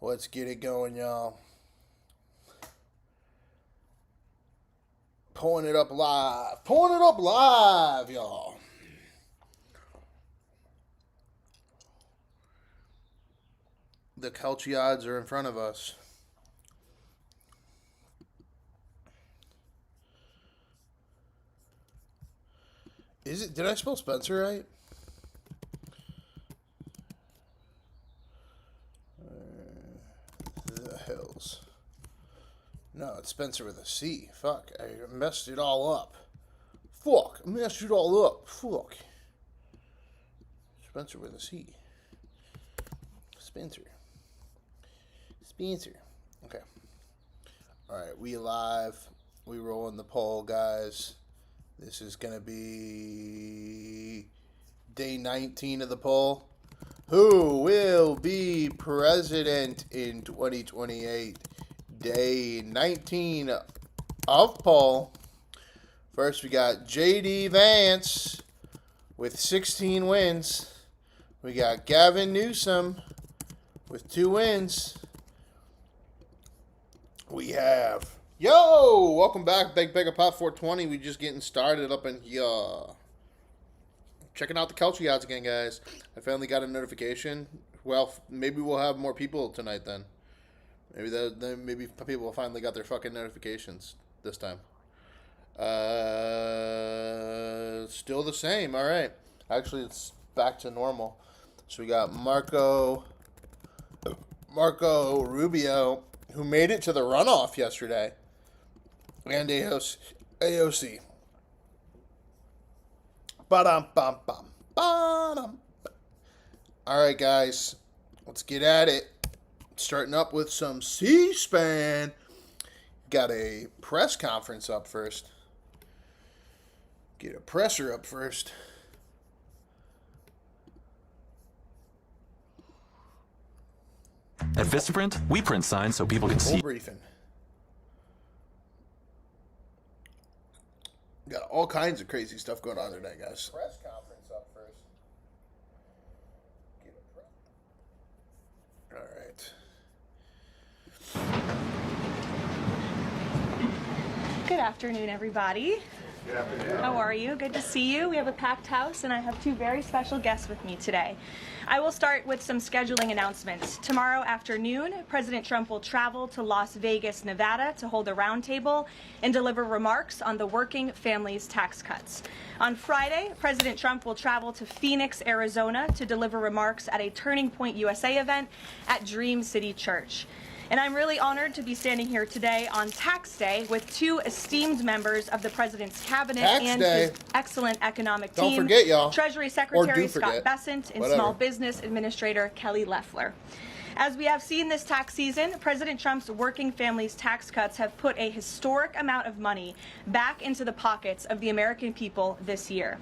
Let's get it going, y'all. Pulling it up live, y'all. The Kelchi odds are in front of us. Is it? Did I spell Spencer right? The Hills. No, it's Spencer with a C. Fuck, I messed it all up. Fuck, I messed it all up. Fuck. Spencer with a C. Spencer. Okay. Alright, we live. We rolling the poll, guys. This is going to be day 19 of the poll. Who will be president in 2028? Day 19 of poll. First, we got J.D. Vance with 16 wins. We got Gavin Newsom with 2 wins. We have... Yo! Welcome back, Big Pop 420. We just getting started up in here. Checking out the Kelchi odds again, guys. I finally got a notification. Well, maybe we'll have more people tonight then. Maybe people finally got their fucking notifications this time. Still the same. All right. Actually, it's back to normal. So we got Marco Rubio, who made it to the runoff yesterday, and AOC. Ba-dum-bum-bum. Ba-dum. All right, guys. Let's get at it. Starting up with some C-SPAN. Got a press conference up first. Get a presser up first. At Vistaprint, we print signs so people can see. Briefing. Got all kinds of crazy stuff going on today, guys. Press conference up first. Get a all right. Good afternoon, everybody. Good afternoon. How are you? Good to see you. We have a packed house, and I have 2 very special guests with me today. I will start with some scheduling announcements. Tomorrow afternoon, President Trump will travel to Las Vegas, Nevada to hold a roundtable and deliver remarks on the working families tax cuts. On Friday, President Trump will travel to Phoenix, Arizona to deliver remarks at a Turning Point USA event at Dream City Church. And I'm really honored to be standing here today on Tax Day with 2 esteemed members of the President's cabinet his excellent economic team. Don't forget, y'all. Treasury Secretary Scott Bessent and Small Business Administrator Kelly Loeffler. As we have seen this tax season, President Trump's working families tax cuts have put a historic amount of money back into the pockets of the American people this year.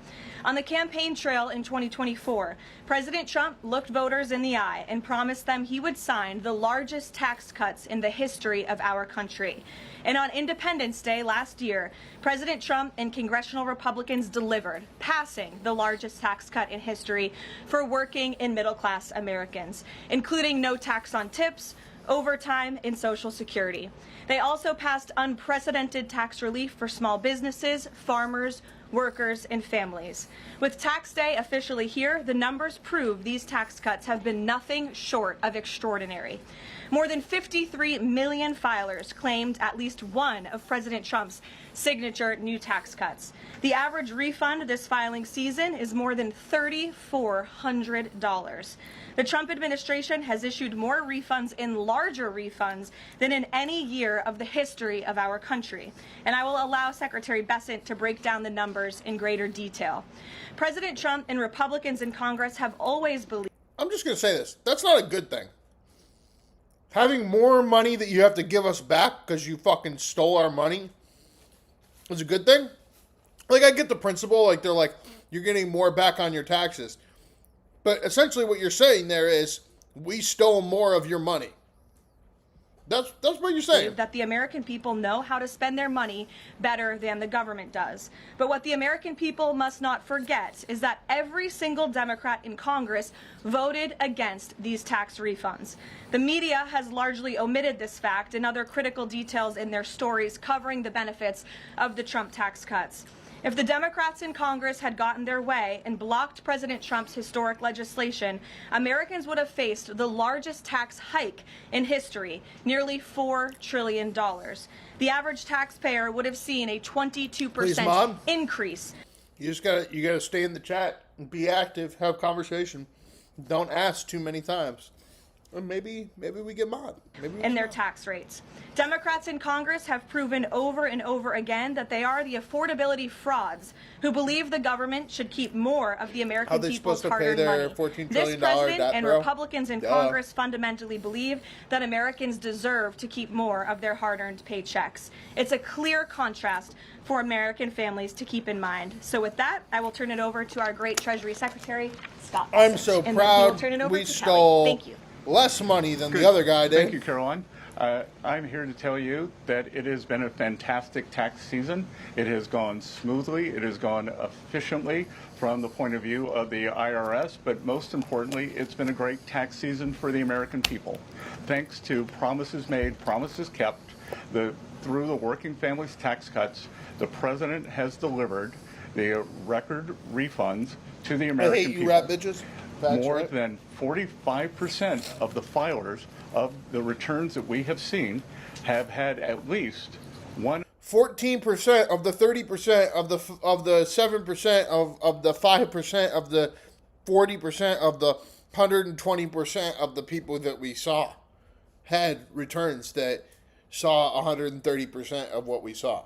On the campaign trail in 2024, President Trump looked voters in the eye and promised them he would sign the largest tax cuts in the history of our country. And on Independence Day last year, President Trump and congressional Republicans delivered, passing the largest tax cut in history for working and middle-class Americans, including no tax on tips, overtime, and Social Security. They also passed unprecedented tax relief for small businesses, farmers, workers, and families. With Tax Day officially here, the numbers prove these tax cuts have been nothing short of extraordinary. More than 53 million filers claimed at least one of President Trump's signature new tax cuts. The average refund this filing season is more than $3,400. The Trump administration has issued more refunds and larger refunds than in any year of the history of our country. And I will allow Secretary Bessent to break down the numbers in greater detail. President Trump and Republicans in Congress have always believed... I'm just going to say this. That's not a good thing. Having more money that you have to give us back because you fucking stole our money is a good thing. Like, I get the principle. Like, they're like, you're getting more back on your taxes. But essentially what you're saying there is, we stole more of your money. That's what you're saying. That the American people know how to spend their money better than the government does. But what the American people must not forget is that every single Democrat in Congress voted against these tax refunds. The media has largely omitted this fact and other critical details in their stories covering the benefits of the Trump tax cuts. If the Democrats in Congress had gotten their way and blocked President Trump's historic legislation, Americans would have faced the largest tax hike in history, nearly $4 trillion. The average taxpayer would have seen a 22% increase. You gotta stay in the chat, be active, have conversation. Don't ask too many times. Or maybe we get mod. In their tax rates. Democrats in Congress have proven over and over again that they are the affordability frauds who believe the government should keep more of the American people's hard-earned money. This president and Republicans in Congress fundamentally believe that Americans deserve to keep more of their hard-earned paychecks. It's a clear contrast for American families to keep in mind. So with that, I will turn it over to our great Treasury Secretary, Scott Bessent. I'm so proud we stole Thank you. less money than the other guy did. Thank you, Caroline. I'm here to tell you that it has been a fantastic tax season. It has gone smoothly. It has gone efficiently from the point of view of the IRS, but most importantly, it's been a great tax season for the American people. Thanks to promises made, promises kept, through the working families tax cuts, the president has delivered the record refunds to the American people. You rap bitches. More than 45% of the filers of the returns that we have seen have had at least one. 14% of the 30% of the 7% of the 5% of the 40% of the 120% of the people that we saw had returns that saw 130% of what we saw.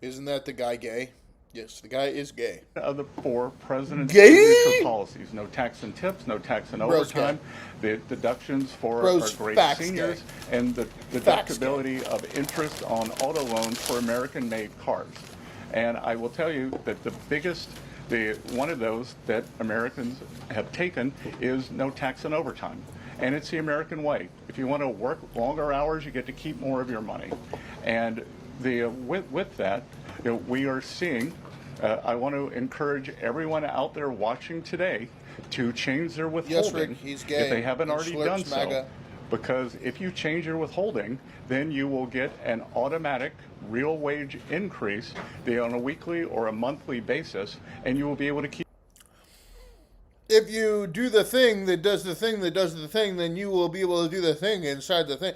Isn't that the guy gay? Yes, the guy is gay. Of the four president's signature policies, no tax and tips, no tax and overtime, the deductions for our great seniors, and the deductibility of interest on auto loans for American-made cars. And I will tell you that the biggest, one of those that Americans have taken is no tax and overtime. And it's the American way. If you want to work longer hours, you get to keep more of your money. And with that, we are seeing, I want to encourage everyone out there watching today to change their withholding. Yes, Rick, he's gay. If they haven't already done so. Because if you change your withholding, then you will get an automatic real wage increase on a weekly or a monthly basis, and you will be able to keep. If you do the thing that does the thing that does the thing, then you will be able to do the thing inside the thing.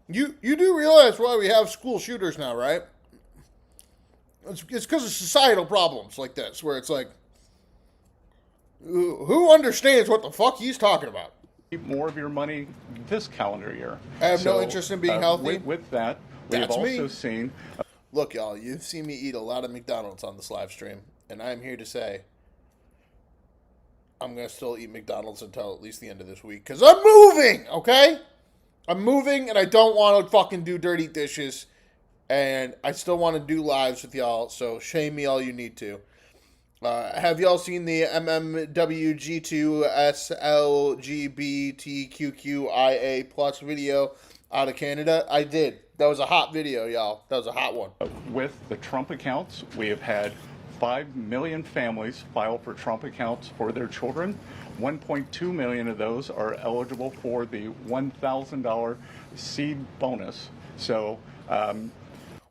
You do realize why we have school shooters now, right? It's because of societal problems like this, where it's like, who understands what the fuck he's talking about? Keep more of your money this calendar year. I have no interest in being healthy. With that, we have also seen. Look, y'all, you've seen me eat a lot of McDonald's on this live stream, and I'm here to say I'm going to still eat McDonald's until at least the end of this week, because I'm moving, okay? I'm moving, and I don't want to fucking do dirty dishes. And I still want to do lives with y'all, so shame me all you need to. Have y'all seen the MMWG2SLGBTQQIA plus video out of Canada? I did. That was a hot video, y'all. That was a hot one. With the Trump accounts, we have had 5 million families file for Trump accounts for their children. 1.2 million of those are eligible for the $1,000 seed bonus. So,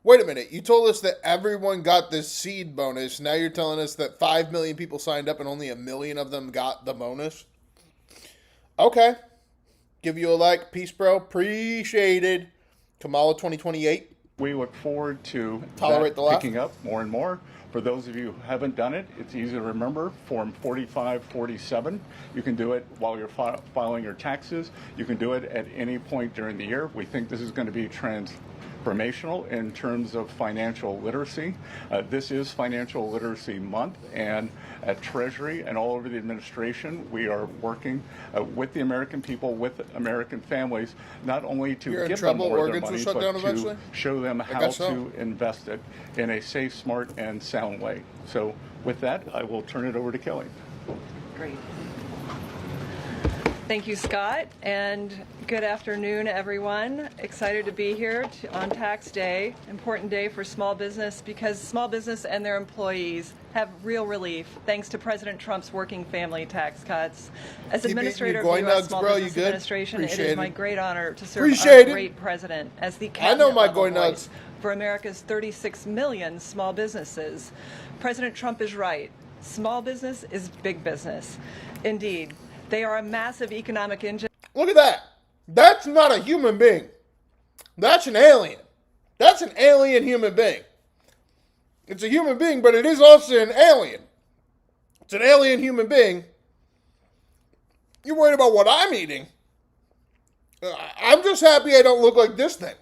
wait a minute. You told us that everyone got this seed bonus. Now you're telling us that 5 million people signed up and only 1 million of them got the bonus? Okay. Give you a like. Peace, bro. Appreciated. Kamala 2028. We look forward to picking up more and more. For those of you who haven't done it, it's easy to remember. Form 4547. You can do it while you're filing your taxes. You can do it at any point during the year. We think this is going to be transformational in terms of financial literacy. This is Financial Literacy Month, and at Treasury and all over the administration, we are working with the American people, with American families, not only to give them more of their money, but to show them how to invest it in a safe, smart, and sound way. So with that, I will turn it over to Kelly. Great. Thank you, Scott. And Good afternoon, everyone. Excited to be here on tax day. Important day for small business because small business and their employees have real relief thanks to President Trump's working family tax cuts. As administrator of the U.S. Small Business Administration, it is my great honor to serve our great president as the cabinet level voice for America's 36 million small businesses. President Trump is right. Small business is big business. Indeed, they are a massive economic engine. Look at that. That's not a human being. That's an alien. That's an alien human being. It's a human being, but it is also an alien. It's an alien human being. You're worried about what I'm eating. I'm just happy I don't look like this thing.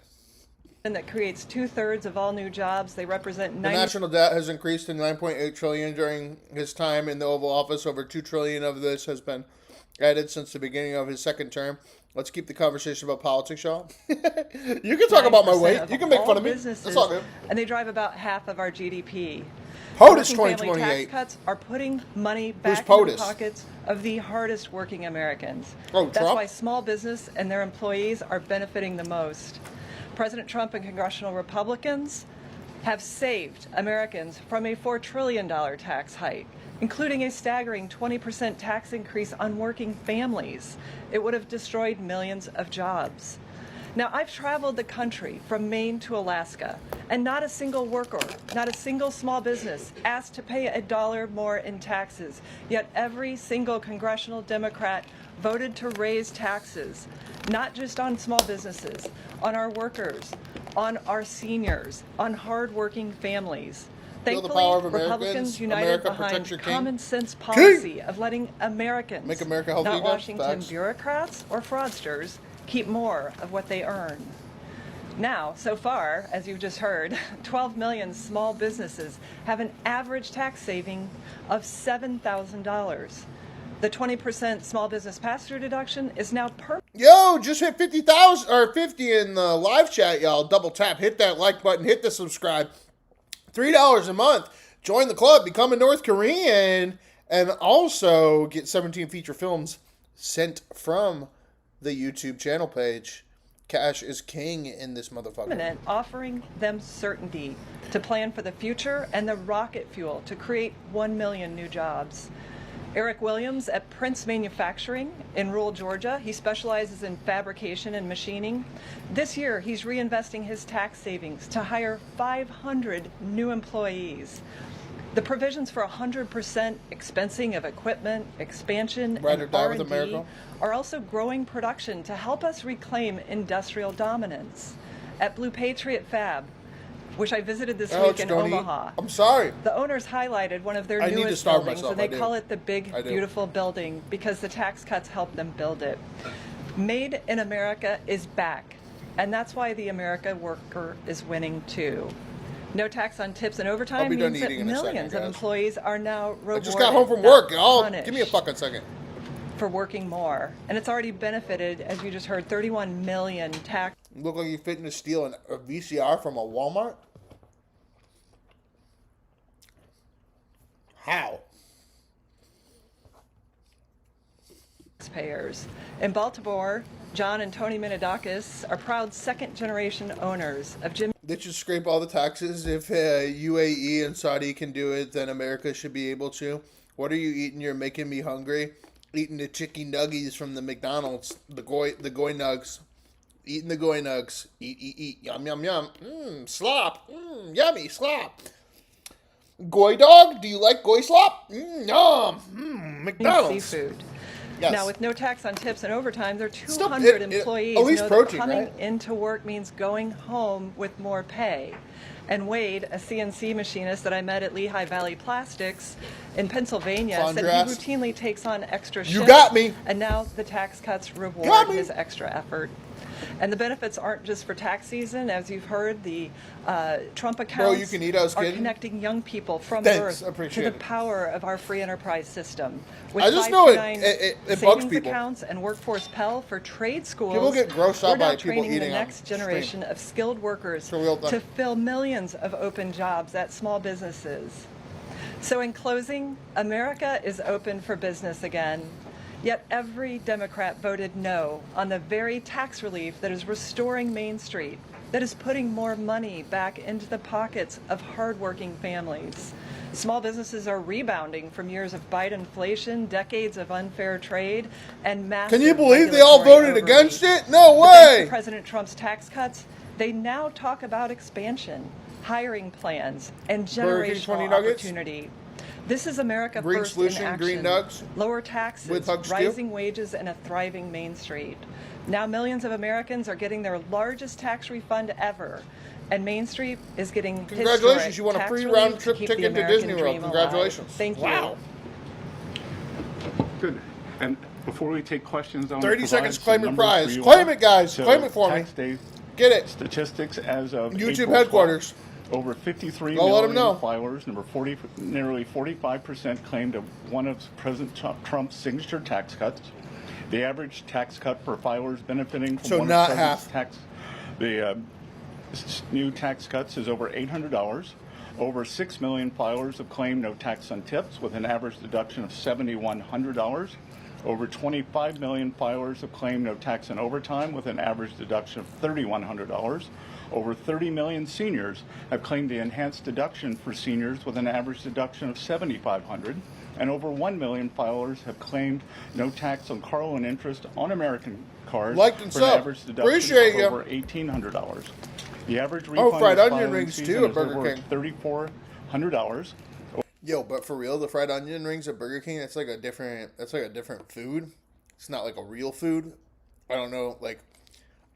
That creates 2/3 of all new jobs. They represent 90%. The national debt has increased to $9.8 trillion during his time in the Oval Office. Over $2 trillion of this has been added since the beginning of his second term. Let's keep the conversation about politics, y'all. You can talk about my weight. You can make fun of me. That's all good. And they drive about half of our GDP. POTUS 2028. Tax cuts are putting money back in the pockets of the hardest working Americans. That's why small business and their employees are benefiting the most. President Trump and congressional Republicans have saved Americans from a $4 trillion tax hike, including a staggering 20% tax increase on working families. It would have destroyed millions of jobs. Now, I've traveled the country from Maine to Alaska, and not a single worker, not a single small business asked to pay $1 more in taxes. Yet every single congressional Democrat voted to raise taxes, not just on small businesses, on our workers, on our seniors, on hardworking families. Thankfully, Republicans united behind common sense policy of letting Americans, make America healthy, not Washington bureaucrats or fraudsters, keep more of what they earn. Now, so far, as you've just heard, 12 million small businesses have an average tax saving of $7,000. The 20% small business pass-through deduction is now permanent. Yo, just hit 50,000 or 50 in the live chat, y'all. Double tap, hit that like button, hit the subscribe. $3 a month. Join the club, become a North Korean, and also get 17 feature films sent from the YouTube channel page. Cash is king in this motherfucker. Offering them certainty to plan for the future and the rocket fuel to create 1 million new jobs. Eric Williams at Prince Manufacturing in rural Georgia. He specializes in fabrication and machining. This year, he's reinvesting his tax savings to hire 500 new employees. The provisions for 100% expensing of equipment, expansion, and R&D are also growing production to help us reclaim industrial dominance. At Blue Patriot Fab, which I visited this week in Omaha. I'm sorry. The owners highlighted one of their newest buildings, and they call it the Big Beautiful Building because the tax cuts helped them build it. Made in America is back, and that's why the America worker is winning too. No tax on tips and overtime means that millions of employees are now rewarded. I just got home from work. Give me a fucking second. For working more, and it's already benefited, as you just heard, 31 million tax. Look like you fitting to steal a VCR from a Walmart. How? Taxpayers. In Baltimore, John and Tony Minidakis are proud second-generation owners of Jim. They should scrape all the taxes. If UAE and Saudi can do it, then America should be able to. What are you eating? You're making me hungry. Eating the chicken nuggies from the McDonald's, the goy nugs. Eating the goy nugs. Eat. Yum, yum, yum. Slop. Yummy, slop. Goy dog? Do you like goy slop? Yum. McDonald's. Seafood. Yes. Now, with no tax on tips and overtime, there are 200 employees at least know protein, that coming right? into work means going home with more pay. And Wade, a CNC machinist that I met at Lehigh Valley Plastics in Pennsylvania, said he routinely takes on extra shifts. You got me. And now the tax cuts reward his extra effort. And the benefits aren't just for tax season. As you've heard, the Trump accounts are connecting young people from birth to the power of our free enterprise system. With I just know it bugs people. Accounts and workforce Pell for trade schools. People get grossed out by people training eating the next generation of skilled workers to fill millions of open jobs at small businesses. So in closing, America is open for business again. Yet every Democrat voted no on the very tax relief that is restoring Main Street, that is putting more money back into the pockets of hardworking families. Small businesses are rebounding from years of Biden inflation, decades of unfair trade, and massive. Can you believe they all voted against it? No way! Thanks to President Trump's tax cuts, they now talk about expansion, hiring plans, and generational opportunity. This is America green first solution, in action. Green nugs, lower taxes, rising wages, and a thriving Main Street. Now millions of Americans are getting their largest tax refund ever. And Main Street is getting congratulations! You won a free round trip ticket to Disney World. Congratulations! Thank you. Wow. Good. And before we take questions, on 30 seconds. Claim your prize. Claim it, guys. So claim it for me. Get it. Statistics as of YouTube April headquarters. 12th, over 53 Go let 'em million know. filers. Nearly 45% claimed one of President Trump's signature tax cuts. The average tax cut per filer is benefiting from one of President's tax. The new tax cuts is over $800. Over 6 million filers have claimed no tax on tips with an average deduction of $7,100. Over 25 million filers have claimed no tax on overtime with an average deduction of $3,100. Over 30 million seniors have claimed the enhanced deduction for seniors with an average deduction of $7,500. And over 1 million filers have claimed no tax on car loan interest on American cars for an average deduction of over $1,800. The average refund fried onion rings too at Burger King. $3,400. Yo, but for real, the fried onion rings at Burger King, that's like a different food. It's not like a real food. I don't know, like,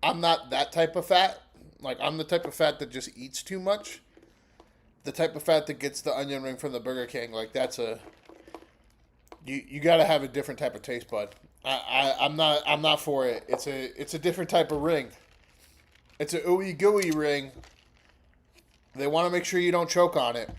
I'm not that type of fat. Like, I'm the type of fat that just eats too much. The type of fat that gets the onion ring from the Burger King, like, that's a... You gotta have a different type of taste bud. I'm not for it. It's a different type of ring. It's a ooey gooey ring. They want to make sure you don't choke on it.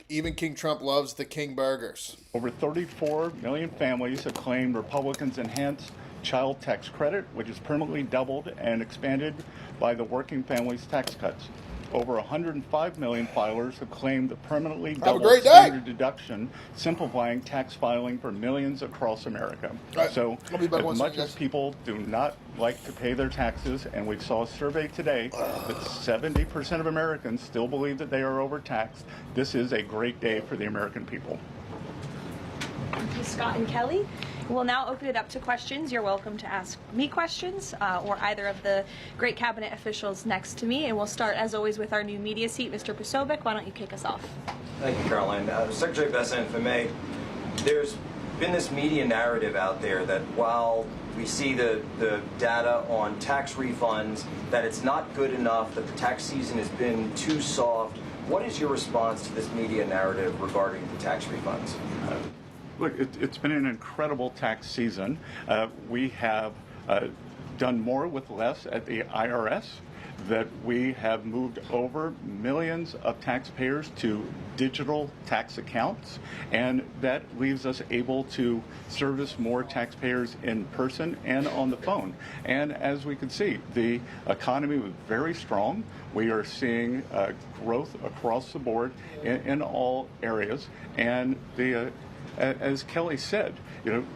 Even King Trump loves the King burgers. Over 34 million families have claimed Republicans' enhanced child tax credit, which is permanently doubled and expanded by the working families tax cuts. Over 105 million filers have claimed the permanently doubled standard deduction, simplifying tax filing for millions across America. Right. So, as much as people do not like to pay their taxes, and we saw a survey today that 70% of Americans still believe that they are overtaxed, this is a great day for the American people. Thank you, Scott and Kelly. We'll now open it up to questions. You're welcome to ask me questions or either of the great cabinet officials next to me. And we'll start, as always, with our new media seat, Mr. Posobiec. Why don't you kick us off? Thank you, Caroline. Secretary Bessent, if I may, there's been this media narrative out there that while we see the data on tax refunds, that it's not good enough, that the tax season has been too soft. What is your response to this media narrative regarding the tax refunds? Look, it's been an incredible tax season. We have done more with less at the IRS, that we have moved over millions of taxpayers to digital tax accounts, and that leaves us able to service more taxpayers in person and on the phone. And as we can see, the economy was very strong. We are seeing growth across the board in all areas, and as Kelly said,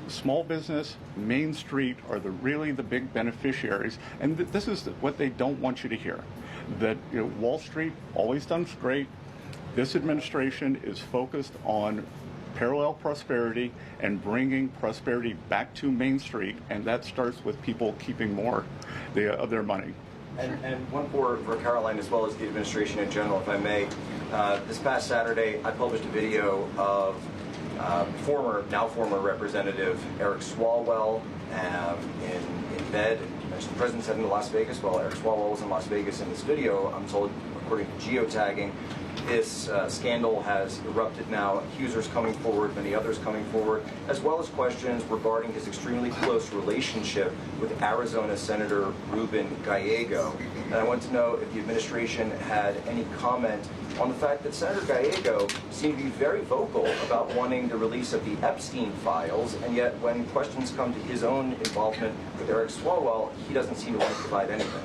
small business, Main Street are really the big beneficiaries, and this is what they don't want you to hear. That Wall Street always done great. This administration is focused on parallel prosperity and bringing prosperity back to Main Street, and that starts with people keeping more of their money. And one for Caroline as well as the administration in general, if I may. This past Saturday, I published a video of now former Representative Eric Swalwell in bed. The president's heading to Las Vegas. Well, Eric Swalwell was in Las Vegas in this video. I'm told, according to geotagging, this scandal has erupted now. Accusers coming forward, many others coming forward, as well as questions regarding his extremely close relationship with Arizona Senator Ruben Gallego. And I want to know if the administration had any comment on the fact that Senator Gallego seemed to be very vocal about wanting the release of the Epstein files, and yet when questions come to his own involvement with Eric Swalwell, he doesn't seem to want to provide anything.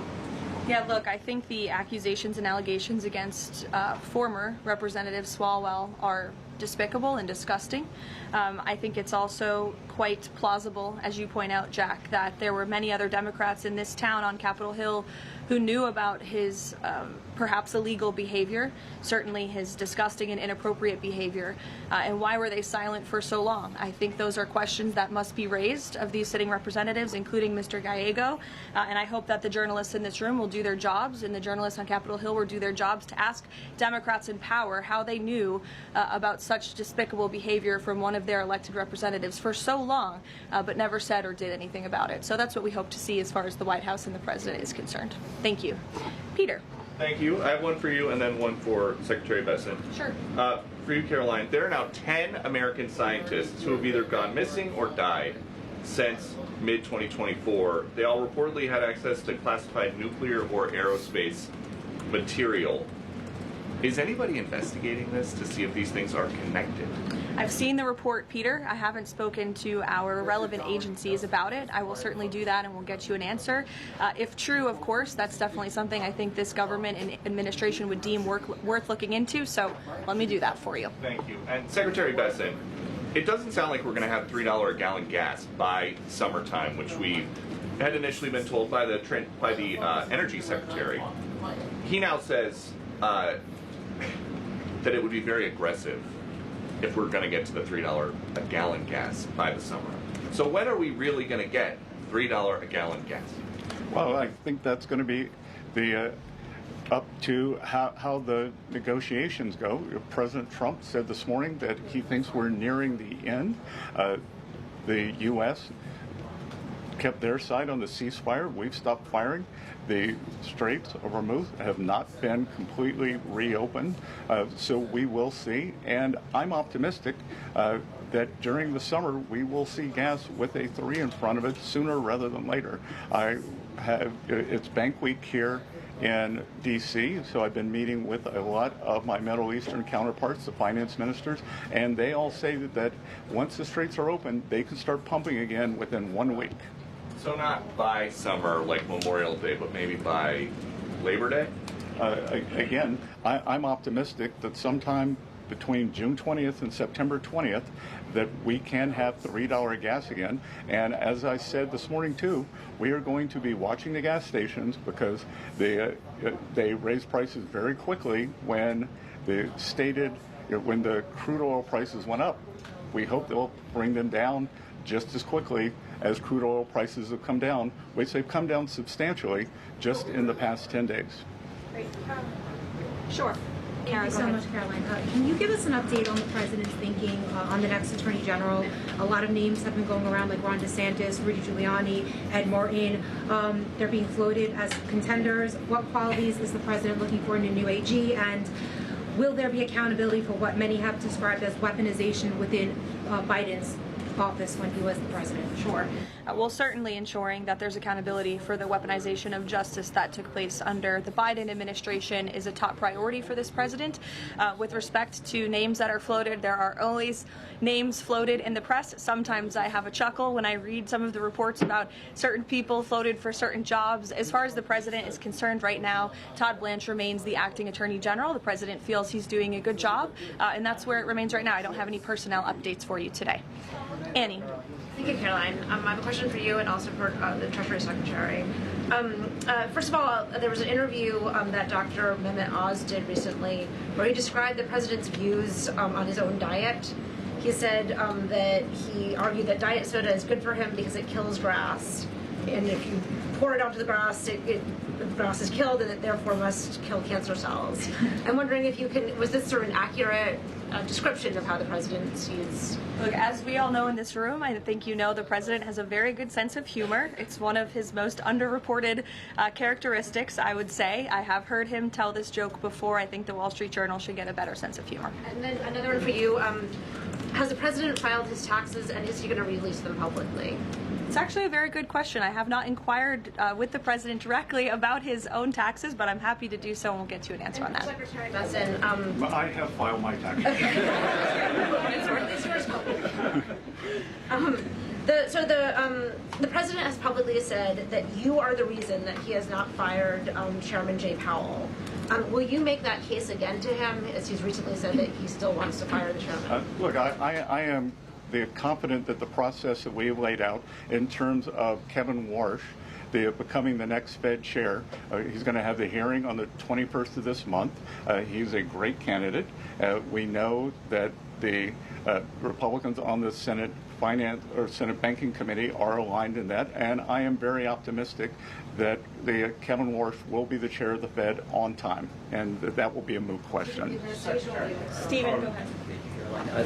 Yeah, look, I think the accusations and allegations against former Representative Swalwell are despicable and disgusting. I think it's also quite plausible, as you point out, Jack, that there were many other Democrats in this town on Capitol Hill who knew about his perhaps illegal behavior, certainly his disgusting and inappropriate behavior, and why were they silent for so long? I think those are questions that must be raised of these sitting representatives, including Mr. Gallego, and I hope that the journalists in this room will do their jobs, and the journalists on Capitol Hill will do their jobs to ask Democrats in power how they knew about such despicable behavior from one of their elected representatives for so long, but never said or did anything about it. So that's what we hope to see as far as the White House and the President is concerned. Thank you. Peter. Thank you. I have one for you and then one for Secretary Bessent. Sure. For you, Caroline, there are now 10 American scientists who have either gone missing or died since mid-2024. They all reportedly had access to classified nuclear or aerospace material. Is anybody investigating this to see if these things are connected? I've seen the report, Peter. I haven't spoken to our relevant agencies about it. I will certainly do that and we'll get you an answer. If true, of course, that's definitely something I think this government and administration would deem worth looking into, so let me do that for you. Thank you. And Secretary Bessent, it doesn't sound like we're going to have $3 a gallon gas by summertime, which we had initially been told by the Energy Secretary. He now says that it would be very aggressive if we're going to get to the $3 a gallon gas by the summer. So when are we really going to get $3 a gallon gas? Well, I think that's going to be the up to how the negotiations go. President Trump said this morning that he thinks we're nearing the end. The U.S. kept their side on the ceasefire. We've stopped firing. The Straits of Hormuz have not been completely reopened, so we will see. And I'm optimistic that during the summer we will see gas with a 3 in front of it sooner rather than later. It's Bank Week here in D.C., so I've been meeting with a lot of my Middle Eastern counterparts, the finance ministers, and they all say that once the straits are open, they can start pumping again within 1 week. So not by summer like Memorial Day, but maybe by Labor Day? Again, I'm optimistic that sometime between June 20th and September 20th that we can have $3 gas again. And as I said this morning too, we are going to be watching the gas stations because they raise prices very quickly when when the crude oil prices went up. We hope they'll bring them down just as quickly as crude oil prices have come down, which they've come down substantially just in the past 10 days. Great. Sure. Thank you so much, Caroline. Can you give us an update on the president's thinking on the next attorney general? A lot of names have been going around, like Ron DeSantis, Rudy Giuliani, Ed Martin. They're being floated as contenders. What qualities is the president looking for in a new AG? And will there be accountability for what many have described as weaponization within Biden's office when he was the president? Sure. Well, certainly ensuring that there's accountability for the weaponization of justice that took place under the Biden administration is a top priority for this president. With respect to names that are floated, there are always names floated in the press. Sometimes I have a chuckle when I read some of the reports about certain people floated for certain jobs. As far as the president is concerned right now, Todd Blanche remains the acting attorney general. The president feels he's doing a good job, and that's where it remains right now. I don't have any personnel updates for you today. Annie. Thank you, Caroline. I have a question for you and also for the Treasury Secretary. First of all, there was an interview that Dr. Mehmet Oz did recently where he described the president's views on his own diet. He said that he argued that diet soda is good for him because it kills grass. And if you pour it onto the grass, the grass is killed and it therefore must kill cancer cells. I'm wondering if you can, was this sort of an accurate description of how the president sees? Look, as we all know in this room, I think you know the president has a very good sense of humor. It's one of his most underreported characteristics, I would say. I have heard him tell this joke before. I think the Wall Street Journal should get a better sense of humor. And then another one for you. Has the president filed his taxes and is he going to release them publicly? It's actually a very good question. I have not inquired with the president directly about his own taxes, but I'm happy to do so and we'll get you an answer on that. Secretary Bessent, I have filed my taxes. The president has publicly said that you are the reason that he has not fired Chairman Jay Powell. Will you make that case again to him, as he's recently said that he still wants to fire the chairman? Look, I am confident that the process that we have laid out in terms of Kevin Warsh becoming the next Fed chair, he's going to have the hearing on the 21st of this month. He's a great candidate. We know that the Republicans on the Senate Banking Committee are aligned in that, and I am very optimistic that Kevin Warsh will be the chair of the Fed on time, and that will be a moot question. Stephen, go ahead.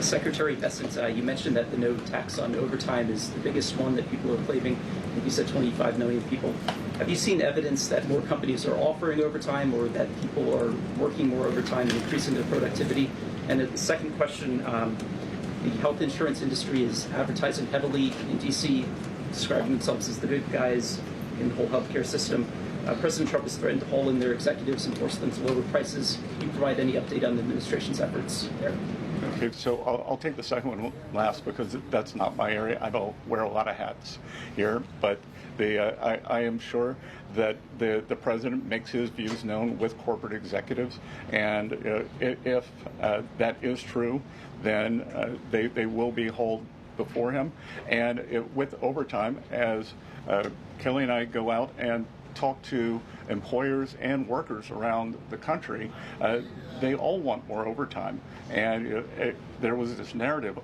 Secretary Bessent, you mentioned that the no tax on overtime is the biggest one that people are claiming. I think you said 25 million people. Have you seen evidence that more companies are offering overtime, or that people are working more overtime and increasing their productivity? And the second question, the health insurance industry is advertising heavily in D.C., describing themselves as the good guys in the whole healthcare system. President Trump has threatened to haul in their executives and force them to lower prices. Can you provide any update on the administration's efforts there? Okay, so I'll take the second one last because that's not my area. I don't wear a lot of hats here, but I am sure that the president makes his views known with corporate executives, and if that is true, then they will be hauled before him. And with overtime, as Kelly and I go out and talk to employers and workers around the country, they all want more overtime. And there was this narrative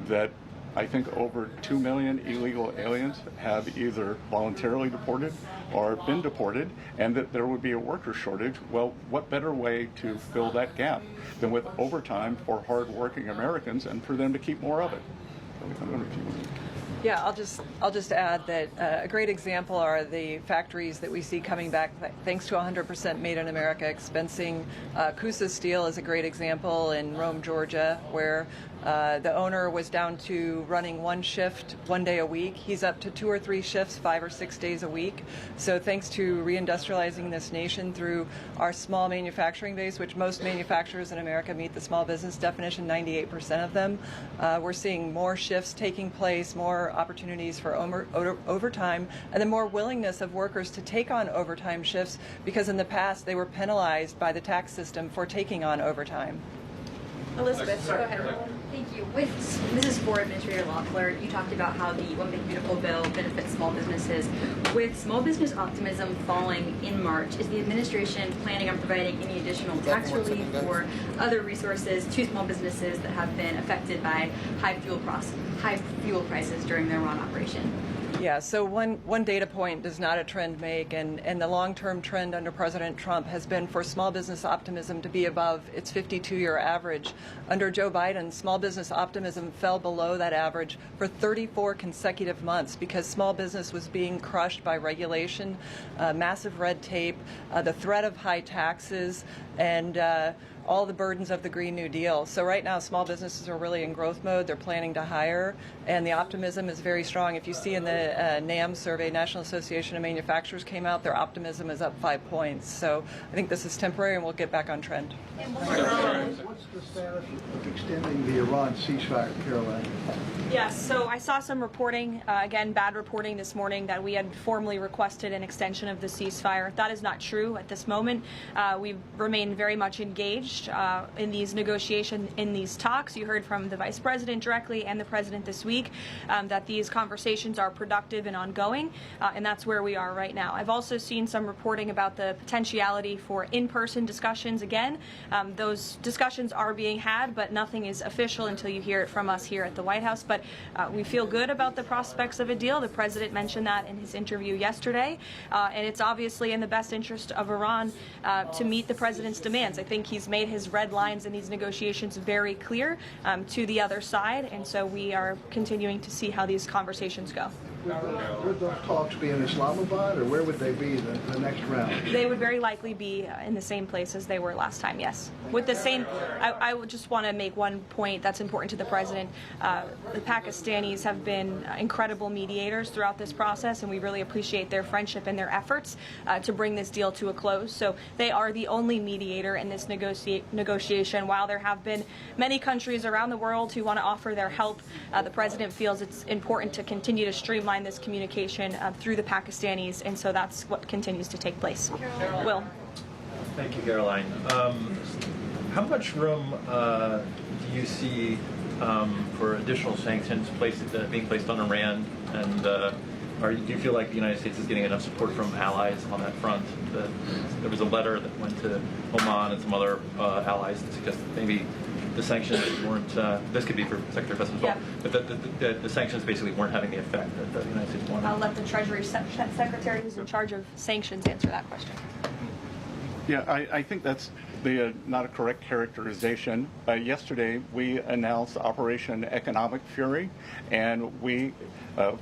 that I think over 2 million illegal aliens have either voluntarily deported or been deported, and that there would be a worker shortage. Well, what better way to fill that gap than with overtime for hardworking Americans and for them to keep more of it? Yeah, I'll just add that a great example are the factories that we see coming back thanks to 100% Made in America expensing. Coosa Steel is a great example in Rome, Georgia, where the owner was down to running one shift 1 day a week. He's up to 2 or 3 shifts 5 or 6 days a week. So thanks to reindustrializing this nation through our small manufacturing base, which most manufacturers in America meet the small business definition, 98% of them, we're seeing more shifts taking place, more opportunities for overtime, and then more willingness of workers to take on overtime shifts, because in the past they were penalized by the tax system for taking on overtime. Elizabeth, go ahead. Thank you. This is for Administrator Loeffler. You talked about how the One Big Beautiful Bill benefits small businesses. With small business optimism falling in March, is the administration planning on providing any additional tax relief or other resources to small businesses that have been affected by high fuel prices during their run operation? Yeah, so one data point does not a trend make, and the long-term trend under President Trump has been for small business optimism to be above its 52-year average. Under Joe Biden, small business optimism fell below that average for 34 consecutive months because small business was being crushed by regulation, massive red tape, the threat of high taxes, and all the burdens of the Green New Deal. So right now, small businesses are really in growth mode. They're planning to hire, and the optimism is very strong. If you see in the NAM survey, National Association of Manufacturers came out, their optimism is up 5 points. So I think this is temporary, and we'll get back on trend. What's the status of extending the Iran ceasefire, Caroline? Yes, so I saw some reporting, again, bad reporting this morning, that we had formally requested an extension of the ceasefire. That is not true at this moment. We remain very much engaged in these negotiations, in these talks. You heard from the Vice President directly and the President this week that these conversations are productive and ongoing, and that's where we are right now. I've also seen some reporting about the potentiality for in-person discussions again. Those discussions are being had, but nothing is official until you hear it from us here at the White House. But we feel good about the prospects of a deal. The President mentioned that in his interview yesterday, and it's obviously in the best interest of Iran to meet the President's demands. I think he's made his red lines in these negotiations very clear to the other side, and so we are continuing to see how these conversations go. Would those talks be in Islamabad, or where would they be the next round? They would very likely be in the same place as they were last time, yes. With the same, I would just want to make one point that's important to the president. The Pakistanis have been incredible mediators throughout this process, and we really appreciate their friendship and their efforts to bring this deal to a close. So they are the only mediator in this negotiation. While there have been many countries around the world who want to offer their help, the president feels it's important to continue to streamline this communication through the Pakistanis, and so that's what continues to take place. Will. Thank you, Caroline. How much room do you see for additional sanctions being placed on Iran, and do you feel like the United States is getting enough support from allies on that front? There was a letter that went to Oman and some other allies to suggest that maybe the sanctions weren't, this could be for Secretary Bessent as well, but the sanctions basically weren't having the effect that the United States wanted. I'll let the Treasury Secretary, who's in charge of sanctions, answer that question. Yeah, I think that's not a correct characterization. Yesterday, we announced Operation Economic Fury, and we,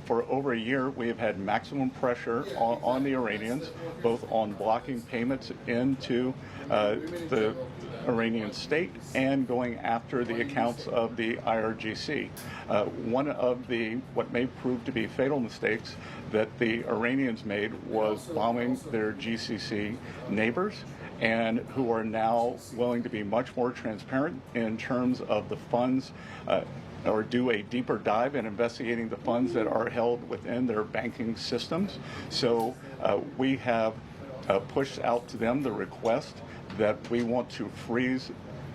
for over a year, we have had maximum pressure on the Iranians, both on blocking payments into the Iranian state and going after the accounts of the IRGC. One of what may prove to be fatal mistakes that the Iranians made was bombing their GCC neighbors, and who are now willing to be much more transparent in terms of the funds, or do a deeper dive in investigating the funds that are held within their banking systems. So we have pushed out to them the request that we want to freeze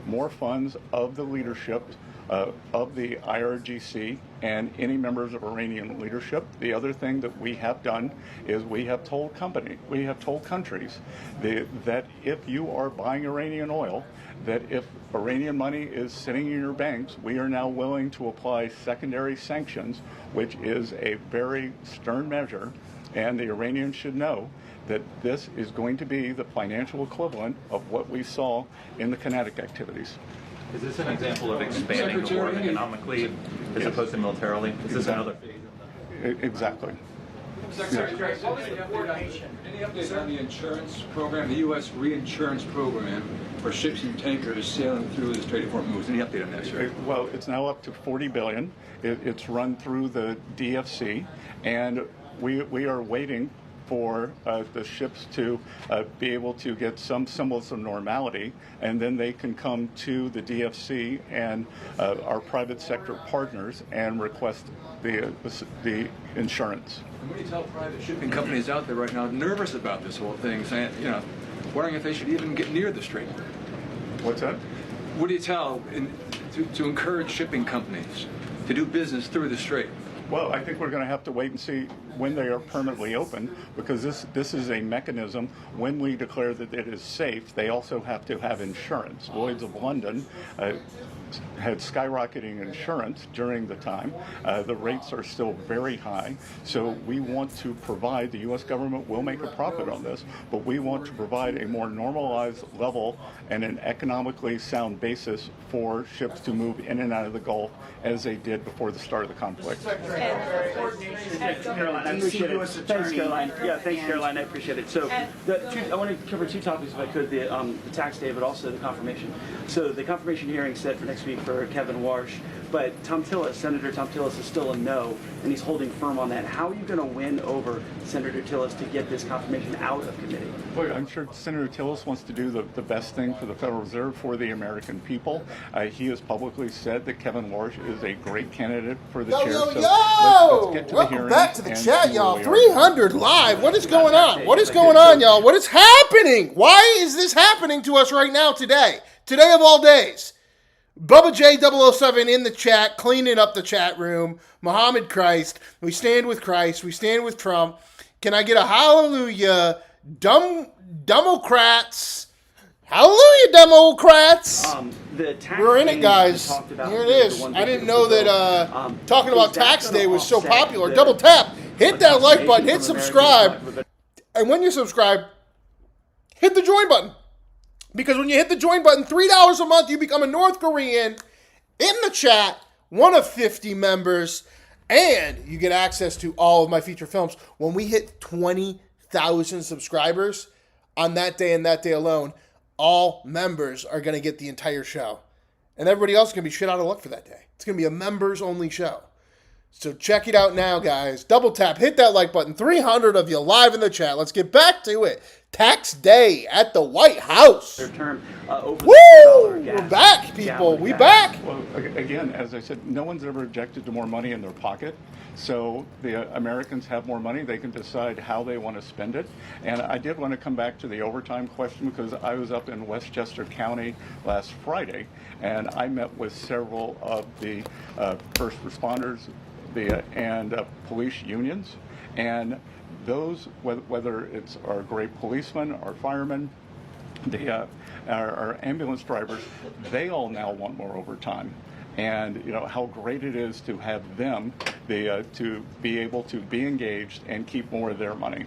more funds of the leadership of the IRGC and any members of Iranian leadership. The other thing that we have done is we have told countries that if you are buying Iranian oil, that if Iranian money is sitting in your banks, we are now willing to apply secondary sanctions, which is a very stern measure, and the Iranians should know that this is going to be the financial equivalent of what we saw in the kinetic activities. Is this an example of expanding the war economically as opposed to militarily? Is this another phase? Exactly. Secretary, what was the update? Any updates on the insurance program, the U.S. reinsurance program for ships and tankers sailing through the Strait of Hormuz? Any update on that, sir? Well, it's now up to $40 billion. It's run through the DFC, and we are waiting for the ships to be able to get some semblance of normality, and then they can come to the DFC and our private sector partners and request the insurance. And what do you tell private shipping companies out there right now nervous about this whole thing, saying, wondering if they should even get near the strait? What's that? What do you tell to encourage shipping companies to do business through the strait? Well, I think we're going to have to wait and see when they are permanently open, because this is a mechanism. When we declare that it is safe, they also have to have insurance. Lloyd's of London had skyrocketing insurance during the time. The rates are still very high. So we want to provide, the U.S. government will make a profit on this, but we want to provide a more normalized level and an economically sound basis for ships to move in and out of the Gulf as they did before the start of the conflict. Caroline, I appreciate it. Thanks, Caroline. Yeah, thanks, Caroline. I appreciate it. So, I want to cover two topics, if I could: the tax day, but also the confirmation. So, the confirmation hearing set for next week for Kevin Warsh, but Senator Tom Tillis is still a no, and he's holding firm on that. How are you going to win over Senator Tillis to get this confirmation out of committee? Well, I'm sure Senator Tillis wants to do the best thing for the Federal Reserve, for the American people. He has publicly said that Kevin Warsh is a great candidate for the chair. Let's get to the Welcome hearing back to the chat, y'all. 300 live. What is going on? What is going on, y'all? What is happening? Why is this happening to us right now today? Today of all days. Bubba J007 in the chat, cleaning up the chat room. Muhammad Christ. We stand with Christ. We stand with Trump. Can I get a hallelujah? Democrats. Hallelujah, Democrats. We're in it, guys. Here it is. I didn't know that talking about tax day was so popular. Double tap. Hit that like button. Hit subscribe. And when you subscribe, hit the join button. Because when you hit the join button, $3 a month, you become a North Korean in the chat, one of 50 members. And you get access to all of my feature films. When we hit 20,000 subscribers on that day and that day alone, all members are going to get the entire show. And everybody else is going to be shit out of luck for that day. It's going to be a members-only show. So check it out now, guys. Double tap, hit that like button. 300 of you live in the chat. Let's get back to it. Tax day at the White House. Their term over Woo! We're back, people. We back. Well, again, as I said, no one's ever objected to more money in their pocket. So the Americans have more money. They can decide how they want to spend it. And I did want to come back to the overtime question because I was up in Westchester County last Friday, and I met with several of the first responders and police unions. And those, whether it's our great policemen, our firemen, our ambulance drivers, they all now want more overtime. And you know how great it is to have them to be able to be engaged and keep more of their money.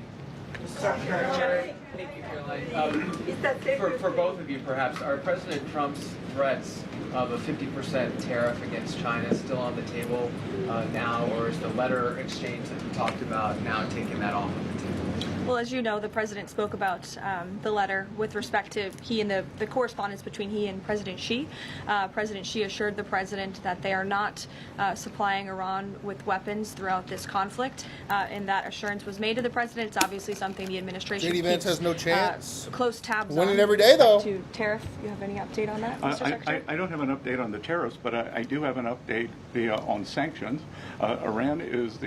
Thank you, Caroline. For both of you, perhaps, are President Trump's threats of a 50% tariff against China still on the table now, or is the letter exchange that we talked about now taking that off of the table? Well, as you know, the president spoke about the letter with respect to he and the correspondence between he and President Xi. President Xi assured the president that they are not supplying Iran with weapons throughout this conflict, and that assurance was made to the president. It's obviously something the administration JD Vance has no chance. Close tabs on. Winning every day, though. To tariff, you have any update on that, Mr. Secretary? I don't have an update on the tariffs, but I do have an update on sanctions. Iran is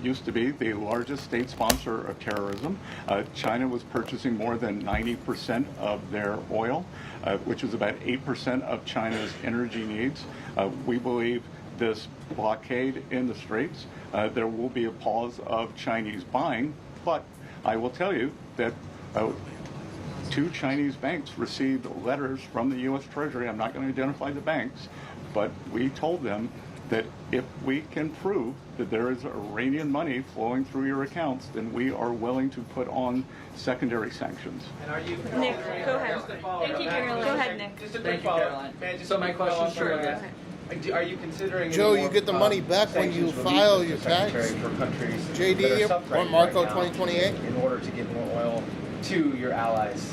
used to be the largest state sponsor of terrorism. China was purchasing more than 90% of their oil, which is about 8% of China's energy needs. We believe this blockade in the Straits, there will be a pause of Chinese buying, but I will tell you that 2 Chinese banks received letters from the U.S. Treasury. I'm not going to identify the banks, but we told them that if we can prove that there is Iranian money flowing through your accounts, then we are willing to put on secondary sanctions. And are you... Nick, go ahead. Thank you, Caroline. Go ahead, Nick. Just a quick follow-up. So my question for are you considering... Joe, you get the money back when you file your tax. For countries JD or Marco 2028? In order to get more oil to your allies?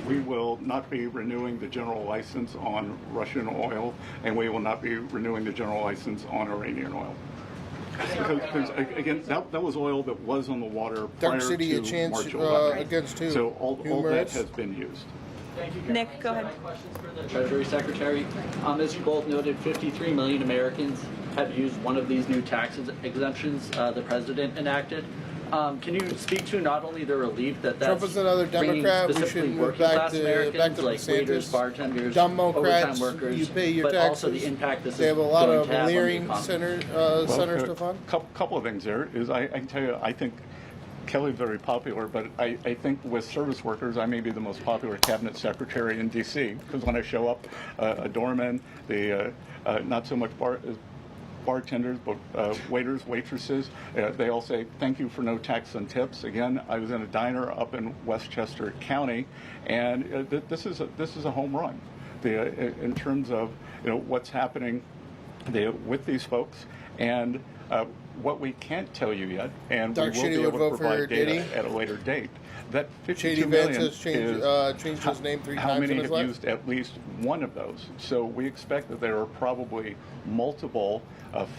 We will not be renewing the general license on Russian oil, and we will not be renewing the general license on Iranian oil. Because again, that was oil that was on the water prior Dark City, to a chance March 11th. against who? So all that has been used. Thank you. Nick, go ahead. Questions for the Treasury Secretary. As you both noted, 53 million Americans have used one of these new tax exemptions the president enacted. Can you speak to not only the relief that that's Trump is another Democrat. We should move back to like waiters, bartenders, Democrats, overtime workers, you pay your but taxes. also the impact this they have a is lot going of to have leering on the centers to fund. Couple of things there is I can tell you I think Kelly's very popular, but I think with service workers I may be the most popular cabinet secretary in D.C. because when I show up, a doorman, the not so much bartenders, but waiters, waitresses, they all say thank you for no tax on tips. Again, I was in a diner up in Westchester County, and this is a home run. In terms of what's happening with these folks, and what we can't tell you yet, and we will be able to provide data at a later date. That 52 million is changed his name 3 times how many in his have life? used at least one of those. So we expect that there are probably multiple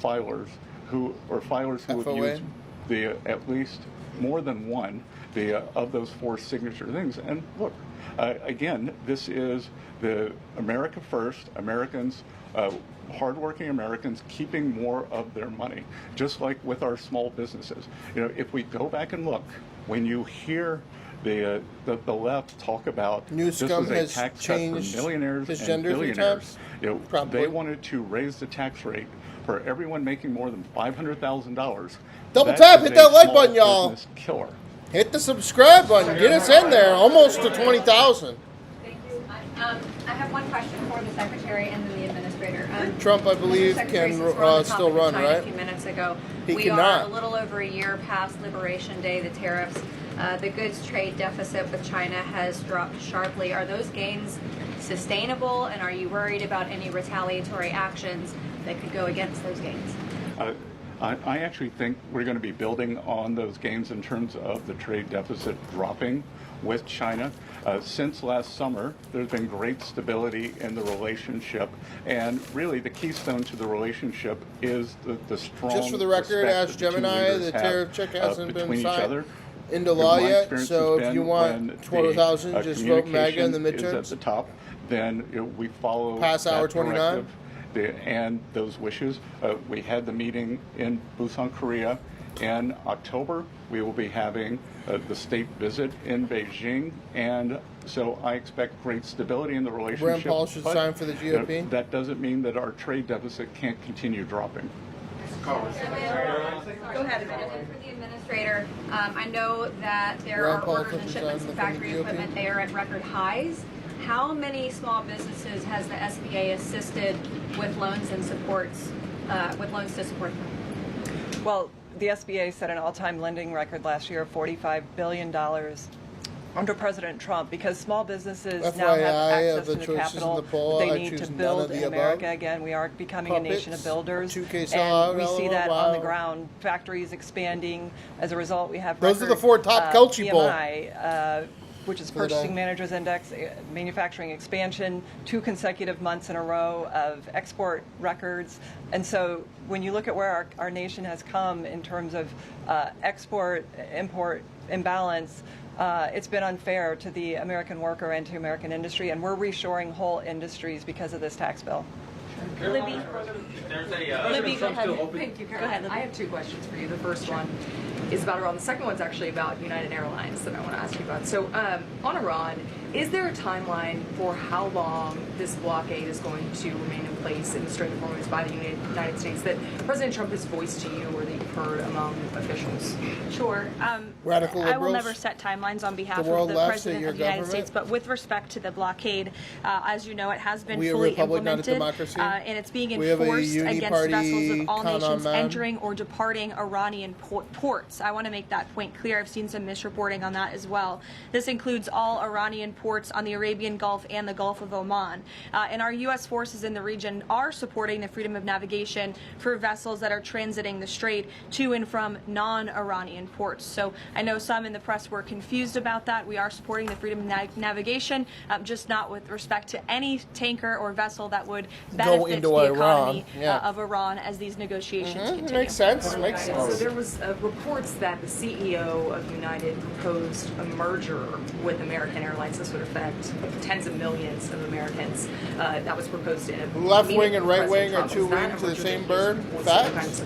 filers who have used at least more than one of those 4 signature things. And look, again, this is the America First, Americans, hardworking Americans keeping more of their money, just like with our small businesses. If we go back and look, when you hear the left talk about Newsom this is a tax cut for millionaires and billionaires, they wanted to raise the tax rate for everyone making more than $500,000. Double tap, hit that like button, y'all. Killer. Hit the subscribe button. Get us in there, almost to 20,000. I have one question for the Secretary and then the Administrator. Trump, I believe, can still run, right? A few minutes ago. We cannot. Are a little over a year past Liberation Day, the tariffs. The goods trade deficit with China has dropped sharply. Are those gains sustainable, and are you worried about any retaliatory actions that could go against those gains? I actually think we're going to be building on those gains in terms of the trade deficit dropping with China. Since last summer, there's been great stability in the relationship, and really the keystone to the relationship is the strong Just for the record, respect Ask that the two Gemini, leaders the have, tariff check hasn't been between each signed other. into law My yet, experience so has if you been want when 12,000, the, just vote MAGA in the communication midterms. is at the top, then we follow Pass hour that 29. directive. And those wishes. We had the meeting in Busan, Korea. In October, we will be having the state visit in Beijing, and so I expect great stability in the relationship. Rand Paul should sign for the GOP? That doesn't mean that our trade deficit can't continue dropping. Go ahead. For the administrator, I know that there are orders and shipments of factory equipment. They are at record highs. How many small businesses has the SBA assisted with loans and supports, with loans to support them? Well, the SBA set an all-time lending record last year of $45 billion under President Trump, because small businesses now have access to the capital they need to build in America again. We are becoming a nation of builders, and we see that on the ground. Factories expanding. As a result, we have those are the four top Kelchi PMI, which is Purchasing Managers Index, manufacturing expansion, 2 consecutive months in a row of export records. And so when you look at where our nation has come in terms of export-import imbalance, it's been unfair to the American worker and to American industry, and we're reshoring whole industries because of this tax bill. Libby, go ahead. Thank you, Caroline. I have 2 questions for you. The first one is about Iran. The second one's actually about United Airlines that I want to ask you about. So on Iran, is there a timeline for how long this blockade is going to remain in place in the Strait of Hormuz by the United States that President Trump has voiced to you or that you've heard among officials? Sure. Radical liberals? I will never set timelines on behalf of the President of the United States, but with respect to the blockade, as you know, it has been fully implemented, and it's being enforced against vessels of all nations entering or departing Iranian ports. I want to make that point clear. I've seen some misreporting on that as well. This includes all Iranian ports on the Arabian Gulf and the Gulf of Oman. And our U.S. forces in the region are supporting the freedom of navigation for vessels that are transiting the strait to and from non-Iranian ports. So I know some in the press were confused about that. We are supporting the freedom of navigation, just not with respect to any tanker or vessel that would benefit the economy of Iran as these negotiations continue. Makes sense. Makes sense. So there was reports that the CEO of United proposed a merger with American Airlines. This would affect tens of millions of Americans. That was proposed in a left wing and right wing are 2 wings of the same bird. Facts.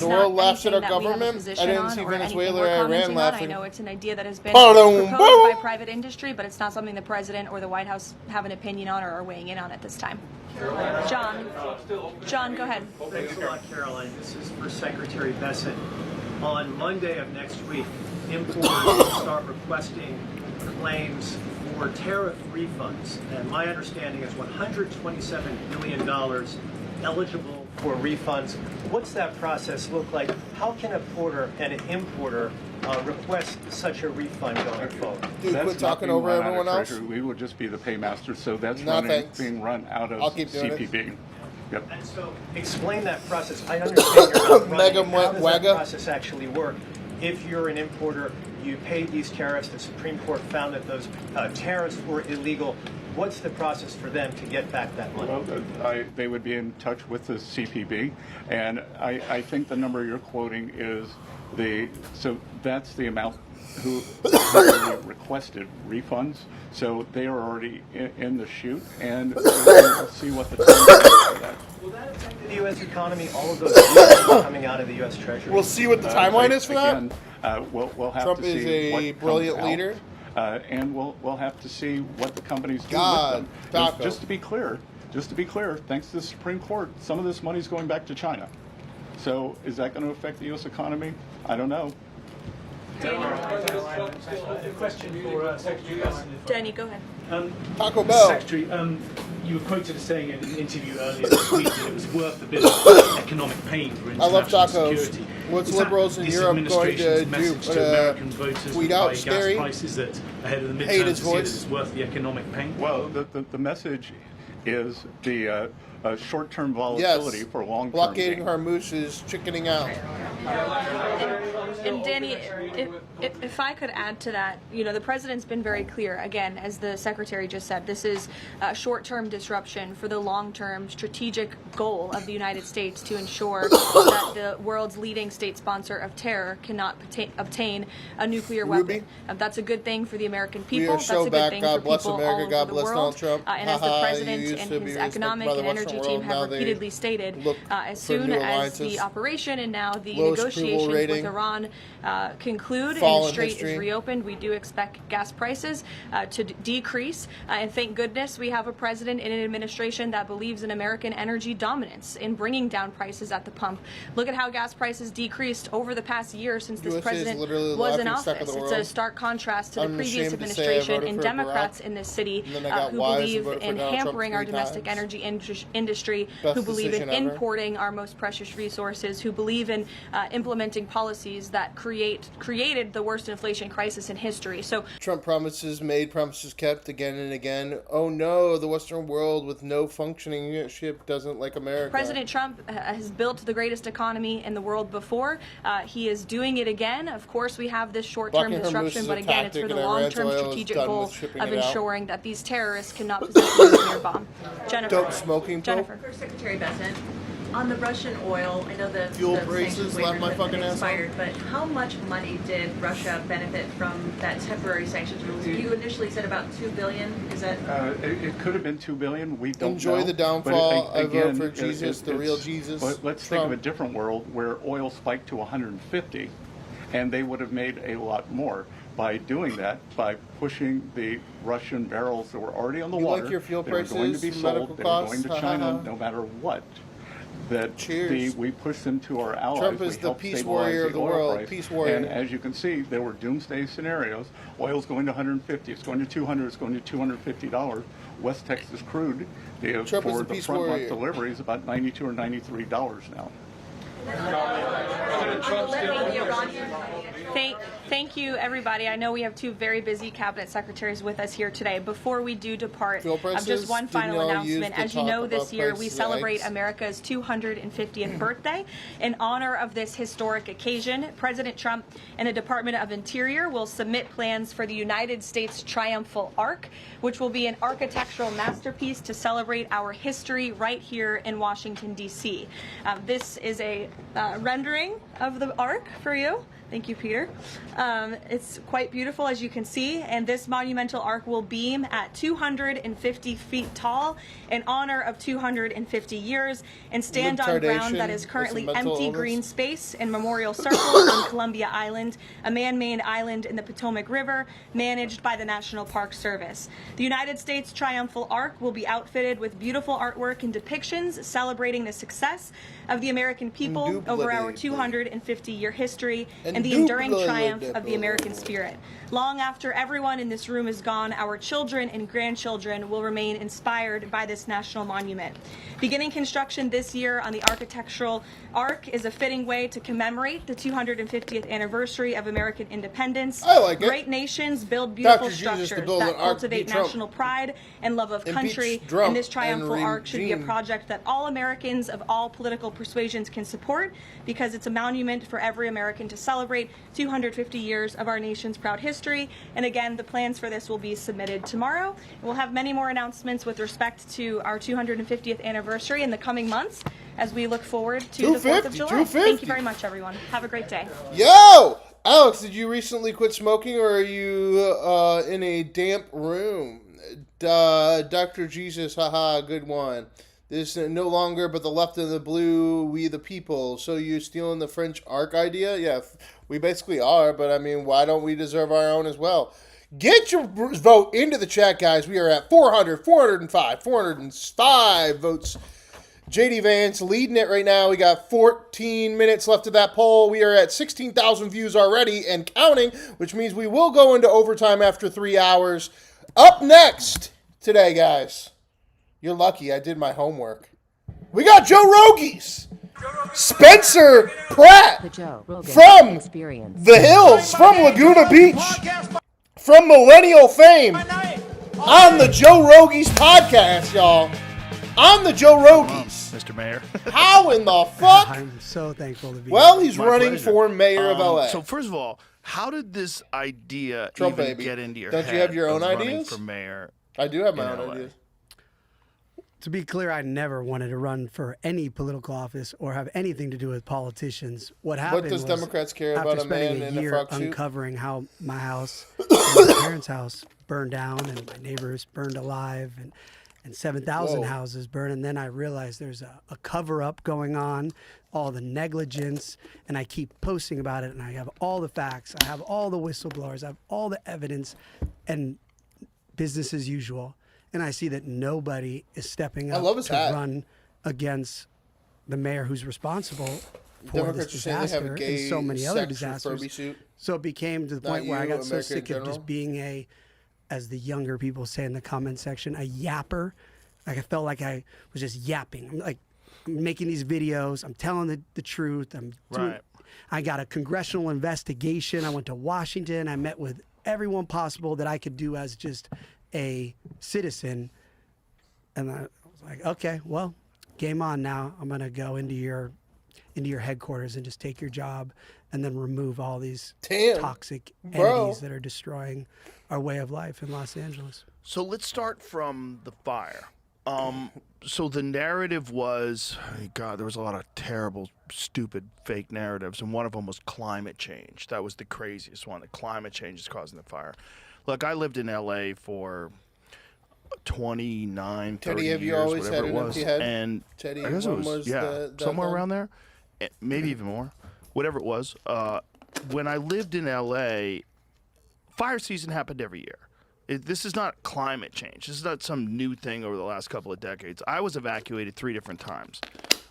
The world laughs at our government. I didn't see Venezuela or Iran laughing. I know it's an idea that has been proposed by private industry, but it's not something the President or the White House have an opinion on or are weighing in on at this time. John, go ahead. Thanks a lot, Caroline. This is for Secretary Bessent. On Monday of next week, importers will start requesting claims for tariff refunds. And my understanding is $127 billion eligible for refunds. What's that process look like? How can a porter and an importer request such a refund going forward? Dude, quit talking over everyone else. We will just be the paymaster, so that's being run out of CPB. Yep. And so explain that process. I understand you're not running. How does that process actually work? If you're an importer, you paid these tariffs, the Supreme Court found that those tariffs were illegal. What's the process for them to get back that money? Well, they would be in touch with the CPB, and I think the number you're quoting is so that's the amount who requested refunds. So they are already in the chute, and we'll see what the time is for that. Will that affect the U.S. economy? All of those refunds coming out of the U.S. Treasury? We'll see what the timeline is for that. We'll have Trump to see is a what brilliant leader. And we'll have to see what the companies do with them. Just to be clear, thanks to the Supreme Court, some of this money is going back to China. So is that going to affect the U.S. economy? I don't know. A question for Secretary Bessent. Danny, go ahead. Taco Bell. Secretary, you were quoted as saying in an interview earlier this week that it was worth a bit of economic pain for international security. What's liberals in Europe going to do? American voters tweet out scary? Gas prices that ahead of the midterms this year that it's worth the economic pain? Well, the message is the short-term volatility for long-term blockading gain. Hormuz is chickening out. And Danny, if I could add to that, the president's been very clear. Again, as the secretary just said, this is a short-term disruption for the long-term strategic goal of the United States to ensure that the world's leading state sponsor of terror cannot obtain a nuclear weapon. That's a good thing for the American people. That's a good thing for people all over the world. And as the president and his economic and energy team have repeatedly stated, as soon as the operation and now the negotiations with Iran conclude and the Strait is reopened, we do expect gas prices to decrease. And thank goodness we have a president and an administration that believes in American energy dominance in bringing down prices at the pump. Look at how gas prices decreased over the past year since this president was in office. It's a stark contrast to the previous administration and Democrats in this city who believe in hampering our domestic energy industry, who believe in importing our most precious resources, who believe in implementing policies that created the worst inflation crisis in history. So Trump promises made, promises kept again and again. Oh no, the Western world with no functioning ship doesn't like America. President Trump has built the greatest economy in the world before. He is doing it again. Of course, we have this short-term disruption, but again, it's for the long-term strategic goal of ensuring that these terrorists cannot possess a nuclear bomb. Jennifer. First Secretary Bessent, on the Russian oil, I know the fuel prices left my fucking ass expired, but how much money did Russia benefit from that temporary sanctions rules? You initially said about $2 billion. Is that? It could have been $2 billion. We don't enjoy know. the downfall. I vote for Jesus, the real Jesus. But let's think of a different world where oil spiked to 150, and they would have made a lot more by doing that, by pushing the Russian barrels that were already on the water. Like your fuel they were going to be sold. They were going to China, no matter what. That we push them to our allies. Trump is the peace warrior of the world. Price. Peace warrior. And as you can see, there were doomsday scenarios. Oil's going to 150. It's going to 200. It's going to $250. West Texas crude for the front month delivery is about $92 or $93 now. Thank you, everybody. I know we have two very busy cabinet secretaries with us here today. Before we do depart, just one final announcement. As you know, this year we celebrate America's 250th birthday. In honor of this historic occasion, President Trump and the Department of Interior will submit plans for the United States Triumphal Arch, which will be an architectural masterpiece to celebrate our history right here in Washington, D.C. This is a rendering of the Arch for you. Thank you, Peter. It's quite beautiful, as you can see, and this monumental arch will beam at 250 feet tall in honor of 250 years and stand on ground that is currently empty green space in Memorial Circle on Columbia Island, a man-made island in the Potomac River managed by the National Park Service. The United States Triumphal Arch will be outfitted with beautiful artwork and depictions celebrating the success of the American people over our 250-year history and the enduring triumph of the American spirit. Long after everyone in this room is gone, our children and grandchildren will remain inspired by this national monument. Beginning construction this year on the architectural arch is a fitting way to commemorate the 250th anniversary of American independence. I like it. Great nations build beautiful structures that cultivate national pride and love of country, and this triumphal arch should be a project that all Americans of all political persuasions can support, because it's a monument for every American to celebrate 250 years of our nation's proud history. And again, the plans for this will be submitted tomorrow. We'll have many more announcements with respect to our 250th anniversary in the coming months as we look forward to the 4th of July. Thank you very much, everyone. Have a great day. Yo! Alex, did you recently quit smoking, or are you in a damp room? Dr. Jesus, haha, good one. This is no longer but the left and the blue, we the people. So you stealing the French arc idea? Yeah, we basically are, but I mean, why don't we deserve our own as well? Get your vote into the chat, guys. We are at 405 votes. JD Vance leading it right now. We got 14 minutes left of that poll. We are at 16,000 views already and counting, which means we will go into overtime after 3 hours. Up next today, guys. You're lucky I did my homework. We got Joe Rogies. Spencer Pratt from the Hills, from Laguna Beach, from Millennial fame, on the Joe Rogies podcast, y'all. on the Joe Rogies. Mr. Mayor. How in the fuck? I'm so thankful to be Well, here. he's running for mayor of LA. So first of all, how did this idea Trump even baby. get into your Don't head you have your own of running ideas? for mayor? I do have my in own LA? ideas. To be clear, I never wanted to run for any political office or have anything to do with politicians. What happened does was, Democrats care after about a man spending in a year frock suit? uncovering how my house, and my parents' house, burned down, and my neighbors burned alive, and 7,000 Whoa. houses burned, and then I realized there's a cover-up going on, all the negligence, and I keep posting about it, and I have all the facts, I have all the whistleblowers, I have all the evidence, and business as usual. And I see that nobody is stepping up to run against the mayor who's responsible for this disaster and so many other disasters. So it became to the point where I got so sick of just being as the younger people say in the comment section, a yapper. Like I felt like I was just yapping. I'm making these videos. I'm telling the truth. I got a congressional investigation. I went to Washington. I met with everyone possible that I could do as just a citizen, and I was like, okay, well, game on now. I'm gonna go into your headquarters and just take your job, and then remove all these toxic entities that are destroying our way of life in Los Angeles. So let's start from the fire. So the narrative was, God, there was a lot of terrible, stupid, fake narratives, and one of them was climate change. That was the craziest one. That climate change is causing the fire. Look, I lived in LA for 29, 30 Teddy, have you years, always whatever had it an was. empty head? And Teddy, I guess it when was, was yeah, that somewhere done? around there, maybe even more, whatever it was. When I lived in LA, fire season happened every year. This is not climate change. This is not some new thing over the last couple of decades. I was evacuated 3 different times.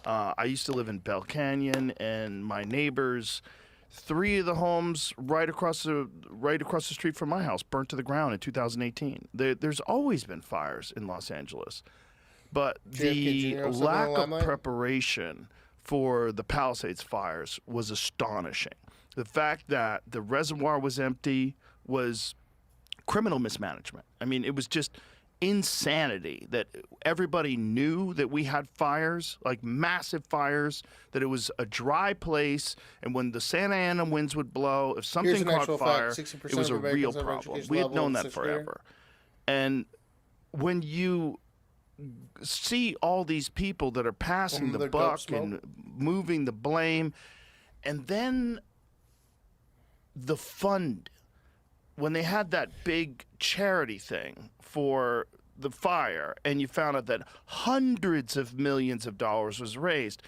I used to live in Bell Canyon, and my neighbors, 3 of the homes right across the street from my house burnt to the ground in 2018. There's always been fires in Los Angeles, but the lack of preparation for the Palisades fires was astonishing. The fact that the reservoir was empty was criminal mismanagement. I mean, it was just insanity that everybody knew that we had fires, like massive fires, that it was a dry place, and when the Santa Ana winds would blow, if something caught fire, it was a real problem. We had known that forever. And when you see all these people that are passing the buck and moving the blame, and then the fund, when they had that big charity thing for the fire, and you found out that hundreds of millions of dollars was raised,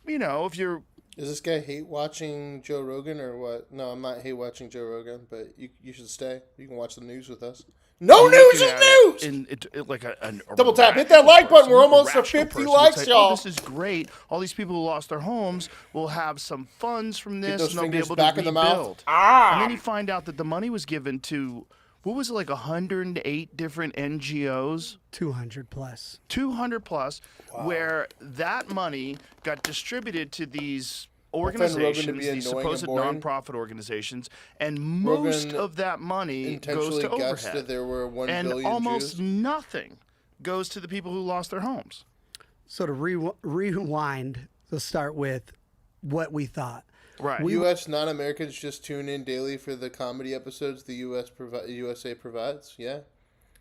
you know, if you're... Is this guy hate watching Joe Rogan or what? No, I'm not hate watching Joe Rogan, but you should stay. You can watch the news with us. No news is news! Like a double tap. Hit that like button. We're almost to 50 likes, y'all. Oh, this is great. All these people who lost their homes will have some funds from this, and they'll be able to back in the mouth. rebuild. And then you find out that the money was given to, what was it, like 108 different NGOs? 200 plus. 200 plus, where that money got distributed to these organizations, these supposed nonprofit organizations, and most of that money goes to overhead. That there were 1 and billion almost Jews? Nothing goes to the people who lost their homes. So to rewind, let's start with what we thought. Right. U.S. non-Americans just tune in daily for the comedy episodes the USA provides. Yeah.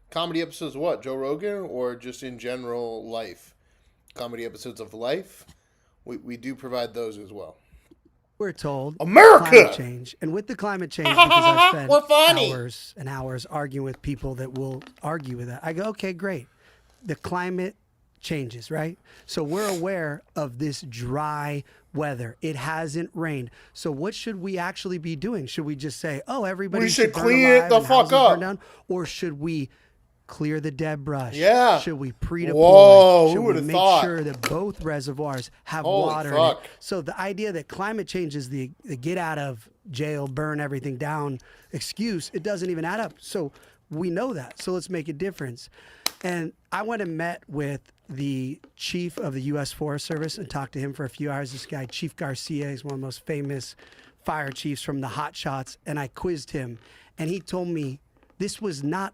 Comedy episodes of what? Joe Rogan or just in general life? Comedy episodes of life? We do provide those as well. We're told America! Climate change. And with the climate change, because I spent We're funny. hours and hours arguing with people that will argue with that, I go, okay, great. The climate changes, right? So we're aware of this dry weather. It hasn't rained. So what should we actually be doing? Should we just say, oh, everybody should burn clean it alive the and fuck houses up? burn down? Or should we clear the dead brush? Yeah. Should we pre-deploy? Whoa, Should who we would've make thought? sure that both reservoirs have Holy water in fuck. it? So the idea that climate change is the get out of jail, burn everything down excuse, it doesn't even add up. So we know that. So let's make a difference. And I went and met with the chief of the U.S. Forest Service and talked to him for a few hours. This guy, Chief Garcia, is one of the most famous fire chiefs from the hot shots. And I quizzed him. And he told me this was not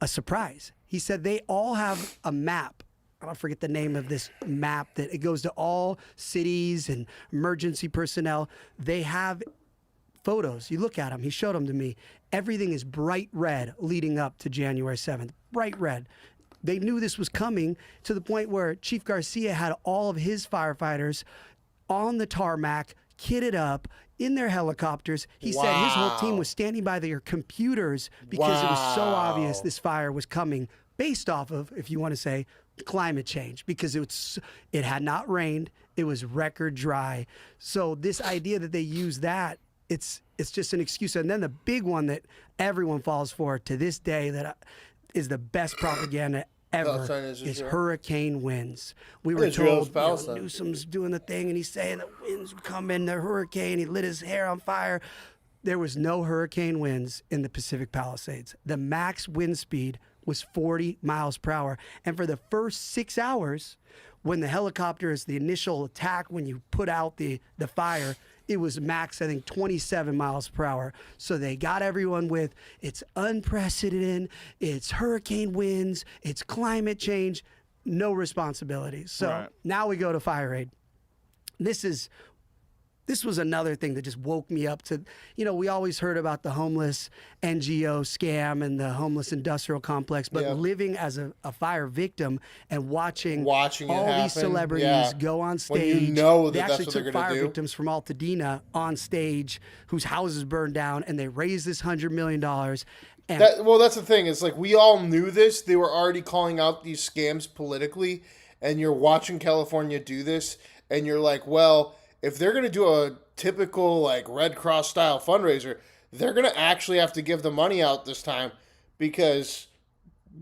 a surprise. He said they all have a map I don't forget the name of this map that it goes to all cities and emergency personnel. They have photos. You look at them. He showed them to me. Everything is bright red leading up to January 7th. Bright red. They knew this was coming to the point where Chief Garcia had all of his firefighters on the tarmac, kitted up, in their helicopters. He said his whole team was standing by their computers because it was so obvious this fire was coming based off of, if you want to say, climate change, because it had not rained. It was record dry. So this idea that they use that, it's just an excuse. And then the big one that everyone falls for to this day that is the best propaganda ever is hurricane winds. We were told Newsom's doing the thing and he's saying the winds would come in, the hurricane, he lit his hair on fire. There was no hurricane winds in the Pacific Palisades. The max wind speed was 40 miles per hour. And for the first 6 hours, when the helicopters, the initial attack, when you put out the fire, it was max, I think, 27 miles per hour. So they got everyone with, it's unprecedented, it's hurricane winds, it's climate change, no responsibilities. So now we go to fire aid. This was another thing that just woke me up to, we always heard about the homeless NGO scam and the homeless industrial complex, but living as a fire victim and watching all these celebrities go on stage. They actually took fire victims from Altadena on stage whose houses burned down, and they raised this $100 million. That's the thing. It's like we all knew this. They were already calling out these scams politically, and you're watching California do this, and you're like, well, if they're going to do a typical like Red Cross style fundraiser, they're going to actually have to give the money out this time because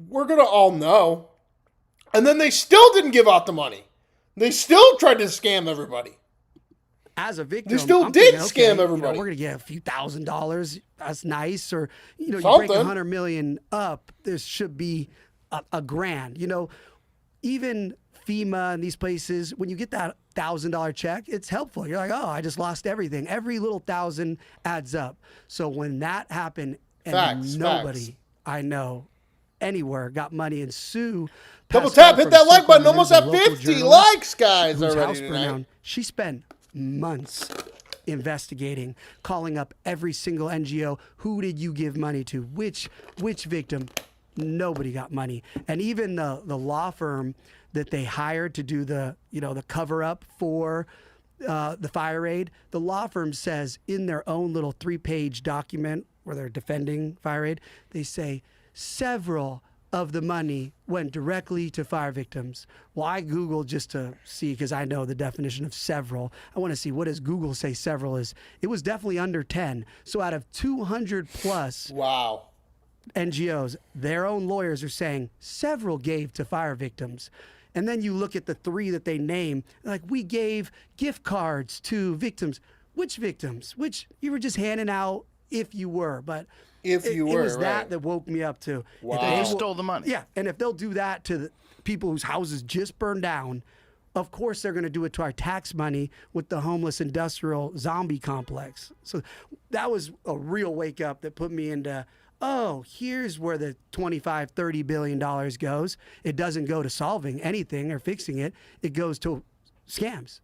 we're going to all know. And then they still didn't give out the money. They still tried to scam everybody. As a victim, they still did scam everybody. We're going to get a few $1,000s. That's nice. Or, you break $100 million up, there should be a grand. Even FEMA and these places, when you get that $1,000 check, it's helpful. You're like, oh, I just lost everything. Every little $1,000 adds up. So when that happened, and nobody I know anywhere got money, and Sue, double tap, hit that like button, almost at 50 likes, guys, already tonight. She spent months investigating, calling up every single NGO. Who did you give money to? Which victim? Nobody got money. And even the law firm that they hired to do the cover up for the fire aid, the law firm says in their own little 3-page document where they're defending fire aid, they say several of the money went directly to fire victims. Well, I Googled just to see, because I know the definition of several. I want to see, what does Google say several is? It was definitely under 10. So out of 200 plus NGOs, their own lawyers are saying several gave to fire victims. And then you look at the 3 that they name, like, we gave gift cards to victims. Which victims? Which you were just handing out if you were, but it was that woke me up to. Wow. They stole the money. Yeah, and if they'll do that to the people whose houses just burned down, of course they're going to do it to our tax money with the homeless industrial zombie complex. So that was a real wake up that put me into, oh, here's where the $25-30 billion goes. It doesn't go to solving anything or fixing it. It goes to scams.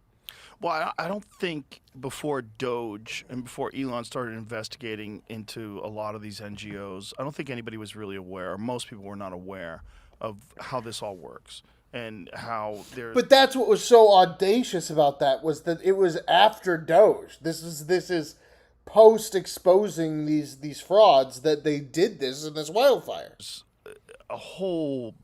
Well, I don't think before Doge and before Elon started investigating into a lot of these NGOs, I don't think anybody was really aware, or most people were not aware of how this all works and how they're... But that's what was so audacious about that, was that it was after Doge. This is post exposing these frauds that they did this in this wildfire. A whole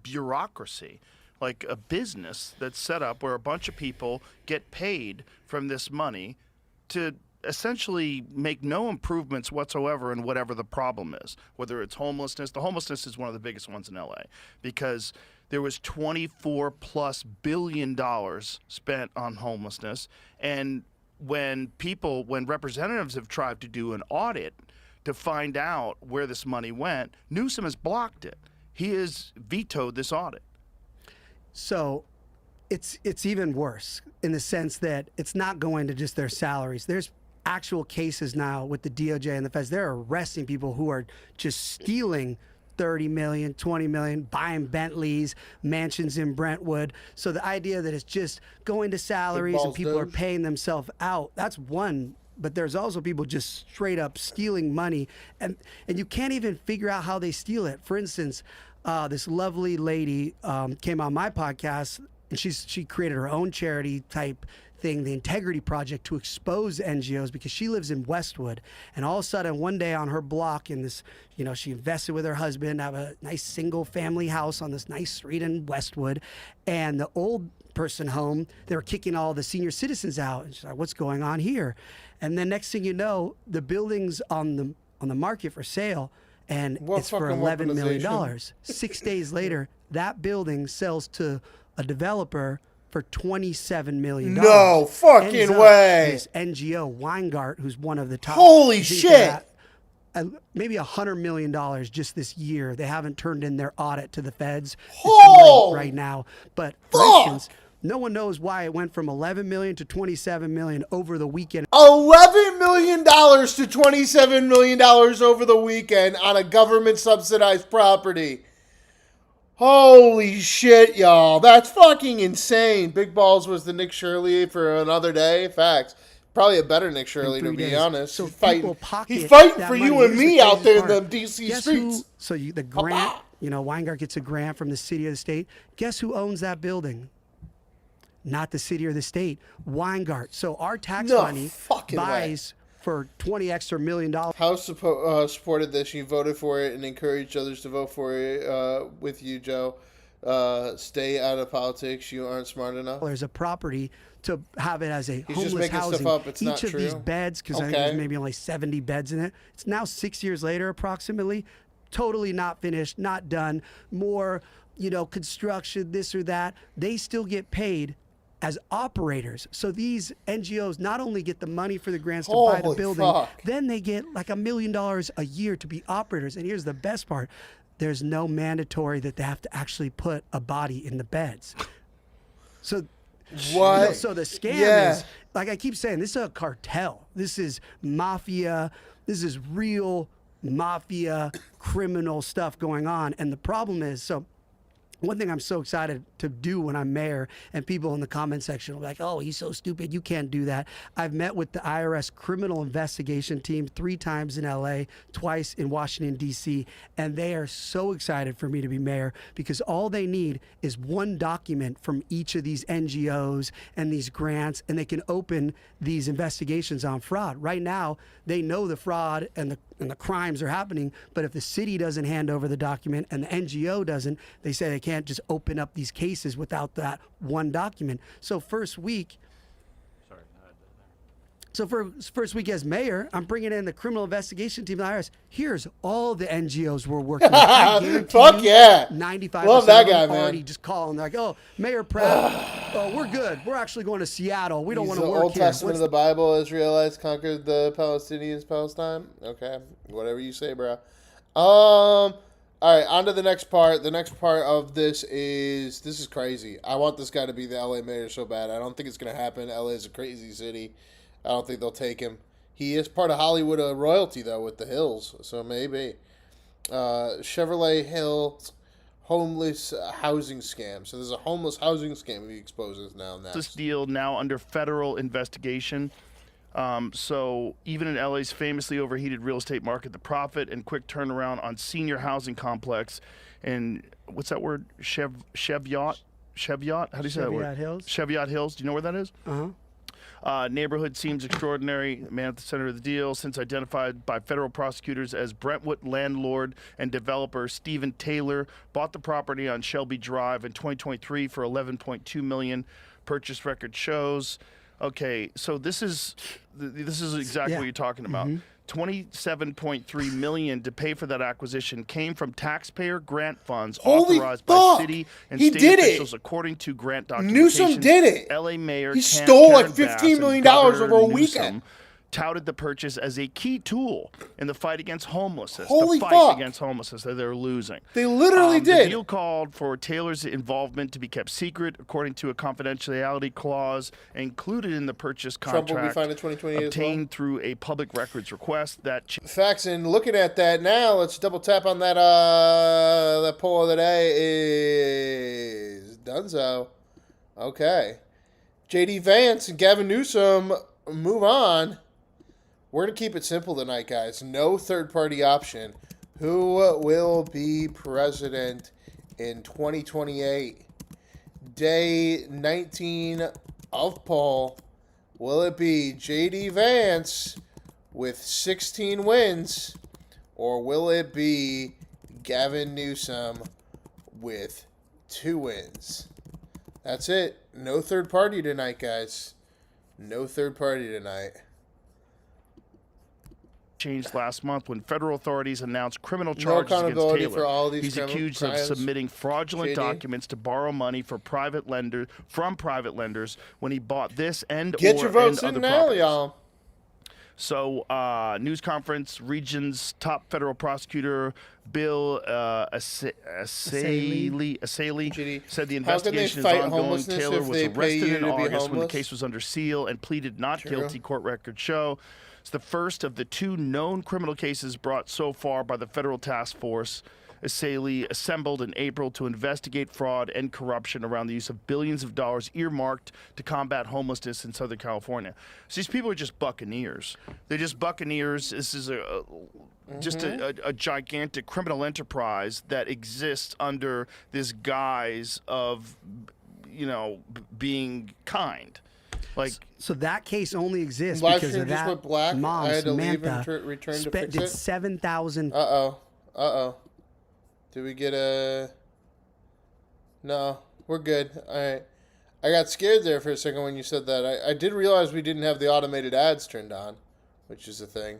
bureaucracy, like a business that's set up where a bunch of people get paid from this money to essentially make no improvements whatsoever in whatever the problem is, whether it's homelessness. The homelessness is one of the biggest ones in LA because there was $24+ billion spent on homelessness. And when representatives have tried to do an audit to find out where this money went, Newsom has blocked it. He has vetoed this audit. So it's even worse in the sense that it's not going to just their salaries. There's actual cases now with the DOJ and the feds. They're arresting people who are just stealing 30 million, 20 million, buying Bentleys, mansions in Brentwood. So the idea that it's just going to salaries and people are paying themselves out, that's one. But there's also people just straight up stealing money, and you can't even figure out how they steal it. For instance, this lovely lady came on my podcast, and she created her own charity type thing, the Integrity Project, to expose NGOs, because she lives in Westwood, and all of a sudden one day on her block in this, she invested with her husband, have a nice single family house on this nice street in Westwood, and the old person home, they were kicking all the senior citizens out, and she's like, what's going on here? And then next thing you know, the building's on the market for sale, and it's for $11 million. 6 days later, that building sells to a developer for $27 million. No fucking way. This NGO, Weingart, who's one of the top. Holy shit. Maybe $100 million just this year. They haven't turned in their audit to the feds. Oh, it's late right now. But for instance, no one knows why it went from $11 million to $27 million over the weekend. $11 million to $27 million over the weekend on a government subsidized property. Holy shit, y'all. That's fucking insane. Big Balls was the Nick Shirley for another day. Facts. Probably a better Nick Shirley, to be honest. So he's fighting for you and me out there in the D.C. streets. The grant, Weingart gets a grant from the city or the state. Guess who owns that building? Not the city or the state. Weingart. So our tax money buys for $20 million. House supported this. You voted for it and encouraged others to vote for it with you, Joe. Stay out of politics. You aren't smart enough. There's a property to have it as a He's homeless housing. Stuff up. It's Each not of true. these beds, because I think there's maybe only 70 beds in it. It's now 6 years later, approximately. Totally not finished, not done. More, construction, this or that. They still get paid as operators. So these NGOs not only get the money for the grants to buy the building, then they get like $1 million a year to be operators. And here's the best part. There's no mandatory that they have to actually put a body in the beds. So what? So the scam is, like I keep saying, this is a cartel. This is mafia. This is real mafia criminal stuff going on. And the problem is, one thing I'm so excited to do when I'm mayor, and people in the comment section will be like, oh, he's so stupid, you can't do that. I've met with the IRS criminal investigation team 3 times in LA, twice in Washington, D.C., and they are so excited for me to be mayor, because all they need is one document from each of these NGOs and these grants, and they can open these investigations on fraud. Right now, they know the fraud and the crimes are happening, but if the city doesn't hand over the document and the NGO doesn't, they say they can't just open up these cases without that one document. So first week as mayor, I'm bringing in the criminal investigation team of the IRS. Here's all the NGOs we're working with. Fuck yeah. 95% Love that of guy, them man. already just calling. They're like, oh, Mayor Pratt, we're good. We're actually going to Seattle. We don't want to work here. The Old Testament of the Bible, Israelites conquered the Palestinians, Palestine. Okay, whatever you say, bro. All right, on to the next part. The next part of this is crazy. I want this guy to be the LA mayor so bad. I don't think it's going to happen. LA is a crazy city. I don't think they'll take him. He is part of Hollywood royalty, though, with the Hills, so maybe. Chevrolet Hills homeless housing scam. So there's a homeless housing scam he exposes now. This deal now under federal investigation. So even in LA's famously overheated real estate market, the profit and quick turnaround on senior housing complex and what's that word? Cheviot? How do you say that word? Cheviot Hills. Cheviot Hills. Do you know where that is? Neighborhood seems extraordinary. Man at the center of the deal, since identified by federal prosecutors as Brentwood landlord and developer Stephen Taylor, bought the property on Shelby Drive in 2023 for $11.2 million. Purchase record shows. Okay, so this is exactly what you're talking about. $27.3 million to pay for that acquisition came from taxpayer grant funds authorized by city and state officials, according to grant documentation. Newsom did it. LA Mayor he stole like $15 million over a weekend. touted the purchase as a key tool in the fight against homelessness. Holy the fight fuck. against homelessness that they're losing. They literally The did. deal called for Taylor's involvement to be kept secret, according to a confidentiality clause included in the purchase Trump will be contract fined in 2028 obtained through a public records request. That facts. And looking at that now, let's double tap on that. That poll of the day is Dunzo. Okay, J.D. Vance and Gavin Newsom move on. We're going to keep it simple tonight, guys. No third-party option. Who will be president in 2028? Day 19 of poll. Will it be J.D. Vance with 16 wins? Or will it be Gavin Newsom with 2 wins? That's it. No third party tonight, guys. No third party tonight. Changed last month when federal authorities announced criminal charges against Taylor. For all these He's accused of submitting fraudulent JD. documents to borrow money from private lenders when he bought this and Get or your votes and in other now, properties. y'all. So, news conference, region's top federal prosecutor, Bill Assaley, said the investigation is ongoing. Taylor was arrested in August when the case was under seal and pleaded not guilty, court records show. It's the first of the 2 known criminal cases brought so far by the federal task force Assaley assembled in April to investigate fraud and corruption around the use of billions of dollars earmarked to combat homelessness in Southern California. So these people are just buccaneers. They're just buccaneers. This is just a gigantic criminal enterprise that exists under this guise of, being kind. So that case only exists Live because stream of just that went black. mom, I had to leave Samantha, and return to fix did it. 7,000. Uh-oh. Did we get a... No, we're good. All right. I got scared there for a second when you said that. I did realize we didn't have the automated ads turned on, which is a thing.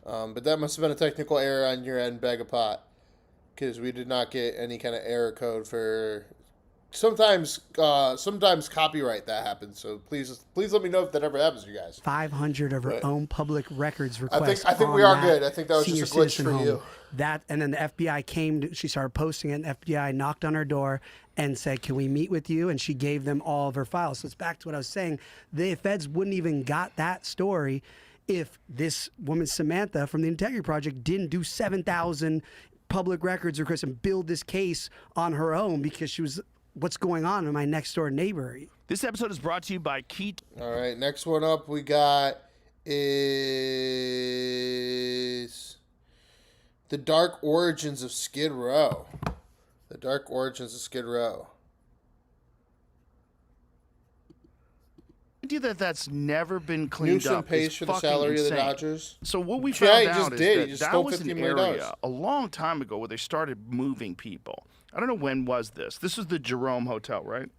But that must have been a technical error on your end, Bag of Pot, because we did not get any kind of error code for... Sometimes copyright that happens. So please let me know if that ever happens to you guys. 500 of her own public records requests. I think we are good. I think that was just a glitch for you. And then the FBI came. She started posting it. And the FBI knocked on her door and said, "Can we meet with you?" And she gave them all of her files. So it's back to what I was saying. The feds wouldn't even got that story if this woman Samantha from the Integrity Project didn't do 7,000 public records requests and build this case on her own because she was. What's going on in my next door neighbor? This episode is brought to you by Keat. All right, next one up we got is The Dark Origins of Skid Row. The Dark Origins of Skid Row. Idea that's never been cleaned Newsom up. pays for the salary insane. of the Dodgers. So what we Yeah, found he out just is did. He that just that stole was an $15 million. area a long time ago where they started moving people. I don't know when was this. This was the Jerome Hotel, right?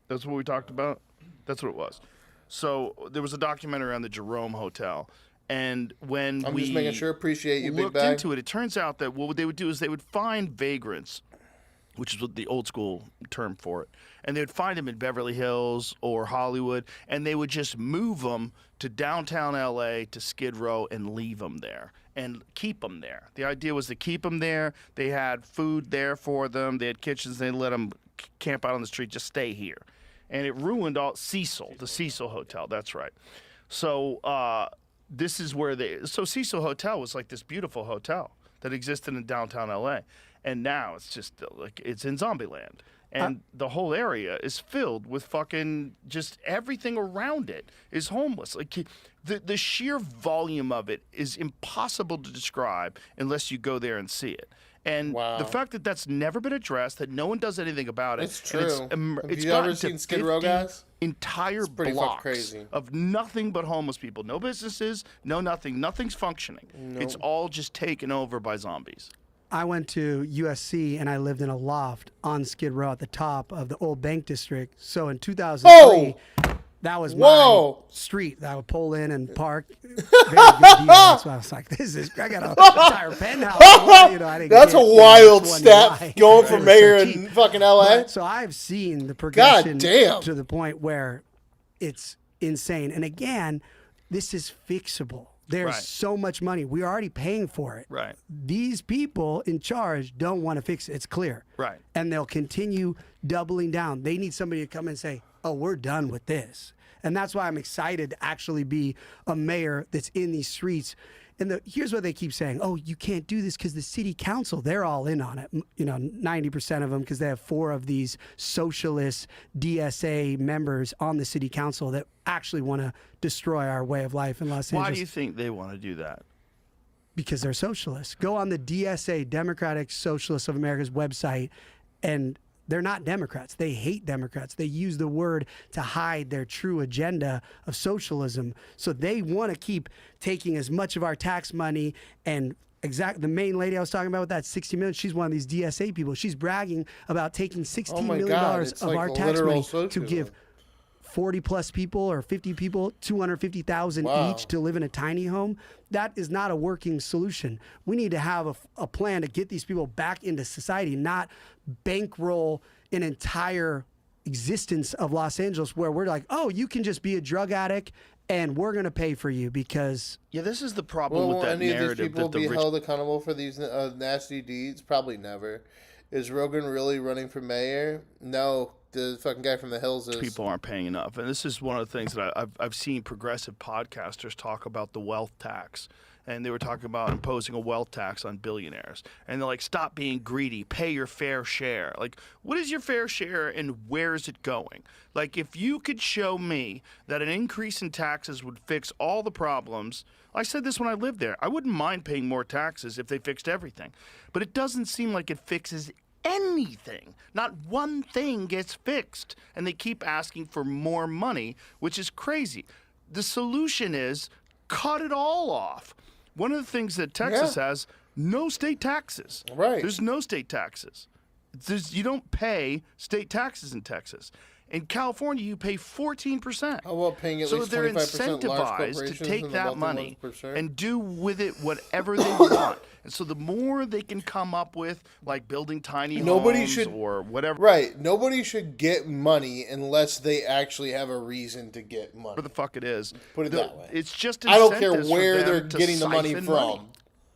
That's what we talked about? That's what it was. So there was a documentary on the Jerome Hotel. And when I'm we just making sure, appreciate you, Big looked Bag. into it, it turns out that what they would do is they would find vagrants, which is what the old school term for it. And they would find them in Beverly Hills or Hollywood, and they would just move them to downtown L.A., to Skid Row, and leave them there and keep them there. The idea was to keep them there. They had food there for them. They had kitchens. They let them camp out on the street, just stay here. And it ruined all Cecil, the Cecil Hotel. That's right. So this is where so Cecil Hotel was like this beautiful hotel that existed in downtown L.A., and now it's just like it's in zombie land. And the whole area is filled with fucking just everything around it is homeless. Like the sheer volume of it is impossible to describe unless you go there and see it. And the fact that that's never been addressed, that no one does anything about it. It's true. Have you ever seen Skid Row, guys? Entire blocks crazy. of nothing but homeless people. No businesses, no nothing. Nothing's functioning. Nope. It's all just taken over by zombies. I went to USC and I lived in a loft on Skid Row at the top of the old bank district. So in 2003, that was my street that I would pull in and park. Very good deal. That's why I was like, I got an entire penthouse. That's a wild step going from mayor in fucking LA. So I've seen the progression God damn. to the point where it's insane. And again, this is fixable. There's so much money. We're already paying for it. Right. These people in charge don't want to fix it. It's clear. Right. And they'll continue doubling down. They need somebody to come and say, oh, we're done with this. And that's why I'm excited to actually be a mayor that's in these streets. And here's what they keep saying. Oh, you can't do this because the city council, they're all in on it. 90% of them, because they have 4 of these socialist DSA members on the city council that actually want to destroy our way of life in Los Angeles. Why do you think they want to do that? Because they're socialists. Go on the DSA, Democratic Socialists of America's website, and they're not Democrats. They hate Democrats. They use the word to hide their true agenda of socialism. So they want to keep taking as much of our tax money. And the main lady I was talking about with that 60 million, she's one of these DSA people. She's bragging about taking $16 million of our tax money to give 40 plus people or 50 people, 250,000 each to live in a tiny home. That is not a working solution. We need to have a plan to get these people back into society, not bankroll an entire existence of Los Angeles where we're like, oh, you can just be a drug addict and we're going to pay for you because... Yeah, this is the problem with that narrative. Will any of these people be held accountable for these nasty deeds? Probably never. Is Rogan really running for mayor? No. The fucking guy from the hills is. People aren't paying enough. And this is one of the things that I've seen progressive podcasters talk about, the wealth tax. And they were talking about imposing a wealth tax on billionaires. And they're like, stop being greedy, pay your fair share. Like, what is your fair share and where is it going? Like, if you could show me that an increase in taxes would fix all the problems, I said this when I lived there, I wouldn't mind paying more taxes if they fixed everything. But it doesn't seem like it fixes anything. Not one thing gets fixed. And they keep asking for more money, which is crazy. The solution is cut it all off. One of the things that Texas has, no state taxes. Right. There's no state taxes. You don't pay state taxes in Texas. In California, you pay 14%. How about paying at least 25% So they're incentivized to take that money and do with it whatever they want. And so the more they can come up with, like building tiny homes or whatever. Right. Nobody should get money unless they actually have a reason to get money. Whatever the fuck it is. Put it that way. It's just I don't care where they're getting the money from.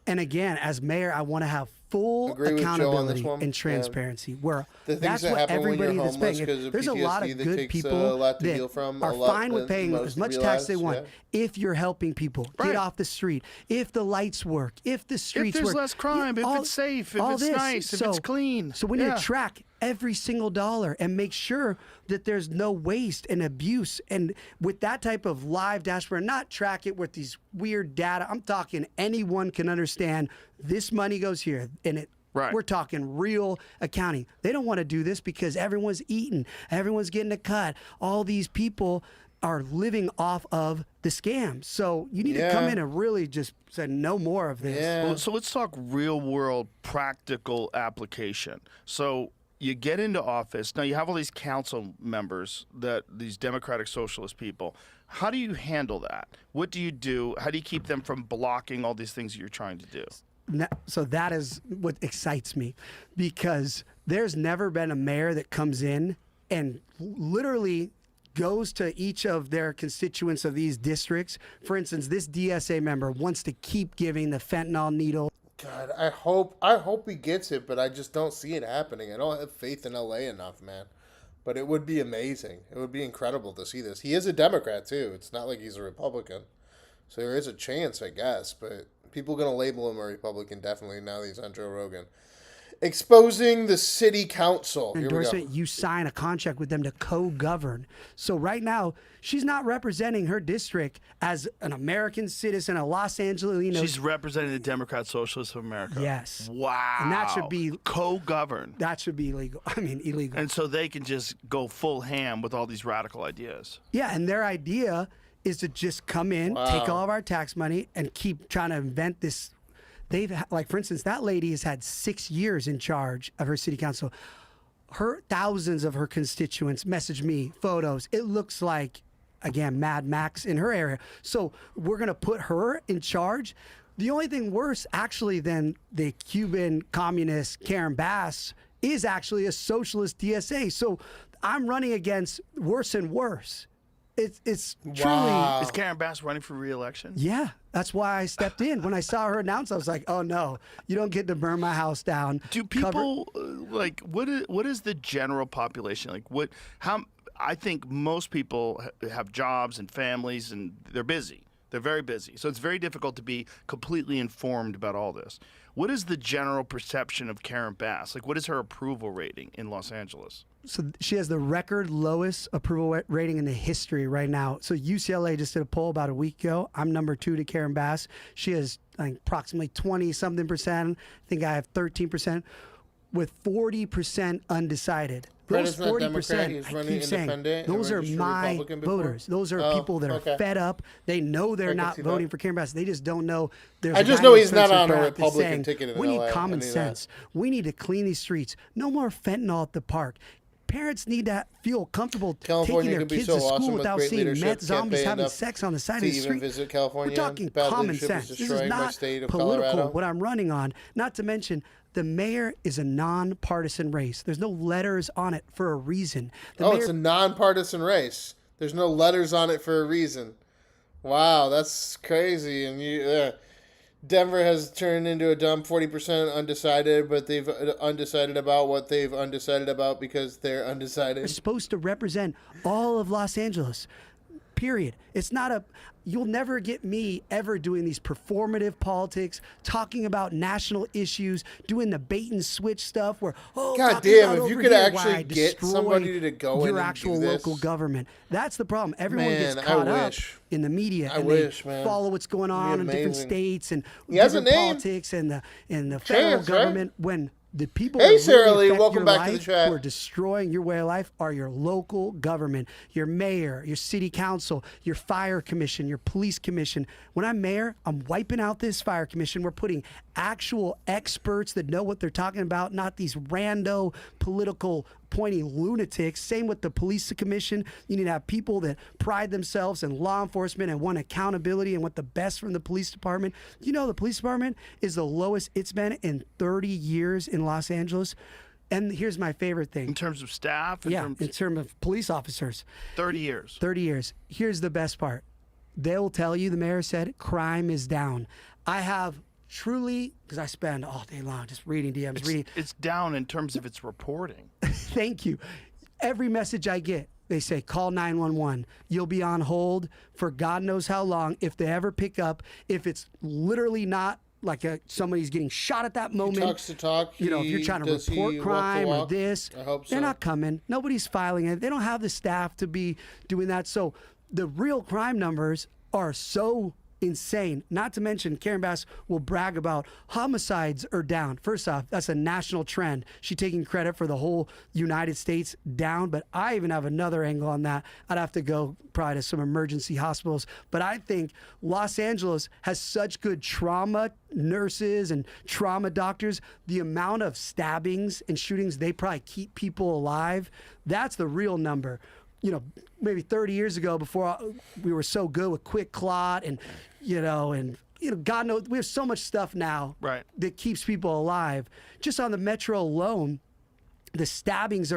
And again, as mayor, I want to have full accountability and transparency where that's what everybody that's paying. There's a lot of good people that are fine with paying as much tax they want if you're helping people get off the street, if the lights work, if the streets work. If there's less crime, if it's safe, if it's nice, if it's clean. So we need to track every single dollar and make sure that there's no waste and abuse. And with that type of live dashboard, not track it with these weird data. I'm talking anyone can understand this money goes here and we're talking real accounting. They don't want to do this because everyone's eating, everyone's getting a cut. All these people are living off of the scams. So you need to come in and really just say no more of this. Well, so let's talk real world practical application. So you get into office. Now you have all these council members, these Democratic Socialist people. How do you handle that? What do you do? How do you keep them from blocking all these things that you're trying to do? So that is what excites me, because there's never been a mayor that comes in and literally goes to each of their constituents of these districts. For instance, this DSA member wants to keep giving the fentanyl needle. God, I hope he gets it, but I just don't see it happening. I don't have faith in LA enough, man. But it would be amazing. It would be incredible to see this. He is a Democrat, too. It's not like he's a Republican. So there is a chance, I guess. But people are going to label him a Republican, definitely, now that he's on Joe Rogan. Exposing the city council. Endorsement, you sign a contract with them to co-govern. So right now, she's not representing her district as an American citizen, a Los Angelino. She's representing the Democrat Socialists of America. Yes. Wow. And that should be co-govern. That should be illegal. I mean, illegal. And so they can just go full ham with all these radical ideas. Yeah, and their idea is to just come in, take all of our tax money, and keep trying to invent this. Like, for instance, that lady has had 6 years in charge of her city council. Thousands of her constituents message me photos. It looks like, again, Mad Max in her area. So we're going to put her in charge. The only thing worse, actually, than the Cuban communist Karen Bass is actually a socialist DSA. So I'm running against worse and worse. It's truly. Wow. Is Karen Bass running for re-election? Yeah, that's why I stepped in. When I saw her announce, I was like, "Oh no, you don't get to burn my house down." Do people like what is the general population like? How I think most people have jobs and families, and they're busy. They're very busy, so it's very difficult to be completely informed about all this. What is the general perception of Karen Bass? Like, what is her approval rating in Los Angeles? So she has the record lowest approval rating in the history right now. So UCLA just did a poll about a week ago. I'm number 2 to Karen Bass. She has approximately 20-something%. I think I have 13%, with 40% undecided. Those 40%, I keep saying, those are my voters. Those are people that are fed up. They know they're not voting for Karen Bass. They just don't know. I just know he's not on a Republican ticket in LA. We need common sense. We need to clean these streets. No more fentanyl at the park. Parents need to feel comfortable taking their kids to school without seeing meth zombies having sex on the side of the street. We're talking common sense. This is not political, what I'm running on. Not to mention, the mayor is a nonpartisan race. There's no letters on it for a reason. It's a nonpartisan race. There's no letters on it for a reason. Wow, that's crazy. And Denver has turned into a dumb 40% undecided, but they've undecided about what they've undecided about because they're undecided. It's supposed to represent all of Los Angeles. Period. It's not you'll never get me ever doing these performative politics, talking about national issues, doing the bait and switch stuff where, God damn, if you could actually get somebody to go in your and actual do this. Local government. That's the problem. Everyone gets caught up in the media they follow what's going on in different states and different politics and the federal government when the people hey, that Sarah really Lee, welcome back to the life, chat. who are destroying your way of life are your local government, your mayor, your city council, your fire commission, your police commission. When I'm mayor, I'm wiping out this fire commission. We're putting actual experts that know what they're talking about, not these rando political pointy lunatics. Same with the police commission. You need to have people that pride themselves in law enforcement and want accountability and want the best from the police department. You know, the police department is the lowest it's been in 30 years in Los Angeles. And here's my favorite thing. In terms of staff? In terms of police officers. 30 years. 30 years. Here's the best part. They'll tell you, the mayor said, crime is down. I have truly, because I spend all day long just reading DMs. It's down in terms of its reporting. Thank you. Every message I get, they say, call 911. You'll be on hold for God knows how long if they ever pick up. If it's literally not like somebody's getting shot at that moment. He talks the talk. If you're trying to report crime or this, I hope so. They're not coming. Nobody's filing it. They don't have the staff to be doing that. So the real crime numbers are so insane. Not to mention, Karen Bass will brag about homicides are down. First off, that's a national trend. She's taking credit for the whole United States down, but I even have another angle on that. I'd have to go probably to some emergency hospitals, but I think Los Angeles has such good trauma nurses and trauma doctors. The amount of stabbings and shootings, they probably keep people alive. That's the real number. You know, maybe 30 years ago, before we were so good with Quick Clot and God knows, we have so much stuff now that keeps people alive. Just on the metro alone, the stabbings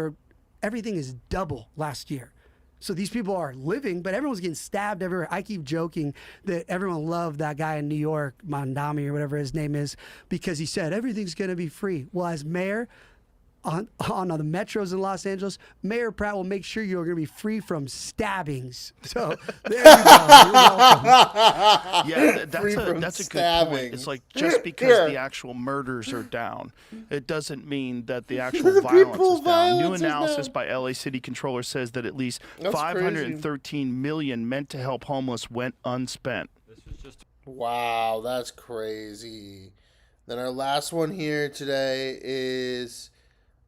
everything is double last year. So these people are living, but everyone's getting stabbed everywhere. I keep joking that everyone loved that guy in New York, Mondami or whatever his name is, because he said everything's going to be free. Well, as mayor, on the metros in Los Angeles, Mayor Pratt will make sure you're going to be free from stabbings. So there you go. Yeah, that's a good point. It's like just because the actual murders are down, it doesn't mean that the actual violence is down. New analysis by LA City Controller says that at least $513 million meant to help homeless went unspent. Wow, that's crazy. Then our last one here today is...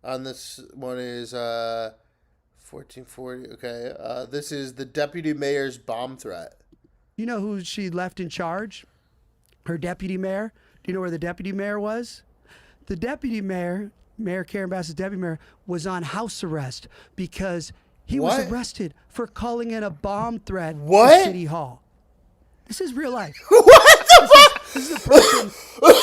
On this one is 1440. Okay. This is the deputy mayor's bomb threat. You know who she left in charge? Her deputy mayor. Do you know where the deputy mayor was? The deputy mayor, Mayor Karen Bass's deputy mayor, was on house arrest because he was arrested for calling in a bomb threat to City Hall. This is real life. What the fuck? This is a person. What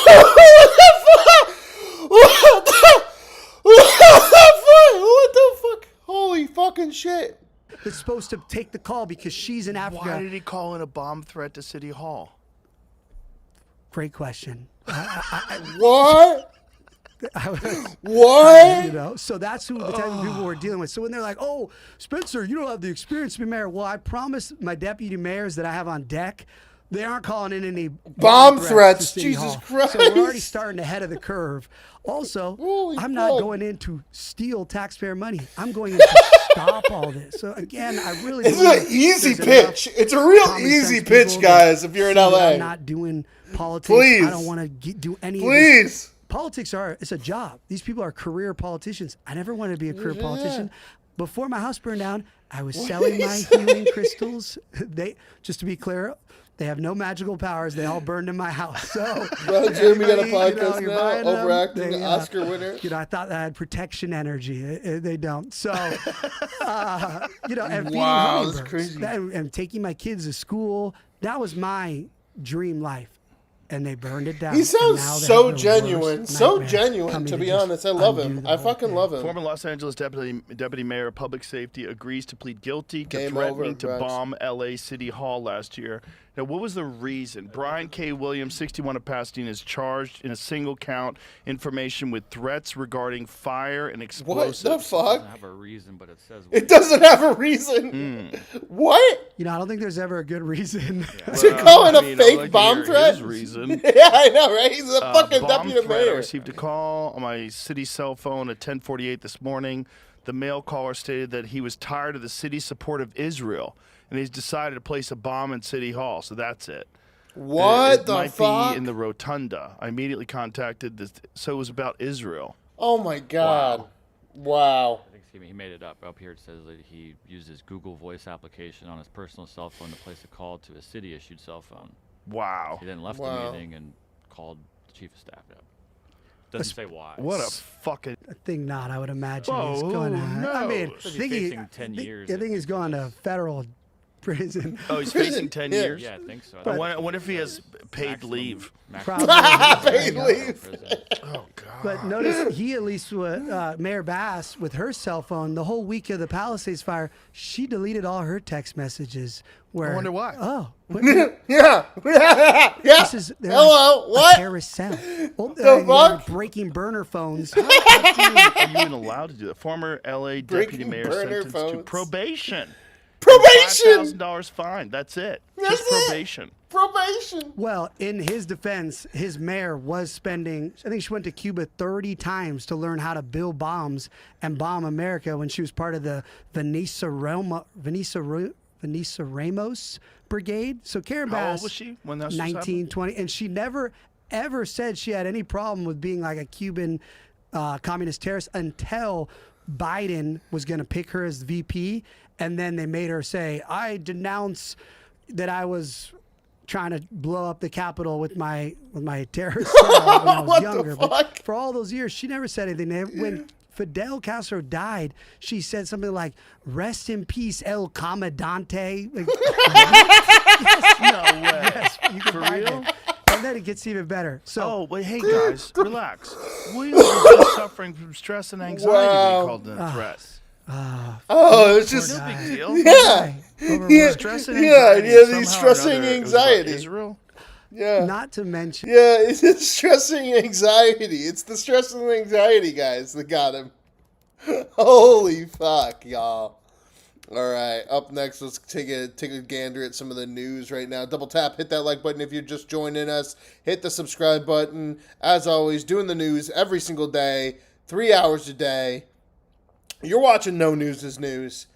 the fuck? Holy fucking shit. It's supposed to take the call because she's in Africa. Why did he call in a bomb threat to City Hall? Great question. What? What? You know, so that's who the type of people we're dealing with. So when they're like, "Oh, Spencer, you don't have the experience to be mayor," well, I promised my deputy mayors that I have on deck, they aren't calling in any bomb threats. Jesus Christ! So we're already starting ahead of the curve. Also, I'm not going in to steal taxpayer money. I'm going in to stop all this. So again, I really it's an easy pitch. It's a real easy pitch, guys. If you're in LA, I'm not doing politics. Please, I don't want to do any. Please. Of this. Politics it's a job. These people are career politicians. I never wanted to be a career politician. Before my house burned down, I was selling my healing crystals. Just to be clear, they have no magical powers. They all burned in my house. So, Jeremy got a podcast now, overacting Oscar winner. I thought that I had protection energy. They don't. So, and feeding that's crazy. And taking my kids to school. That was my dream life. And they burned it down. He sounds so genuine, to be honest. I love him. I fucking love him. Former Los Angeles Deputy Mayor of Public Safety agrees to plead guilty to threatening to bomb L.A. City Hall last year. Now, what was the reason? Brian K. Williams, 61 of Pasadena, is charged in a single count information with threats regarding fire and explosives. What the fuck? It doesn't have a reason, but it says it doesn't have a reason. What? I don't think there's ever a good reason. To call in a fake bomb threat? His reason. Yeah, I know, right? He's a fucking deputy mayor. I received a call on my city cell phone at 10:48 this morning. The mail caller stated that he was tired of the city's support of Israel, and he's decided to place a bomb in City Hall. So that's it. What the fuck? It might be in the rotunda. I immediately contacted this. So it was about Israel. Oh my God! Wow. I think he made it up here. It says that he used his Google Voice application on his personal cell phone to place a call to a city-issued cell phone. Wow. He then left the meeting and called the chief of staff. Doesn't say why. What a fucking... I think not, I would imagine. He's going to... No. I mean, he's facing 10 years. I think he's going to federal prison. Oh, he's facing 10 years? Yeah, I think so. I wonder if he has paid leave. Paid leave. Oh, God. But notice he at least, Mayor Bass, with her cell phone, the whole week of the Palisades fire, she deleted all her text messages. Where, I wonder why. Oh. Yeah. This is, hello, what? Terrorist cell. Well, the fuck? Breaking burner phones. Are you even allowed to do that? Former L.A. deputy mayor sentenced to probation. Probation! $5,000 fine. That's it. That's Just probation. Probation. Well, in his defense, his mayor was spending, I think she went to Cuba 30 times to learn how to build bombs and bomb America when she was part of the Vanessa Ramos brigade. So Karen Bass, how old was she when that was 19, 20, and she never ever said she had any problem with being like a Cuban communist terrorist until Biden was going to pick her as VP, and then they made her say, "I denounce that I was trying to blow up the Capitol with my terrorist when I was younger." But for all those years, she never said anything. When Fidel Castro died, she said something like, "Rest in peace, El Comandante." Like, no way. Yes, you can For find real? it. And then it gets even better. So, wait, hey guys, relax. Williams is just suffering from stress and anxiety being called in threats. It's just no big deal. Yeah. Stress and anxiety. He's stressing anxiety. Israel. Yeah. Not to mention. Yeah, it's stressing anxiety. It's the stress and anxiety guys that got him. Holy fuck, y'all. All right, up next, let's take a gander at some of the news right now. Double tap, hit that like button if you're just joining us. Hit the subscribe button. As always, doing the news every single day, 3 hours a day. You're watching No News is News.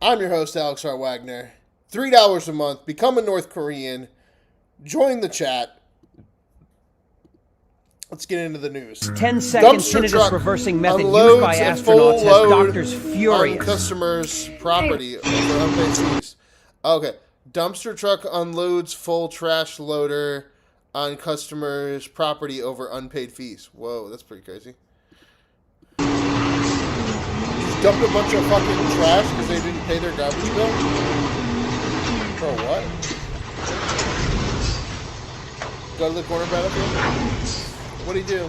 I'm your host, Alex R. Wagner. $3 a month. Become a North Korean. Join the chat. Let's get into the news. 10-second tinnitus reversing method used by astronauts has doctors furious. On customers' property over unpaid fees. Okay. Dumpster truck unloads full trash loader on customers' property over unpaid fees. Whoa, that's pretty crazy. Just dumped a bunch of fucking trash because they didn't pay their garbage bill? For what? Go to the corner battlefield? What'd he do?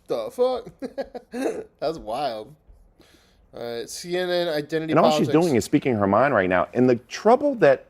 The the fuck? That's wild. All right, CNN identity and all politics. she's doing is speaking her mind right now. And the trouble that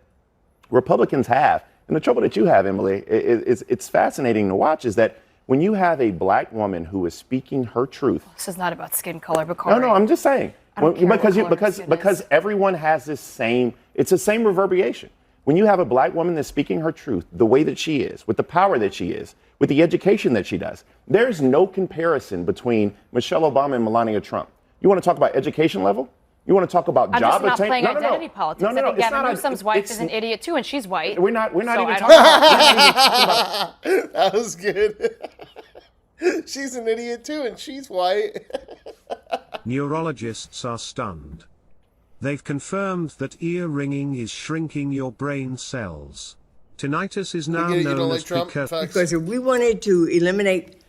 Republicans have, and the trouble that you have, Emily, it's fascinating to watch, is that when you have a black woman who is speaking her truth. This is not about skin color, Bakari. No, I'm just saying. Because everyone has this same, it's the same reverberation. When you have a black woman that's speaking her truth the way that she is, with the power that she is, with the education that she does, there's no comparison between Michelle Obama and Melania Trump. You want to talk about education level? You want to talk about job attainment? I'm just not playing identity politics. I think Gavin Newsom's wife is an idiot too, and she's white. We're not even talking about. That was good. She's an idiot too, and she's white. Neurologists are stunned. They've confirmed that ear ringing is shrinking your brain cells. Tinnitus is now known as because if we wanted to eliminate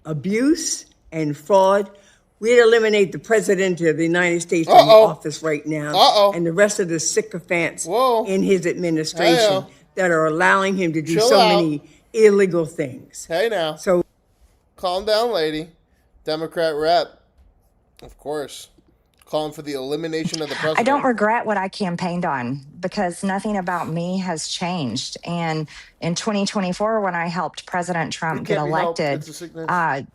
abuse and fraud, we'd eliminate the president of the United States from the office right now, and the rest of the sycophants in his administration that are allowing him to do many illegal things. Hey now. So, calm down, lady. Democrat rep, of course, calling for the elimination of the president. I don't regret what I campaigned on because nothing about me has changed. And in 2024, when I helped President Trump get elected,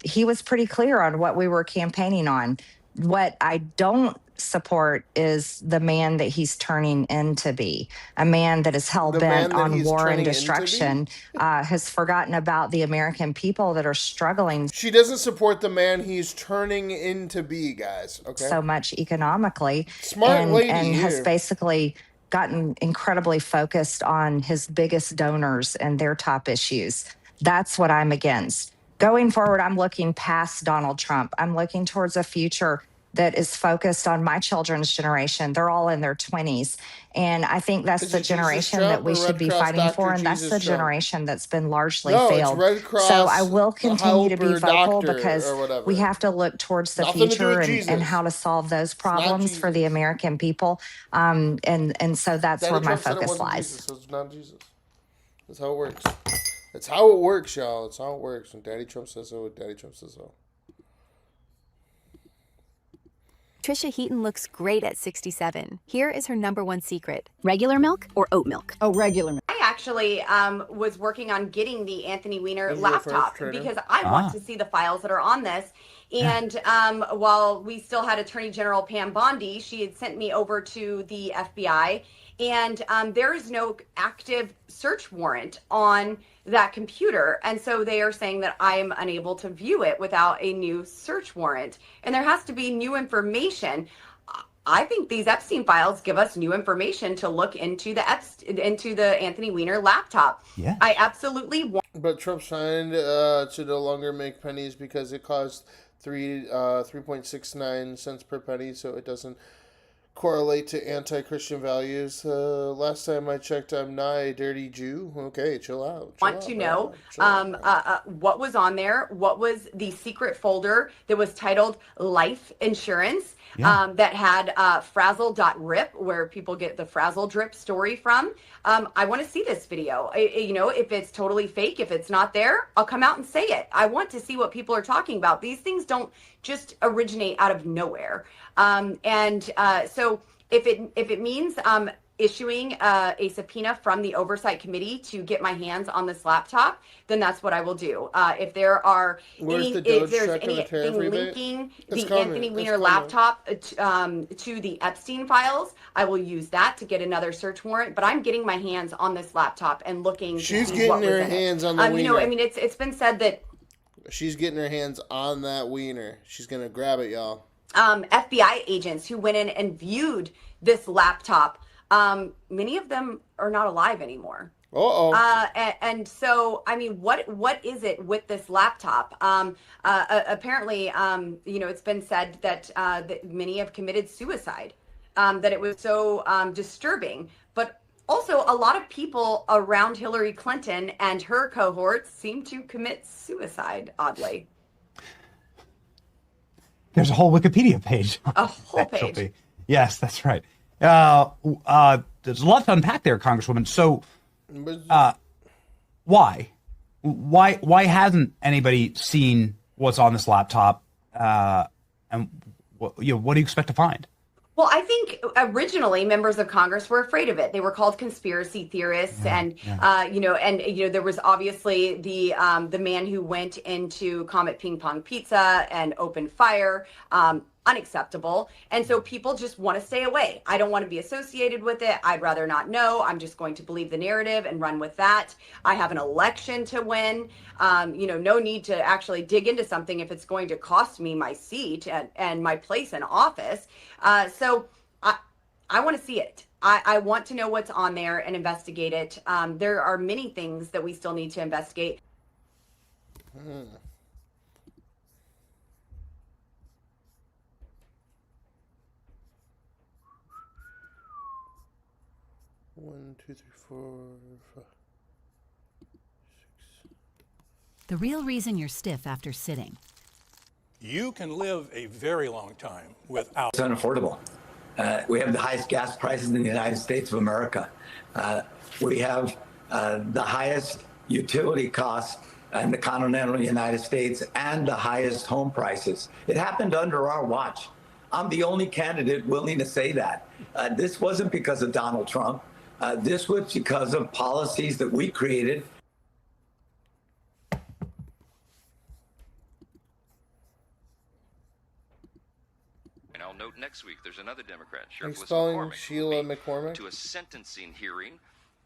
he was pretty clear on what we were campaigning on. What I don't support is the man that he's turning into be, a man that is hell-bent on war and destruction, has forgotten about the American people that are struggling. She doesn't support the man he's turning into be, guys. Okay. So much economically. Smart lady and here. has basically gotten incredibly focused on his biggest donors and their top issues. That's what I'm against. Going forward, I'm looking past Donald Trump. I'm looking towards a future that is focused on my children's generation. They're all in their 20s. And I think that's the generation that we should be fighting for. And that's the generation that's been largely failed. So I will continue to be vocal because we have to look towards the future and how to solve those problems for the American people. And so that's where my focus lies. So it's not Jesus. That's how it works. That's how it works, y'all. That's how it works. When Daddy Trump says so, Daddy Trump says so. Trisha Heaton looks great at 67. Here is her #1 secret. Regular milk or oat milk? Oh, regular milk. I actually was working on getting the Anthony Weiner laptop because I want to see the files that are on this. And while we still had Attorney General Pam Bondi, she had sent me over to the FBI. And there is no active search warrant on that computer. And so they are saying that I am unable to view it without a new search warrant. And there has to be new information. I think these Epstein files give us new information to look into the Anthony Weiner laptop. Yeah. I absolutely want. But Trump signed to no longer make pennies because it cost 3.69 cents per penny, so it doesn't correlate to anti-Christian values. Last time I checked, I'm not a dirty Jew. Okay, chill out. Want to know what was on there? What was the secret folder that was titled Life Insurance? That had frazzle.rip, where people get the frazzle drip story from. I want to see this video. If it's totally fake, if it's not there, I'll come out and say it. I want to see what people are talking about. These things don't just originate out of nowhere. So if it means issuing a subpoena from the Oversight Committee to get my hands on this laptop, then that's what I will do. If there's anything linking the Anthony Weiner laptop to the Epstein files, I will use that to get another search warrant. But I'm getting my hands on this laptop and looking. She's getting her hands on the Weiner. It's been said that she's getting her hands on that Weiner. She's gonna grab it, y'all. FBI agents who went in and viewed this laptop. Many of them are not alive anymore. And so, what is it with this laptop? Apparently, it's been said that many have committed suicide, that it was so disturbing. But also, a lot of people around Hillary Clinton and her cohorts seem to commit suicide, oddly. There's a whole Wikipedia page. A whole page. Yes, that's right. There's a lot to unpack there, Congresswoman. So, why hasn't anybody seen what's on this laptop, and what do you expect to find? Well, I think originally members of Congress were afraid of it. They were called conspiracy theorists, and there was obviously the man who went into Comet Ping Pong Pizza and opened fire. Unacceptable. And so people just want to stay away. I don't want to be associated with it. I'd rather not know. I'm just going to believe the narrative and run with that. I have an election to win. No need to actually dig into something if it's going to cost me my seat and my place in office. So I want to see it. I want to know what's on there and investigate it. There are many things that we still need to investigate. 1, 2, 3, 4, 5, 6. The real reason you're stiff after sitting. You can live a very long time without. It's unaffordable. We have the highest gas prices in the United States of America. We have the highest utility costs in the continental United States and the highest home prices. It happened under our watch. I'm the only candidate willing to say that. This wasn't because of Donald Trump. This was because of policies that we created. And I'll note next week there's another Democrat, Sheriff Sheila McCormick, to a sentencing hearing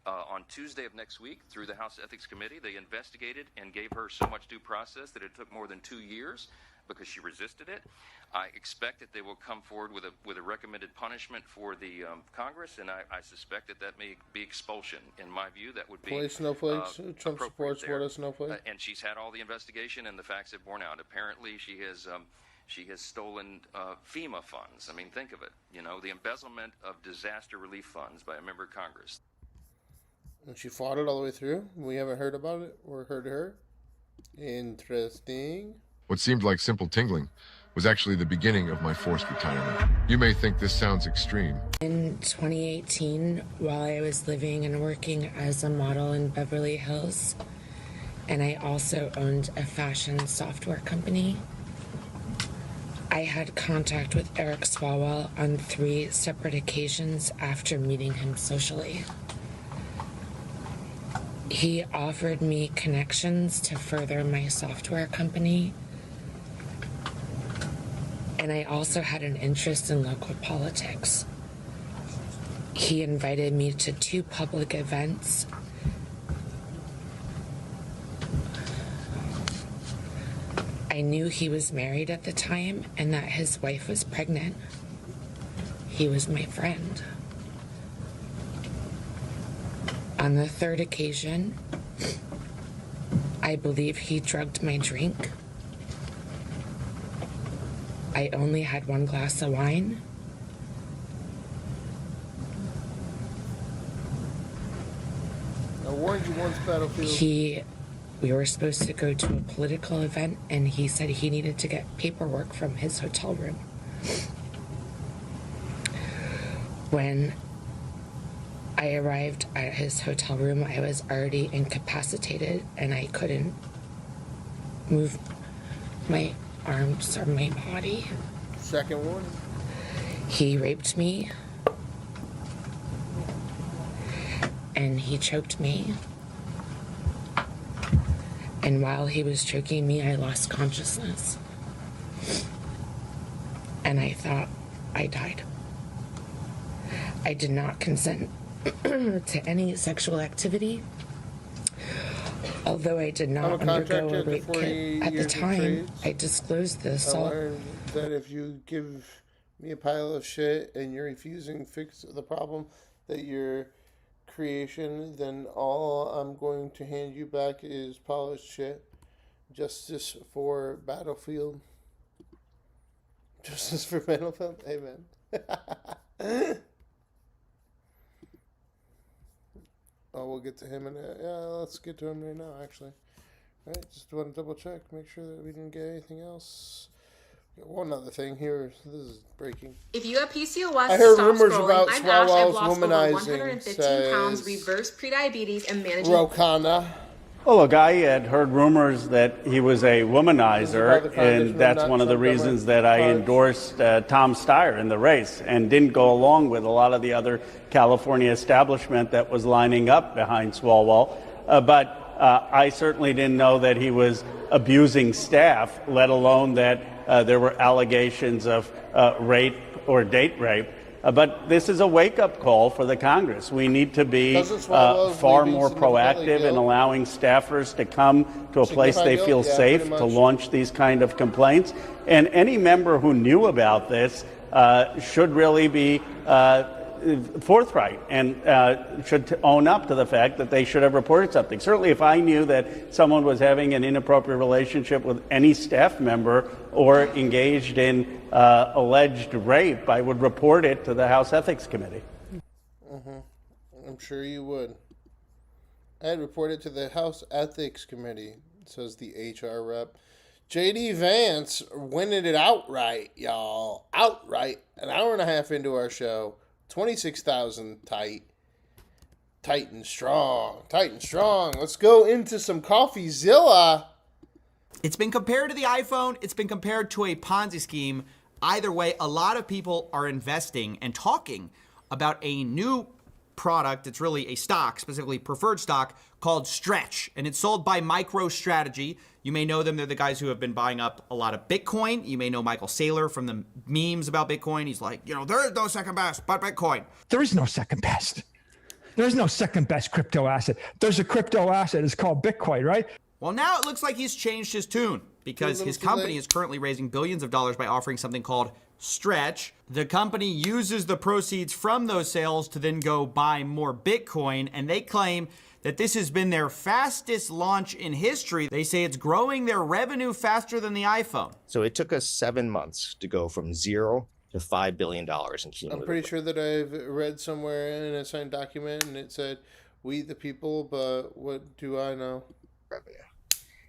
on Tuesday of next week through the House Ethics Committee. They investigated and gave her so much due process that it took more than 2 years because she resisted it. I expect that they will come forward with a recommended punishment for the Congress, and I suspect that may be expulsion. In my view, that would be Play snowflakes. Trump supports what a snowflake. And she's had all the investigation, and the facts have borne out. Apparently, she has stolen FEMA funds. I mean, think of it. The embezzlement of disaster relief funds by a member of Congress. And she fought it all the way through. We haven't heard about it or heard her. Interesting. What seemed like simple tingling was actually the beginning of my forced retirement. You may think this sounds extreme. In 2018, while I was living and working as a model in Beverly Hills, and I also owned a fashion software company, I had contact with Eric Swalwell on 3 separate occasions after meeting him socially. He offered me connections to further my software company, and I also had an interest in local politics. He invited me to 2 public events. I knew he was married at the time and that his wife was pregnant. He was my friend. On the 3rd occasion, I believe he drugged my drink. I only had 1 glass of wine. I warned you once, Battlefield. We were supposed to go to a political event, and he said he needed to get paperwork from his hotel room. When I arrived at his hotel room, I was already incapacitated, and I couldn't move my arms or my body. Second warning. He raped me, and he choked me. And while he was choking me, I lost consciousness. And I thought I died. I did not consent to any sexual activity. Although I did not undergo a rape kit at the time, I disclosed the assault. I learned that if you give me a pile of shit and you're refusing to fix the problem that your creation, then all I'm going to hand you back is polished shit. Justice for Battlefield. Justice for Battlefield. Amen. Oh, we'll get to him in a... Yeah, let's get to him right now, actually. All right, just want to double check, make sure that we didn't get anything else. Got one other thing here. This is breaking. If you have PCOS, I heard stop rumors scrolling. about I'm Ash. I've lost over womanizing, 115 pounds, reverse prediabetes, and managing... Rokana. Well, look, I had heard rumors that he was a womanizer, and that's one of the reasons that I endorsed Tom Steyer in the race and didn't go along with a lot of the other California establishment that was lining up behind Swalwell. But I certainly didn't know that he was abusing staff, let alone that there were allegations of rape or date rape. But this is a wake-up call for the Congress. We need to be far more proactive in allowing staffers to come to a place they feel safe to launch these kind of complaints. And any member who knew about this should really be forthright and should own up to the fact that they should have reported something. Certainly, if I knew that someone was having an inappropriate relationship with any staff member or engaged in alleged rape, I would report it to the House Ethics Committee. I'm sure you would. I'd report it to the House Ethics Committee, says the HR rep. J.D. Vance winning it outright, y'all. Outright. An hour and a half into our show. 26,000 tight and strong. Let's go into some Coffeezilla. It's been compared to the iPhone. It's been compared to a Ponzi scheme. Either way, a lot of people are investing and talking about a new product. It's really a stock, specifically preferred stock, called Stretch. And it's sold by MicroStrategy. You may know them. They're the guys who have been buying up a lot of Bitcoin. You may know Michael Saylor from the memes about Bitcoin. He's like, there is no second best but Bitcoin. There is no second best. There's no second best crypto asset. There's a crypto asset. It's called Bitcoin, right? Well, now it looks like he's changed his tune because his company is currently raising billions of dollars by offering something called Stretch. The company uses the proceeds from those sales to then go buy more Bitcoin, and they claim that this has been their fastest launch in history. They say it's growing their revenue faster than the iPhone. So it took us 7 months to go from $0 to $5 billion in cumulative. I'm pretty sure that I've read somewhere in a signed document, and it said, "We the people," but what do I know? Revenue.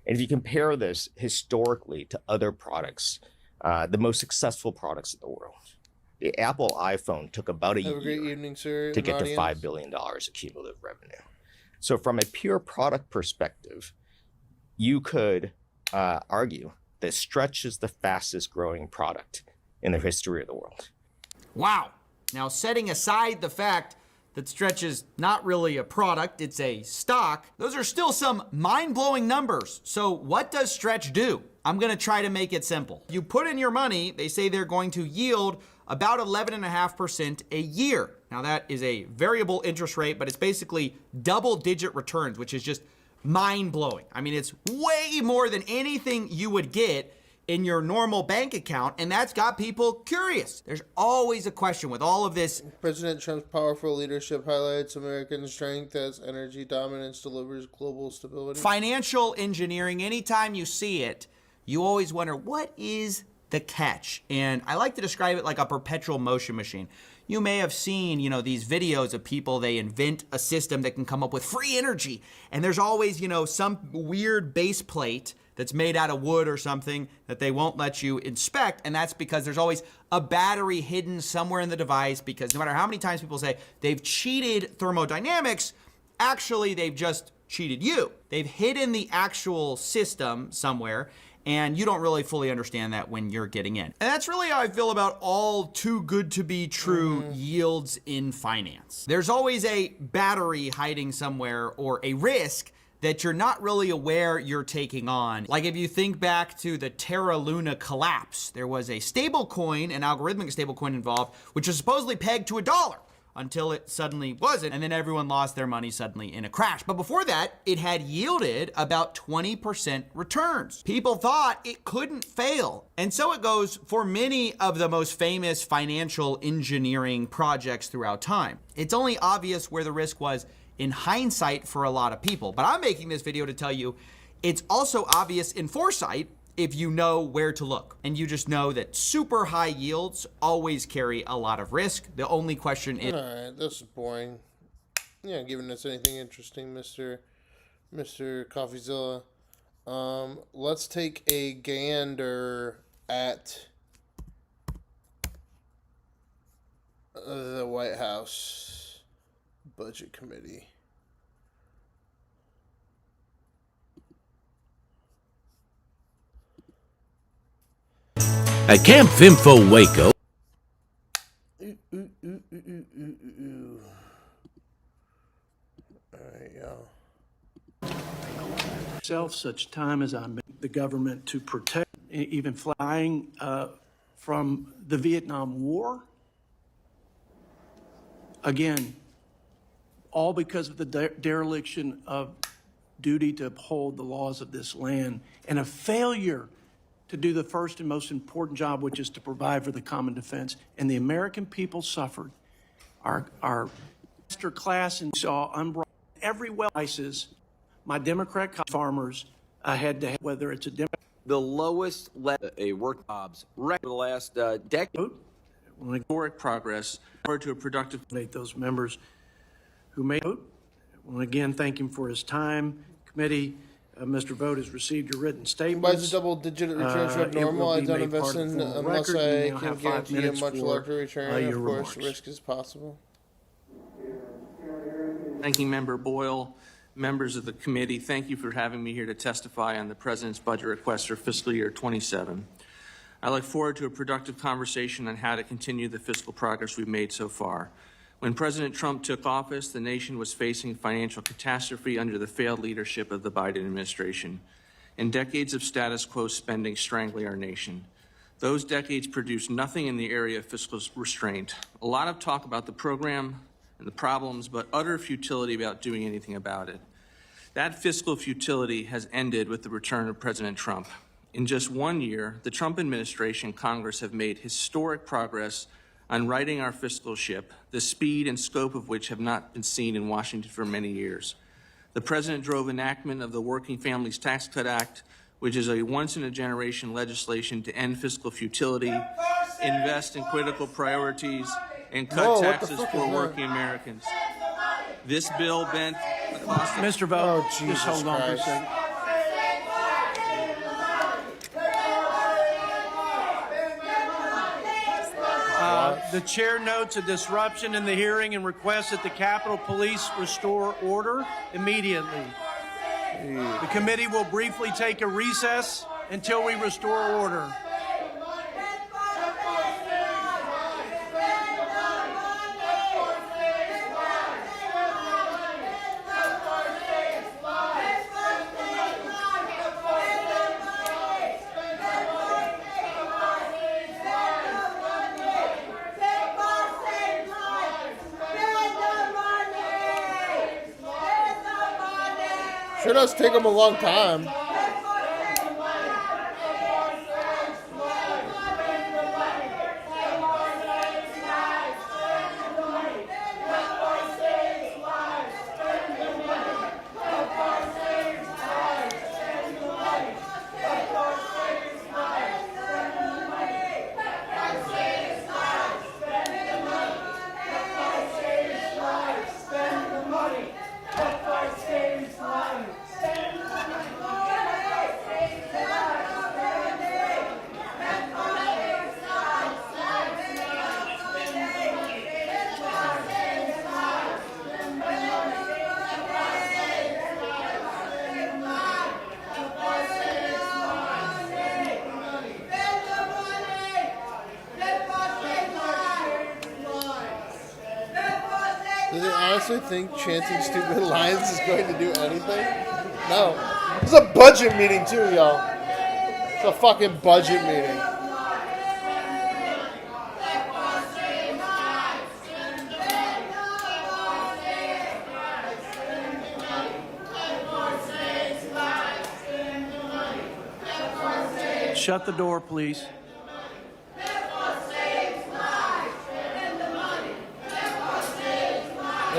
And if you compare this historically to other products, the most successful products in the world, the Apple iPhone took about a year great evening, sir, to get to $5 billion of cumulative revenue. So from a pure product perspective, you could argue that Stretch is the fastest growing product in the history of the world. Wow. Now, setting aside the fact that Stretch is not really a product, it's a stock, those are still some mind-blowing numbers. So what does Stretch do? I'm going to try to make it simple. You put in your money, they say they're going to yield about 11.5% a year. Now that is a variable interest rate, but it's basically double-digit returns, which is just mind-blowing. I mean, it's way more than anything you would get in your normal bank account, and that's got people curious. There's always a question with all of this. President Trump's powerful leadership highlights American strength as energy dominance delivers global stability. Financial engineering, anytime you see it, you always wonder, what is the catch? And I like to describe it like a perpetual motion machine. You may have seen, these videos of people, they invent a system that can come up with free energy. And there's always, some weird base plate that's made out of wood or something that they won't let you inspect. And that's because there's always a battery hidden somewhere in the device, because no matter how many times people say they've cheated thermodynamics, actually they've just cheated you. They've hidden the actual system somewhere, and you don't really fully understand that when you're getting in. And that's really how I feel about all too good to be true yields in finance. There's always a battery hiding somewhere or a risk that you're not really aware you're taking on. Like if you think back to the Terra Luna collapse, there was a stable coin, an algorithmic stable coin involved, which was supposedly pegged to $1 until it suddenly wasn't, and then everyone lost their money suddenly in a crash. But before that, it had yielded about 20% returns. People thought it couldn't fail. And so it goes for many of the most famous financial engineering projects throughout time. It's only obvious where the risk was in hindsight for a lot of people. But I'm making this video to tell you it's also obvious in foresight if you know where to look. And you just know that super high yields always carry a lot of risk. The only question is... All right, this is boring. You're not giving us anything interesting, Mr. Coffeezilla. Let's take a gander at the White House Budget Committee. At Camp Vimfo Waco. Such time as I'm in the government to protect, even flying from the Vietnam War. Again, all because of the dereliction of duty to uphold the laws of this land and a failure to do the first and most important job, which is to provide for the common defense. And the American people suffered. Our master class and saw unbridled every well prices. My Democrat farmers had to have, whether it's a Democrat. The lowest a work jobs record for the last decade. Historic progress. Forward to a productive those members who made vote. Well, again, thank him for his time. Committee, Mr. Vogt has received your written statement. Why is a double-digit return to abnormal? I don't invest in unless I can guarantee a much larger return. Of course, risk is possible. Ranking Member Boyle, members of the committee, thank you for having me here to testify on the President's budget request for fiscal year 27. I look forward to a productive conversation on how to continue the fiscal progress we've made so far. When President Trump took office, the nation was facing financial catastrophe under the failed leadership of the Biden administration, and decades of status quo spending strangling our nation. Those decades produced nothing in the area of fiscal restraint. A lot of talk about the program and the problems, but utter futility about doing anything about it. That fiscal futility has ended with the return of President Trump. In just 1 year, the Trump administration and Congress have made historic progress on righting our fiscal ship, the speed and scope of which have not been seen in Washington for many years. The President drove enactment of the Working Families Tax Cut Act, which is a once-in-a-generation legislation to end fiscal futility, invest in critical priorities, and cut taxes for working Americans. This bill bent the cost of... Mr. Vogt, just hold on for a second. The chair notes a disruption in the hearing and requests that the Capitol Police restore order immediately. The committee will briefly take a recess until we restore order. Sure does take them a long time. Do they honestly think chanting stupid lines is going to do anything? No. It's a budget meeting too, y'all. It's a fucking budget meeting. Shut the door, please.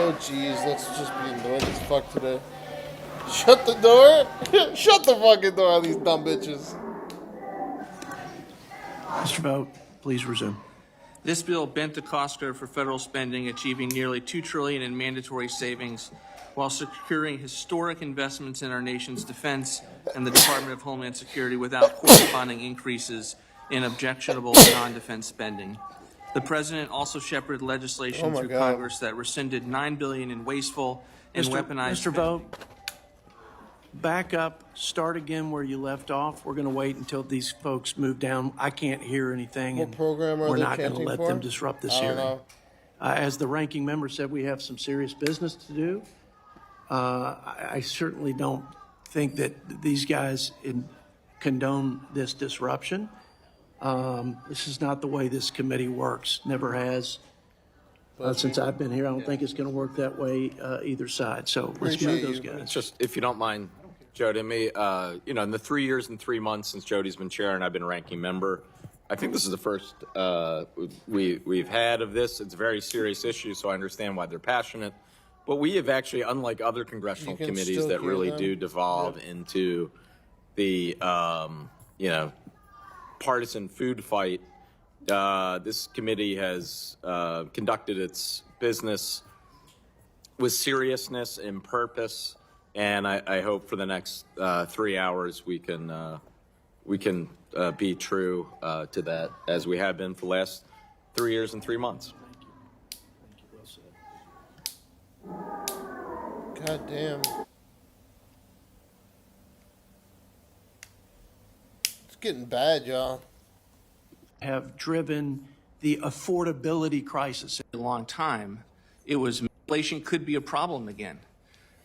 Oh jeez, let's just be annoyed as fuck today. Shut the door! Shut the fucking door on these dumb bitches. Mr. Vogt, please resume. This bill bent the cost curve for federal spending, achieving nearly $2 trillion in mandatory savings while securing historic investments in our nation's defense and the Department of Homeland Security without corresponding increases in objectionable non-defense spending. The president also shepherded legislation through Congress that rescinded $9 billion in wasteful and weaponized. Mr. Vogt, back up, start again where you left off. We're going to wait until these folks move down. I can't hear anything. What program are we're they not going to chanting let for? them disrupt this I don't hearing. know. As the ranking member said, we have some serious business to do. I certainly don't think that these guys condone this disruption. This is not the way this committee works. Never has. Since I've been here, I don't think it's going to work that way either side. So let's move those guys. It's just, if you don't mind, Jody, me, in the 3 years and 3 months since Jody's been chair and I've been ranking member, I think this is the first we've had of this. It's a very serious issue, so I understand why they're passionate. But we have actually, unlike other congressional committees that really do devolve into the, partisan food fight, this committee has conducted its business with seriousness and purpose, and I hope for the next 3 hours we can be true to that, as we have been for the last 3 years and 3 months. God damn. It's getting bad, y'all. Have driven the affordability crisis a long time. It was inflation could be a problem again.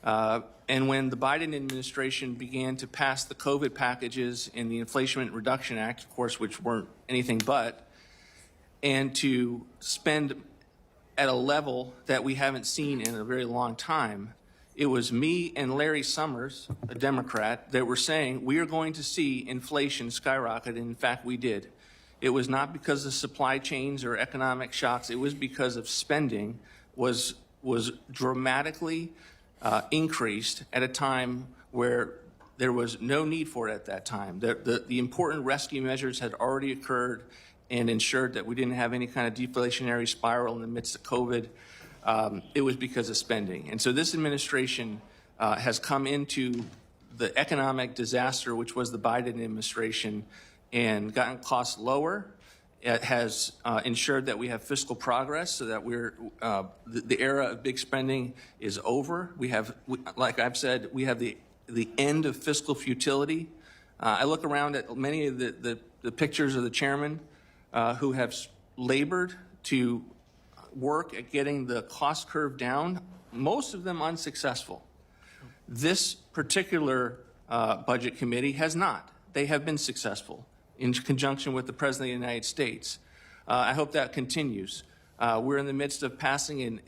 And when the Biden administration began to pass the COVID packages and the Inflation Reduction Act, of course, which weren't anything but, and to spend at a level that we haven't seen in a very long time, it was me and Larry Summers, a Democrat, that were saying we are going to see inflation skyrocket. And in fact, we did. It was not because of supply chains or economic shocks. It was because of spending was dramatically increased at a time where there was no need for it at that time. The important rescue measures had already occurred and ensured that we didn't have any kind of deflationary spiral in the midst of COVID. It was because of spending. And so this administration has come into the economic disaster, which was the Biden administration, and gotten costs lower. It has ensured that we have fiscal progress so that the era of big spending is over. Like I've said, we have the end of fiscal futility. I look around at many of the pictures of the chairman who have labored to work at getting the cost curve down, most of them unsuccessful. This particular budget committee has not. They have been successful in conjunction with the President of the United States. I hope that continues. We're in the midst of passing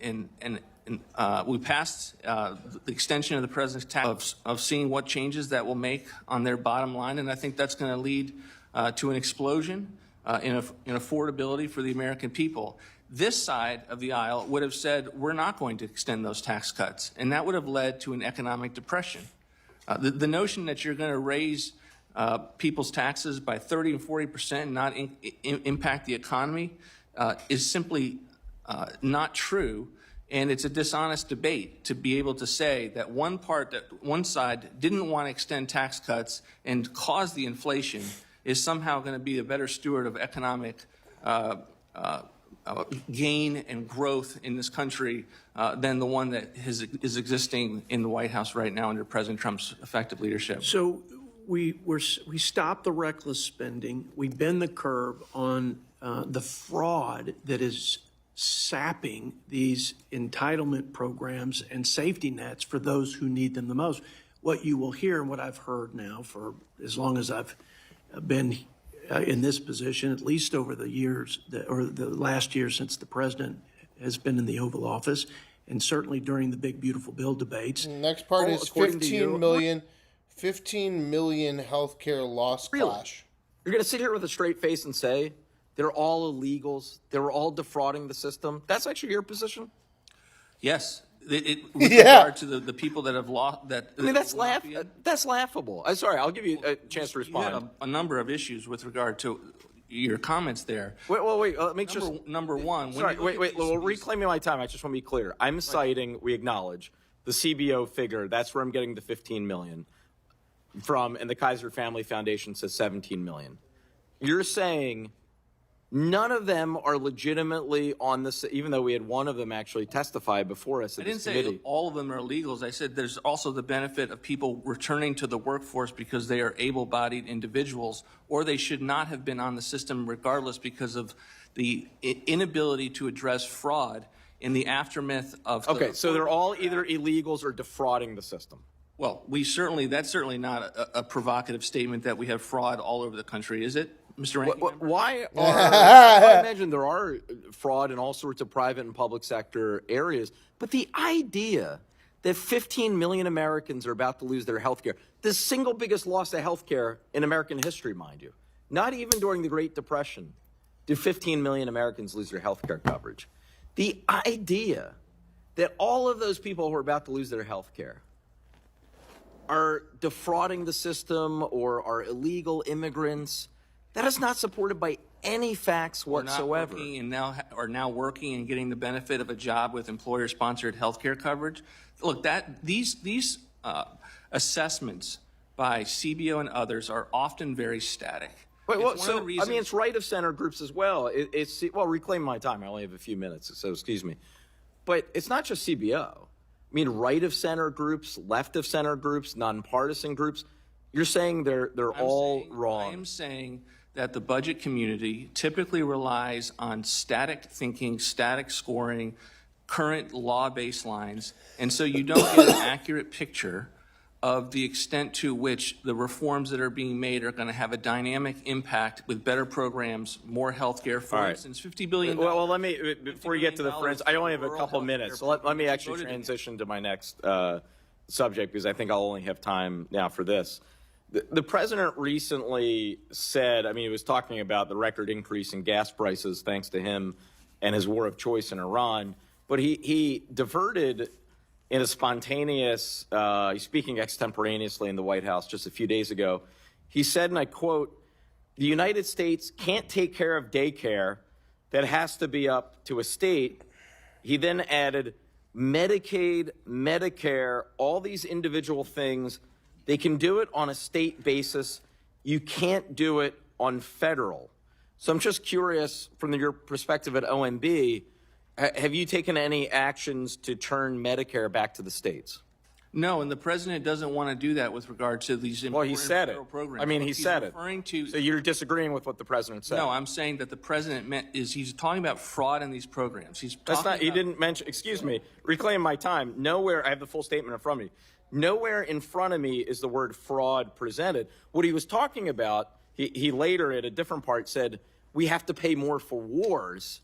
we passed the extension of the President's tax of seeing what changes that will make on their bottom line, and I think that's going to lead to an explosion in affordability for the American people. This side of the aisle would have said, we're not going to extend those tax cuts, and that would have led to an economic depression. The notion that you're going to raise people's taxes by 30 and 40% and not impact the economy is simply not true, and it's a dishonest debate to be able to say that one side didn't want to extend tax cuts and cause the inflation is somehow going to be a better steward of economic gain and growth in this country than the one that is existing in the White House right now under President Trump's effective leadership. So we stopped the reckless spending. We bend the curve on the fraud that is sapping these entitlement programs and safety nets for those who need them the most. What you will hear and what I've heard now for as long as I've been in this position, at least over the years, or the last year since the president has been in the Oval Office, and certainly during the big, beautiful bill debates. Next part is 15 million healthcare loss clash. You're going to sit here with a straight face and say they're all illegals, they're all defrauding the system. That's actually your position? Yes. With regard to the people that have lost that. I mean, that's laughable. I'm sorry, I'll give you a chance to respond. You had a number of issues with regard to your comments there. Wait. Let me number one. Sorry, wait. Well, reclaiming my time. I just want to be clear. I'm citing. We acknowledge the CBO figure. That's where I'm getting the 15 million from, and the Kaiser Family Foundation says 17 million. You're saying None of them are legitimately on this, even though we had one of them actually testify before us I at didn't this committee. say all of them are illegals. I said there's also the benefit of people returning to the workforce because they are able-bodied individuals, or they should not have been on the system regardless because of the inability to address fraud in the aftermath of. Okay, so they're all either illegals or defrauding the system. Well, that's certainly not a provocative statement that we have fraud all over the country, is it, Mr. Ranking Member? I imagine there are fraud in all sorts of private and public sector areas, but the idea that 15 million Americans are about to lose their health care, the single biggest loss of health care in American history, mind you, not even during the Great Depression did 15 million Americans lose their health care coverage. The idea that all of those people who are about to lose their health care are defrauding the system or are illegal immigrants, that is not supported by any facts whatsoever. Are now working and getting the benefit of a job with employer-sponsored health care coverage. Look, these assessments by CBO and others are often very static. It's right of center groups as well. Reclaim my time. I only have a few minutes, so excuse me. But it's not just CBO. I mean, right of center groups, left of center groups, nonpartisan groups. You're saying they're all wrong. I am saying that the budget community typically relies on static thinking, static scoring, current law baselines, and so you don't get an accurate picture of the extent to which the reforms that are being made are going to have a dynamic impact with better programs, more health care, for instance, $50 billion. Well, let me, before you get to the friends, I only have a couple minutes, so let me actually transition to my next subject, because I think I'll only have time now for this. The president recently said, I mean, he was talking about the record increase in gas prices thanks to him and his war of choice in Iran, but he diverted in a spontaneous, he's speaking extemporaneously in the White House just a few days ago. He said, and I quote, "The United States can't take care of daycare. That has to be up to a state." He then added, Medicaid, Medicare, all these individual things, they can do it on a state basis. You can't do it on federal. So I'm just curious, from your perspective at OMB, have you taken any actions to turn Medicare back to the states? No, and the president doesn't want to do that with regard to these important he said it. programs. I mean, he said it. So you're disagreeing with what the president said? No, I'm saying that the president he's talking about fraud in these programs. He didn't mention, excuse me, reclaim my time. Nowhere, I have the full statement in front of me. Nowhere in front of me is the word fraud presented. What he was talking about, he later at a different part said, we have to pay more for wars.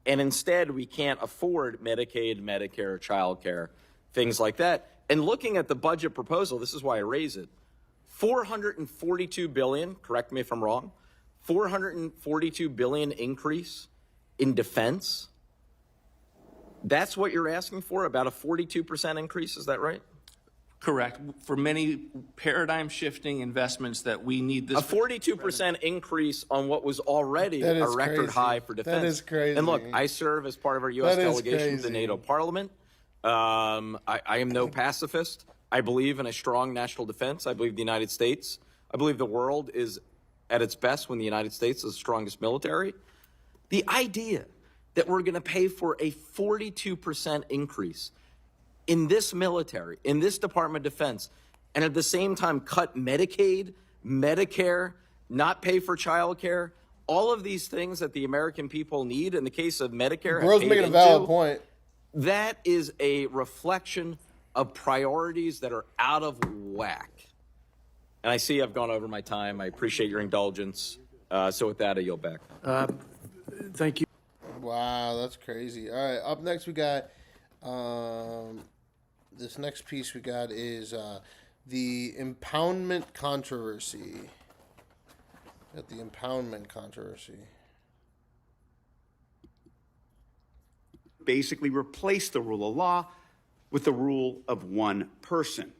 And instead, we can't afford Medicaid, Medicare, child care, things like that. And looking at the budget proposal, this is why I raise it, $442 billion, correct me if I'm wrong, $442 billion increase in defense. That's what you're asking for, about a 42% increase, is that right? Correct. For many paradigm-shifting investments that we need this. A 42% increase on what was already a record high for defense. That is crazy. And look, I serve as part of our U.S. delegation to the NATO Parliament. I am no pacifist. I believe in a strong national defense. I believe the United States, I believe the world is at its best when the United States is the strongest military. The idea that we're going to pay for a 42% increase in this military, in this Department of Defense, and at the same time cut Medicaid, Medicare, not pay for child care, all of these things that the American people need, in the case of Medicare, Bro's making a valid point. That is a reflection of priorities that are out of whack. And I see I've gone over my time. I appreciate your indulgence. So with that, I yield back. Thank you. Wow, that's crazy. All right, up next we got... this next piece we got is the impoundment controversy. Got the impoundment controversy. Basically replace the rule of law with the rule of one person.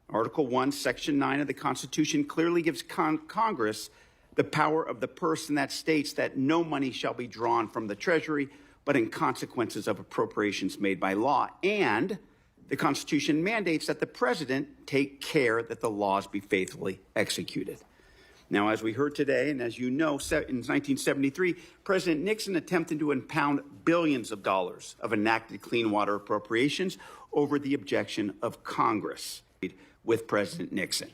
Article 1, Section 9 of the Constitution clearly gives Congress the power of the person that states that no money shall be drawn from the Treasury but in consequences of appropriations made by law. And the Constitution mandates that the president take care that the laws be faithfully executed. Now, as we heard today, and as you know, in 1973, President Nixon attempted to impound billions of dollars of enacted clean water appropriations over the objection of Congress with President Nixon.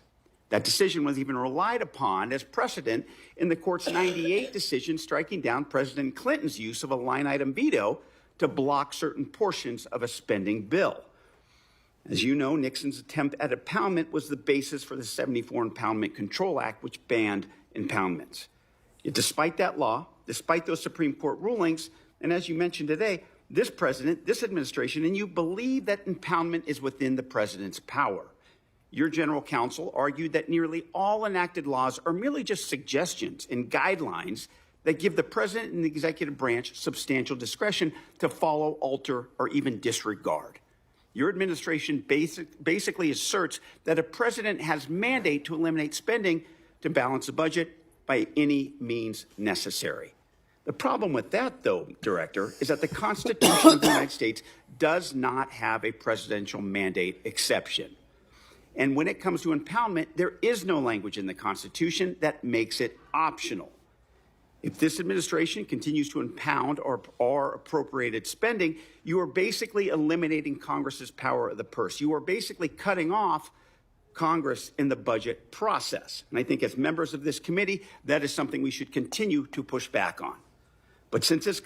That decision was even relied upon as precedent in the court's 98 decision striking down President Clinton's use of a line-item veto to block certain portions of a spending bill. As you know, Nixon's attempt at impoundment was the basis for the 74 Impoundment Control Act, which banned impoundments. Yet despite that law, despite those Supreme Court rulings, and as you mentioned today, this president, this administration, and you believe that impoundment is within the president's power. Your general counsel argued that nearly all enacted laws are merely just suggestions and guidelines that give the president and the executive branch substantial discretion to follow, alter, or even disregard. Your administration basically asserts that a president has mandate to eliminate spending to balance the budget by any means necessary. The problem with that, though, Director, is that the Constitution of the United States does not have a presidential mandate exception. And when it comes to impoundment, there is no language in the Constitution that makes it optional. If this administration continues to impound or appropriated spending, you are basically eliminating Congress's power of the purse. You are basically cutting off Congress in the budget process. And I think as members of this committee, that is something we should continue to push back on. But since this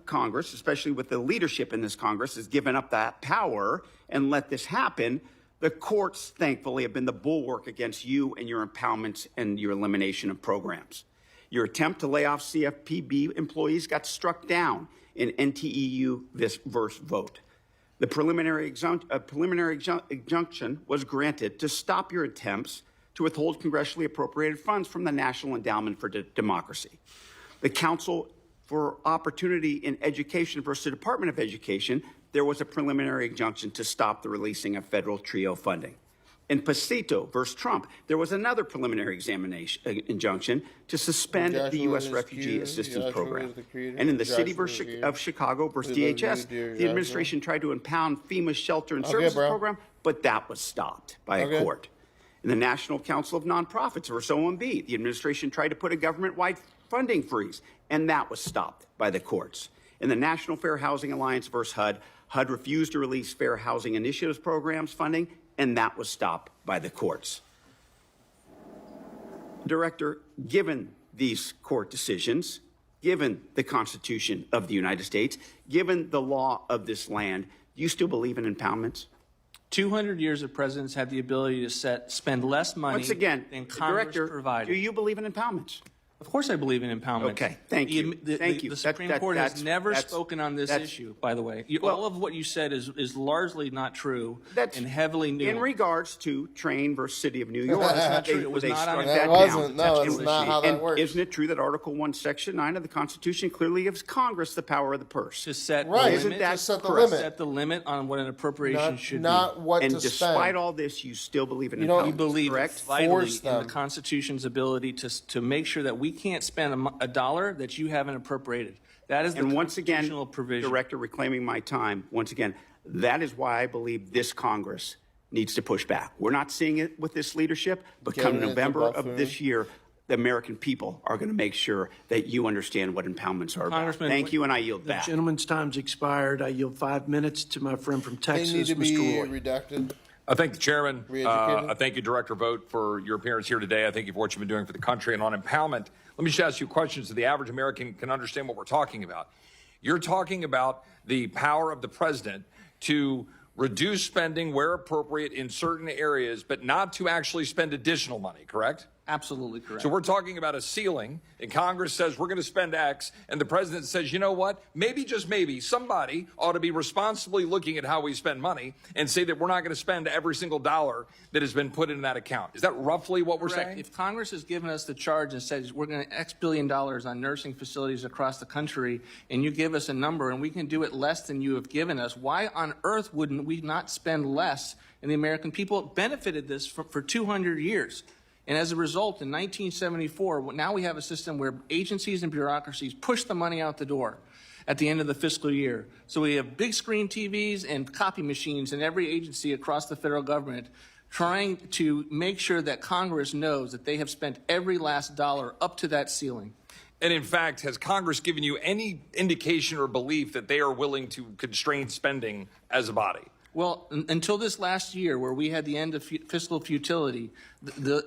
Congress, especially with the leadership in this Congress, has given up that power and let this happen, the courts, thankfully, have been the bulwark against you and your impoundments and your elimination of programs. Your attempt to lay off CFPB employees got struck down in NTEU versus vote. The preliminary injunction was granted to stop your attempts to withhold congressionally appropriated funds from the National Endowment for Democracy. The Council for Opportunity in Education versus the Department of Education, there was a preliminary injunction to stop the releasing of federal TRIO funding. In Pasito versus Trump, there was another preliminary injunction to suspend the U.S. Refugee Assistance Program. And in the city of Chicago versus DHS, the administration tried to impound FEMA's Shelter and Services Program, but that was stopped by a court. In the National Council of Nonprofits versus OMB, the administration tried to put a government-wide funding freeze, and that was stopped by the courts. In the National Fair Housing Alliance versus HUD, HUD refused to release Fair Housing Initiatives programs funding, and that was stopped by the courts. Director, given these court decisions, given the Constitution of the United States, given the law of this land, do you still believe in impoundments? 200 years of presidents had the ability to spend less money Once again, than Congress Director, provided. Do you believe in impoundments? Of course I believe in impoundment. Okay, thank you. Thank you. The Supreme Court has never spoken on this issue, by the way. All of what you said is largely not true and heavily new. In regards to Train versus City of New York, That's not true. It was not on that wasn't. No, that's not how that works. Isn't it true that Article 1, Section 9 of the Constitution clearly gives Congress the power of the purse? To set Right, the isn't limit, that to set the limit. set the limit on what an appropriation should Not what And to despite spend. all this, you still believe in You impoundments, don't- We believe correct? vitally Force in the them. Constitution's ability to make sure that we can't spend a dollar that you haven't appropriated. That is the And once again, constitutional provision. Director, reclaiming my time, once again, that is why I believe this Congress needs to push back. We're not seeing it with this leadership, but come Giving it to November of buffoon. this year, the American people are going to make sure that you understand what impoundments are about. Congressman, Thank you, and I yield The back. gentleman's time's expired. I yield 5 minutes to my friend from They Texas, need to be Mr. Roy. redacted. I thank the chairman. Re-educated? I thank you, Director Vogt, for your appearance here today. I thank you for what you've been doing for the country. And on impoundment, let me just ask you questions so the average American can understand what we're talking about. You're talking about the power of the president to reduce spending where appropriate in certain areas, but not to actually spend additional money, correct? Absolutely correct. So we're talking about a ceiling, and Congress says we're going to spend X, and the president says, you know what, maybe, just maybe, somebody ought to be responsibly looking at how we spend money and say that we're not going to spend every single dollar that has been put in that account. Is that roughly what we're Correct. saying? If Congress has given us the charge and says we're going to X billion dollars on nursing facilities across the country, and you give us a number and we can do it less than you have given us, why on earth wouldn't we not spend less? And the American people benefited this for 200 years. And as a result, in 1974, now we have a system where agencies and bureaucracies push the money out the door. at the end of the fiscal year. So we have big screen TVs and copy machines in every agency across the federal government trying to make sure that Congress knows that they have spent every last dollar up to that ceiling. And in fact, has Congress given you any indication or belief that they are willing to constrain spending as a body? Well, until this last year, where we had the end of fiscal futility,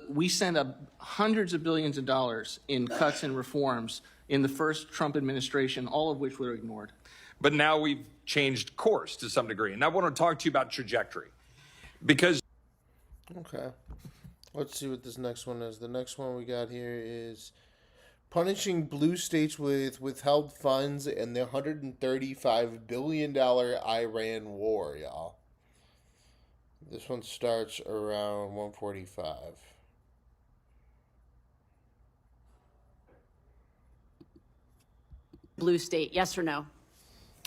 we sent up hundreds of billions of dollars in cuts and reforms in the first Trump administration, all of which were ignored. But now we've changed course to some degree. And I want to talk to you about trajectory. Because... Okay. Let's see what this next one is. The next one we got here is punishing blue states with withheld funds and the $135 billion Iran war, y'all. This one starts around 1:45. Blue state, yes or no?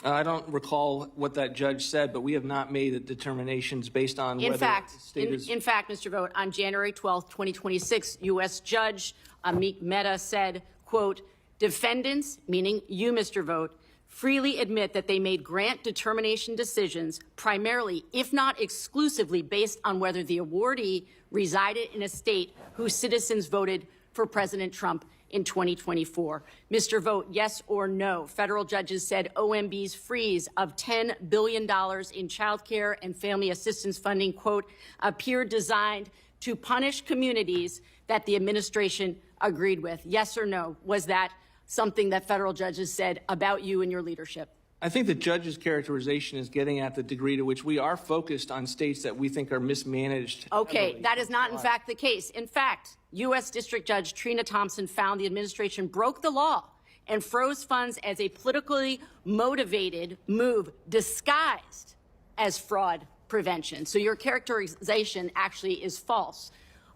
I don't recall what that judge said, but we have not made the determinations based on whether the state is... In fact, Mr. Vogt, on January 12th, 2026, U.S. Judge Amit Mehta said, quote, defendants, meaning you, Mr. Vogt, freely admit that they made grant determination decisions primarily, if not exclusively, based on whether the awardee resided in a state whose citizens voted for President Trump in 2024. Mr. Vogt, yes or no? Federal judges said OMB's freeze of $10 billion in child care and family assistance funding, quote, appeared designed to punish communities that the administration agreed with. Yes or no? Was that something that federal judges said about you and your leadership? I think the judge's characterization is getting at the degree to which we are focused on states that we think are mismanaged. Okay, heavily. that is not in fact the case. In fact, U.S. District Judge Trina Thompson found the administration broke the law and froze funds as a politically motivated move disguised as fraud prevention. So your characterization actually is false.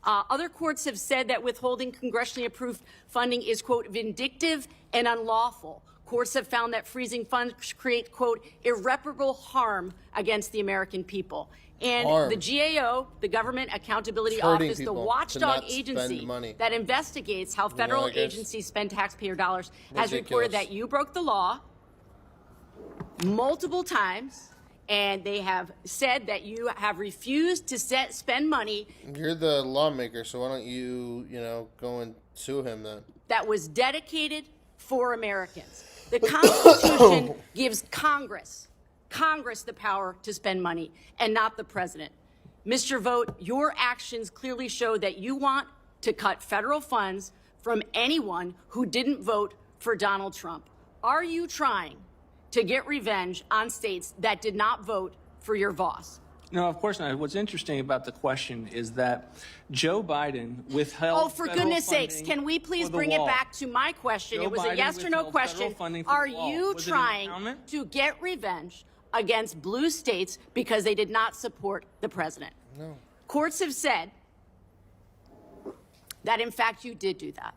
Other courts have said that withholding congressionally approved funding is, quote, vindictive and unlawful. Courts have found that freezing funds create, quote, irreparable harm against the American people. And the GAO, the Government Accountability Office, the watchdog agency that investigates how federal agencies spend taxpayer dollars, has reported that you broke the law multiple times, and they have said that you have refused to spend money. You're the lawmaker, so why don't you, go and sue him then? That was dedicated for Americans. The Constitution gives Congress the power to spend money and not the president. Mr. Vogt, your actions clearly show that you want to cut federal funds from anyone who didn't vote for Donald Trump. Are you trying to get revenge on states that did not vote for your boss? No, of course not. What's interesting about the question is that Joe Biden withheld. Oh, for goodness sakes, can we please bring it back to my question? It was a yes or no question. Are you trying to get revenge against blue states because they did not support the president? No. Courts have said that, in fact, you did do that.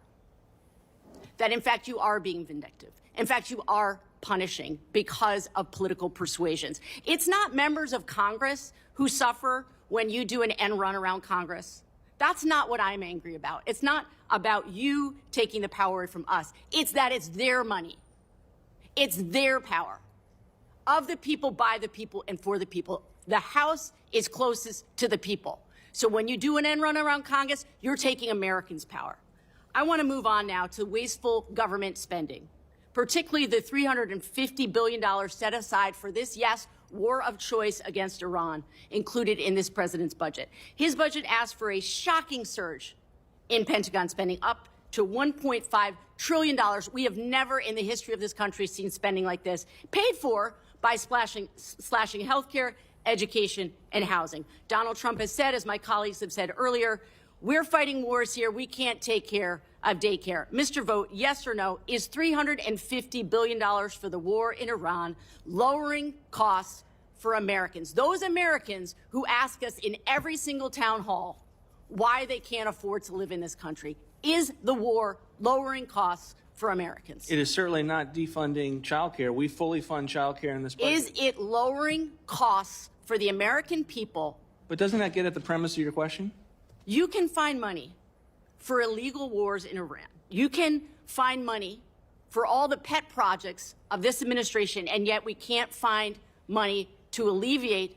That, in fact, you are being vindictive. In fact, you are punishing because of political persuasions. It's not members of Congress who suffer when you do an end run around Congress. That's not what I'm angry about. It's not about you taking the power away from us. It's that it's their money. It's their power. Of the people, by the people, and for the people. The House is closest to the people. So when you do an end run around Congress, you're taking Americans' power. I want to move on now to wasteful government spending, particularly the $350 billion set aside for this, yes, war of choice against Iran, included in this president's budget. His budget asked for a shocking surge in Pentagon spending, up to $1.5 trillion. We have never in the history of this country seen spending like this, paid for by slashing health care, education, and housing. Donald Trump has said, as my colleagues have said earlier, we're fighting wars here. We can't take care of daycare. Mr. Vogt, yes or no, is $350 billion for the war in Iran lowering costs for Americans? Those Americans who ask us in every single town hall why they can't afford to live in this country. Is the war lowering costs for Americans? It is certainly not defunding childcare. We fully fund childcare in this budget. Is it lowering costs for the American people? But doesn't that get at the premise of your question? You can find money for illegal wars in Iran. You can find money for all the pet projects of this administration, and yet we can't find money to alleviate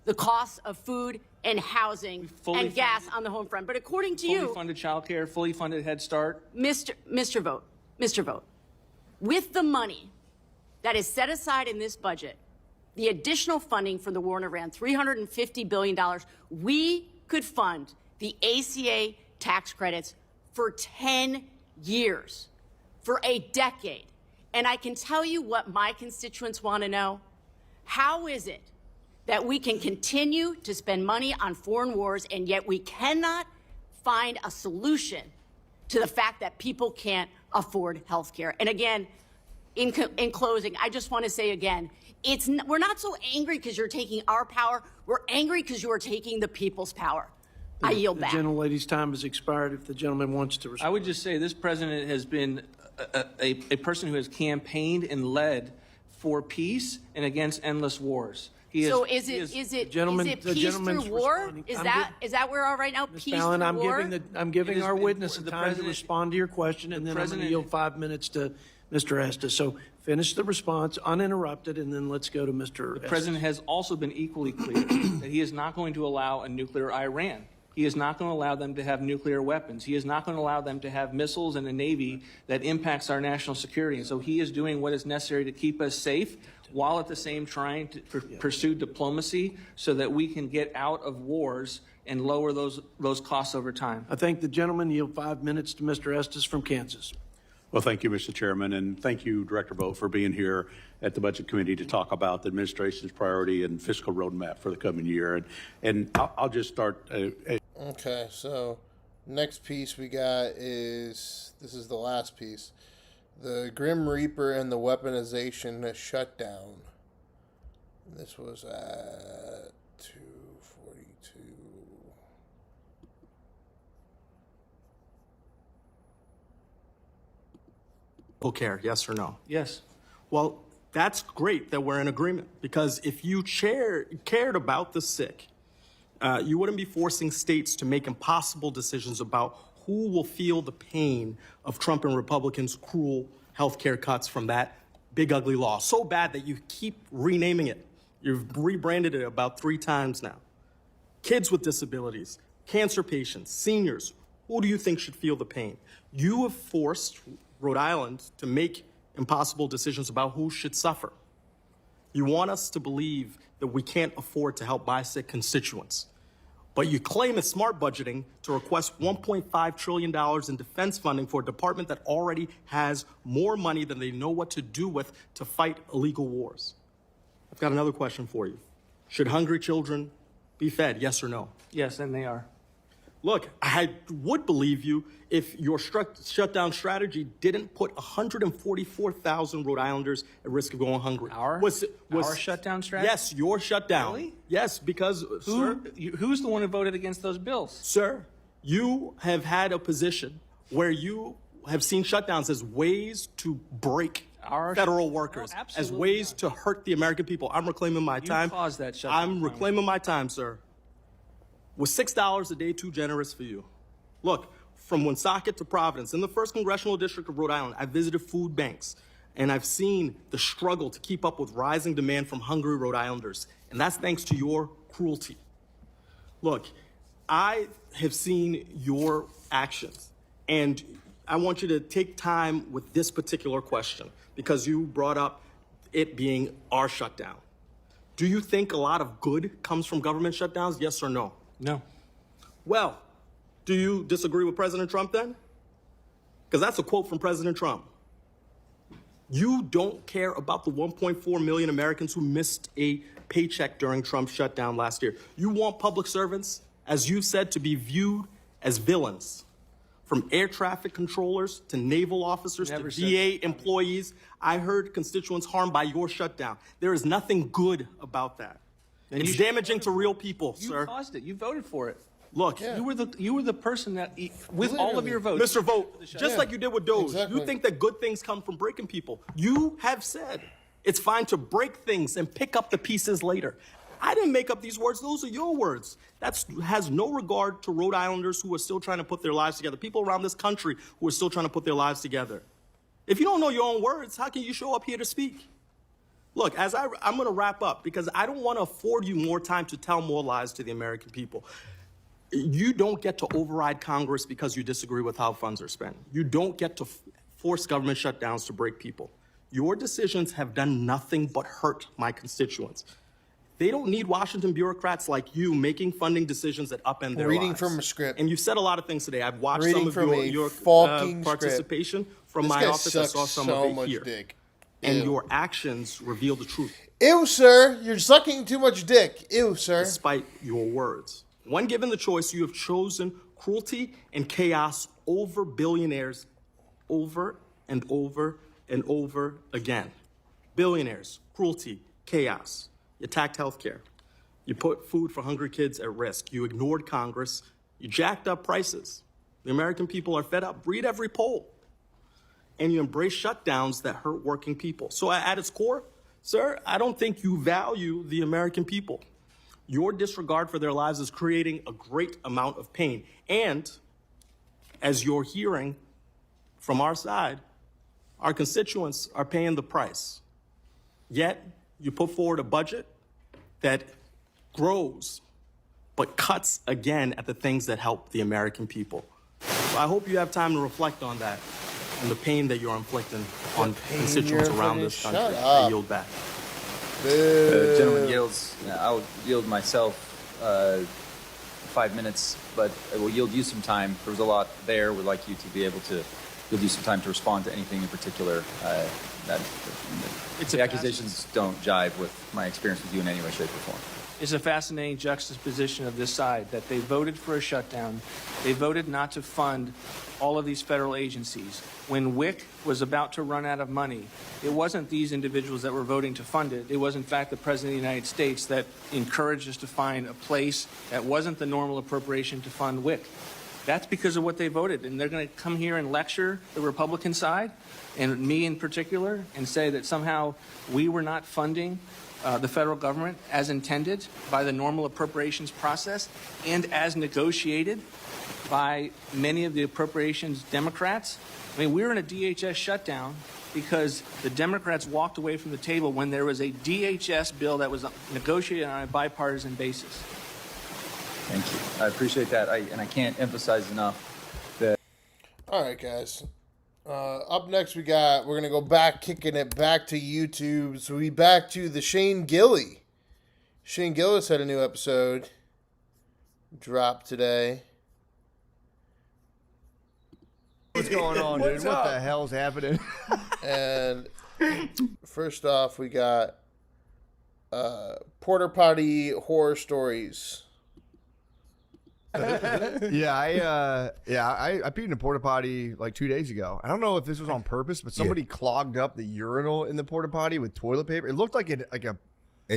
the costs of food and housing and gas on the home front. But according to you, fully funded child care, fully funded Head Start. Mr. Vote, with the money that is set aside in this budget, the additional funding for the war in Iran, $350 billion, we could fund the ACA tax credits for 10 years, for a decade. And I can tell you what my constituents want to know. How is it that we can continue to spend money on foreign wars and yet we cannot find a solution to the fact that people can't afford health care? And again, in closing, I just want to say again, we're not so angry because you're taking our power. We're angry because you are taking the people's power. I yield back. The gentlelady's time has expired. If the gentleman wants to respond. I would just say this president has been a person who has campaigned and led for peace and against endless wars. So is it peace through war? Is that where we are right now? Peace Fallon, through war? I'm giving our witness the time to respond to your question, and then I'm going to yield 5 minutes to Mr. Estes. So finish the response uninterrupted, and then let's go to Mr. Estes. The president has also been equally clear that he is not going to allow a nuclear Iran. He is not going to allow them to have nuclear weapons. He is not going to allow them to have missiles and a Navy that impacts our national security. And so he is doing what is necessary to keep us safe while at the same trying to pursue diplomacy so that we can get out of wars and lower those costs over time. I thank the gentleman. Yield 5 minutes to Mr. Estes from Kansas. Well, thank you, Mr. Chairman, and thank you, Director Vogt, for being here at the Budget Committee to talk about the administration's priority and fiscal roadmap for the coming year. And I'll just start. Okay, so next piece we got this is the last piece. The Grim Reaper and the weaponization shutdown. This was at 2:42. Care, yes or no? Yes. Well, that's great that we're in agreement, because if you cared about the sick, you wouldn't be forcing states to make impossible decisions about who will feel the pain of Trump and Republicans' cruel health care cuts from that big, ugly law. So bad that you keep renaming it. You've rebranded it about 3 times now. Kids with disabilities, cancer patients, seniors, who do you think should feel the pain? You have forced Rhode Island to make impossible decisions about who should suffer. You want us to believe that we can't afford to help my sick constituents. But you claim it's smart budgeting to request $1.5 trillion in defense funding for a department that already has more money than they know what to do with to fight illegal wars. I've got another question for you. Should hungry children be fed, yes or no? Yes, and they are. Look, I would believe you if your shutdown strategy didn't put 144,000 Rhode Islanders at risk of going hungry. Our shutdown strategy? Yes, your shutdown. Really? Yes, because, sir, who's the one who voted against those bills? Sir, you have had a position where you have seen shutdowns as ways to break federal workers, as ways to hurt the American people. I'm reclaiming my time. You caused that shutdown. I'm reclaiming my time, sir. Was $6 a day too generous for you? Look, from Woonsocket to Providence, in the 1st Congressional District of Rhode Island, I visited food banks, and I've seen the struggle to keep up with rising demand from hungry Rhode Islanders, and that's thanks to your cruelty. Look, I have seen your actions, and I want you to take time with this particular question, because you brought up it being our shutdown. Do you think a lot of good comes from government shutdowns, yes or no? No. Well, do you disagree with President Trump then? Because that's a quote from President Trump. You don't care about the 1.4 million Americans who missed a paycheck during Trump's shutdown last year. You want public servants, as you said, to be viewed as villains. From air traffic controllers to naval officers to VA employees, I heard constituents harmed by your shutdown. There is nothing good about that. And it's damaging to real people, sir. You caused it. You voted for it. Look, you were the person that, with all of your votes, Mr. Vogt, just like you did with Doge, exactly. You think that good things come from breaking people. You have said it's fine to break things and pick up the pieces later. I didn't make up these words. Those are your words. That has no regard to Rhode Islanders who are still trying to put their lives together, people around this country who are still trying to put their lives together. If you don't know your own words, how can you show up here to speak? Look, I'm going to wrap up because I don't want to afford you more time to tell more lies to the American people. You don't get to override Congress because you disagree with how funds are spent. You don't get to force government shutdowns to break people. Your decisions have done nothing but hurt my constituents. They don't need Washington bureaucrats like you making funding decisions that upend their Reading lives. from a script. And you've said a lot of things today. I've watched Reading some of from your a fucking participation script. from This my guy office. I saw sucks some so of it much here. dick. And Ew. your actions reveal the truth. Ew, sir. You're sucking too much dick. Ew, sir. Despite your words. When given the choice, you have chosen cruelty and chaos over billionaires over and over and over again. Billionaires, cruelty, chaos. You attacked healthcare. You put food for hungry kids at risk. You ignored Congress. You jacked up prices. The American people are fed up. Read every poll. And you embrace shutdowns that hurt working people. So at its core, sir, I don't think you value the American people. Your disregard for their lives is creating a great amount of pain. And as you're hearing from our side, our constituents are paying the price. Yet you put forward a budget that grows but cuts again at the things that help the American people. So I hope you have time to reflect on that and the pain that you're inflicting on constituents around this country. I yield back. Gentleman yields. I'll yield myself 5 minutes, but I will yield you some time. There was a lot there. We'd like you to be able to yield you some time to respond to anything in particular. The accusations don't jive with my experience with you in any way, shape, or form. It's a fascinating juxtaposition of this side, that they voted for a shutdown. They voted not to fund all of these federal agencies. When WIC was about to run out of money, it wasn't these individuals that were voting to fund it. It was, in fact, the President of the United States that encouraged us to find a place that wasn't the normal appropriation to fund WIC. That's because of what they voted. And they're going to come here and lecture the Republican side, and me in particular, and say that somehow we were not funding the federal government as intended by the normal appropriations process and as negotiated by many of the appropriations Democrats. I mean, we were in a DHS shutdown because the Democrats walked away from the table when there was a DHS bill that was negotiated on a bipartisan basis. Thank you. I appreciate that. And I can't emphasize enough that. All right, guys. Up next, we're going to go back, kicking it back to YouTube. So we back to the Shane Gilly. Shane Gillis had a new episode drop today. What's going on, dude? What the hell's happening? And first off, we got Porta-Potty horror stories. I peed in a porta potty like 2 days ago. I don't know if this was on purpose, but somebody clogged up the urinal in the porta potty with toilet paper. It looked like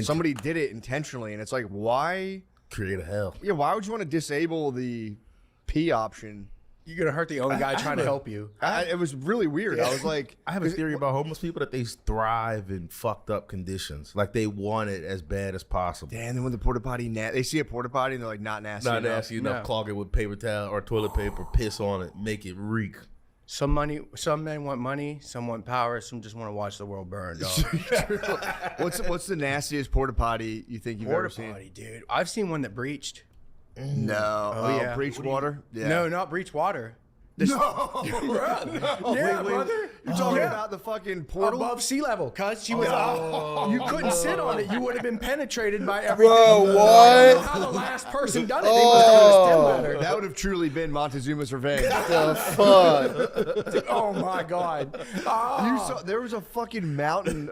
somebody did it intentionally, and it's like, why create a hell? Yeah, why would you want to disable the pee option? You're gonna hurt the only guy trying to help you. It was really weird. Yeah. I was like, I have a theory about homeless people that they thrive in fucked up conditions. Like they want it as bad as possible. damn. Then when the porta potty, they see a porta potty and they're like, not nasty. Not enough. nasty enough. Clog it with paper towel or toilet paper. Piss on it. Make it reek. Some men want money, some want power, some just want to watch the world burn, dog. What's the nastiest porta potty you think you've ever seen? Porta potty, dude. I've seen one that breached. No. Oh, yeah. Breached water? Yeah. No, not breached water. No, brother. Yeah, brother. You're talking about the fucking portal above sea level, cuz she was. You couldn't sit on it. You would have been penetrated by everything. Bro, what? I don't know how the last person done it. They must have done a stem ladder. That would have truly been Montezuma's revenge. The fuck? Oh my god! You saw there was a fucking mountain.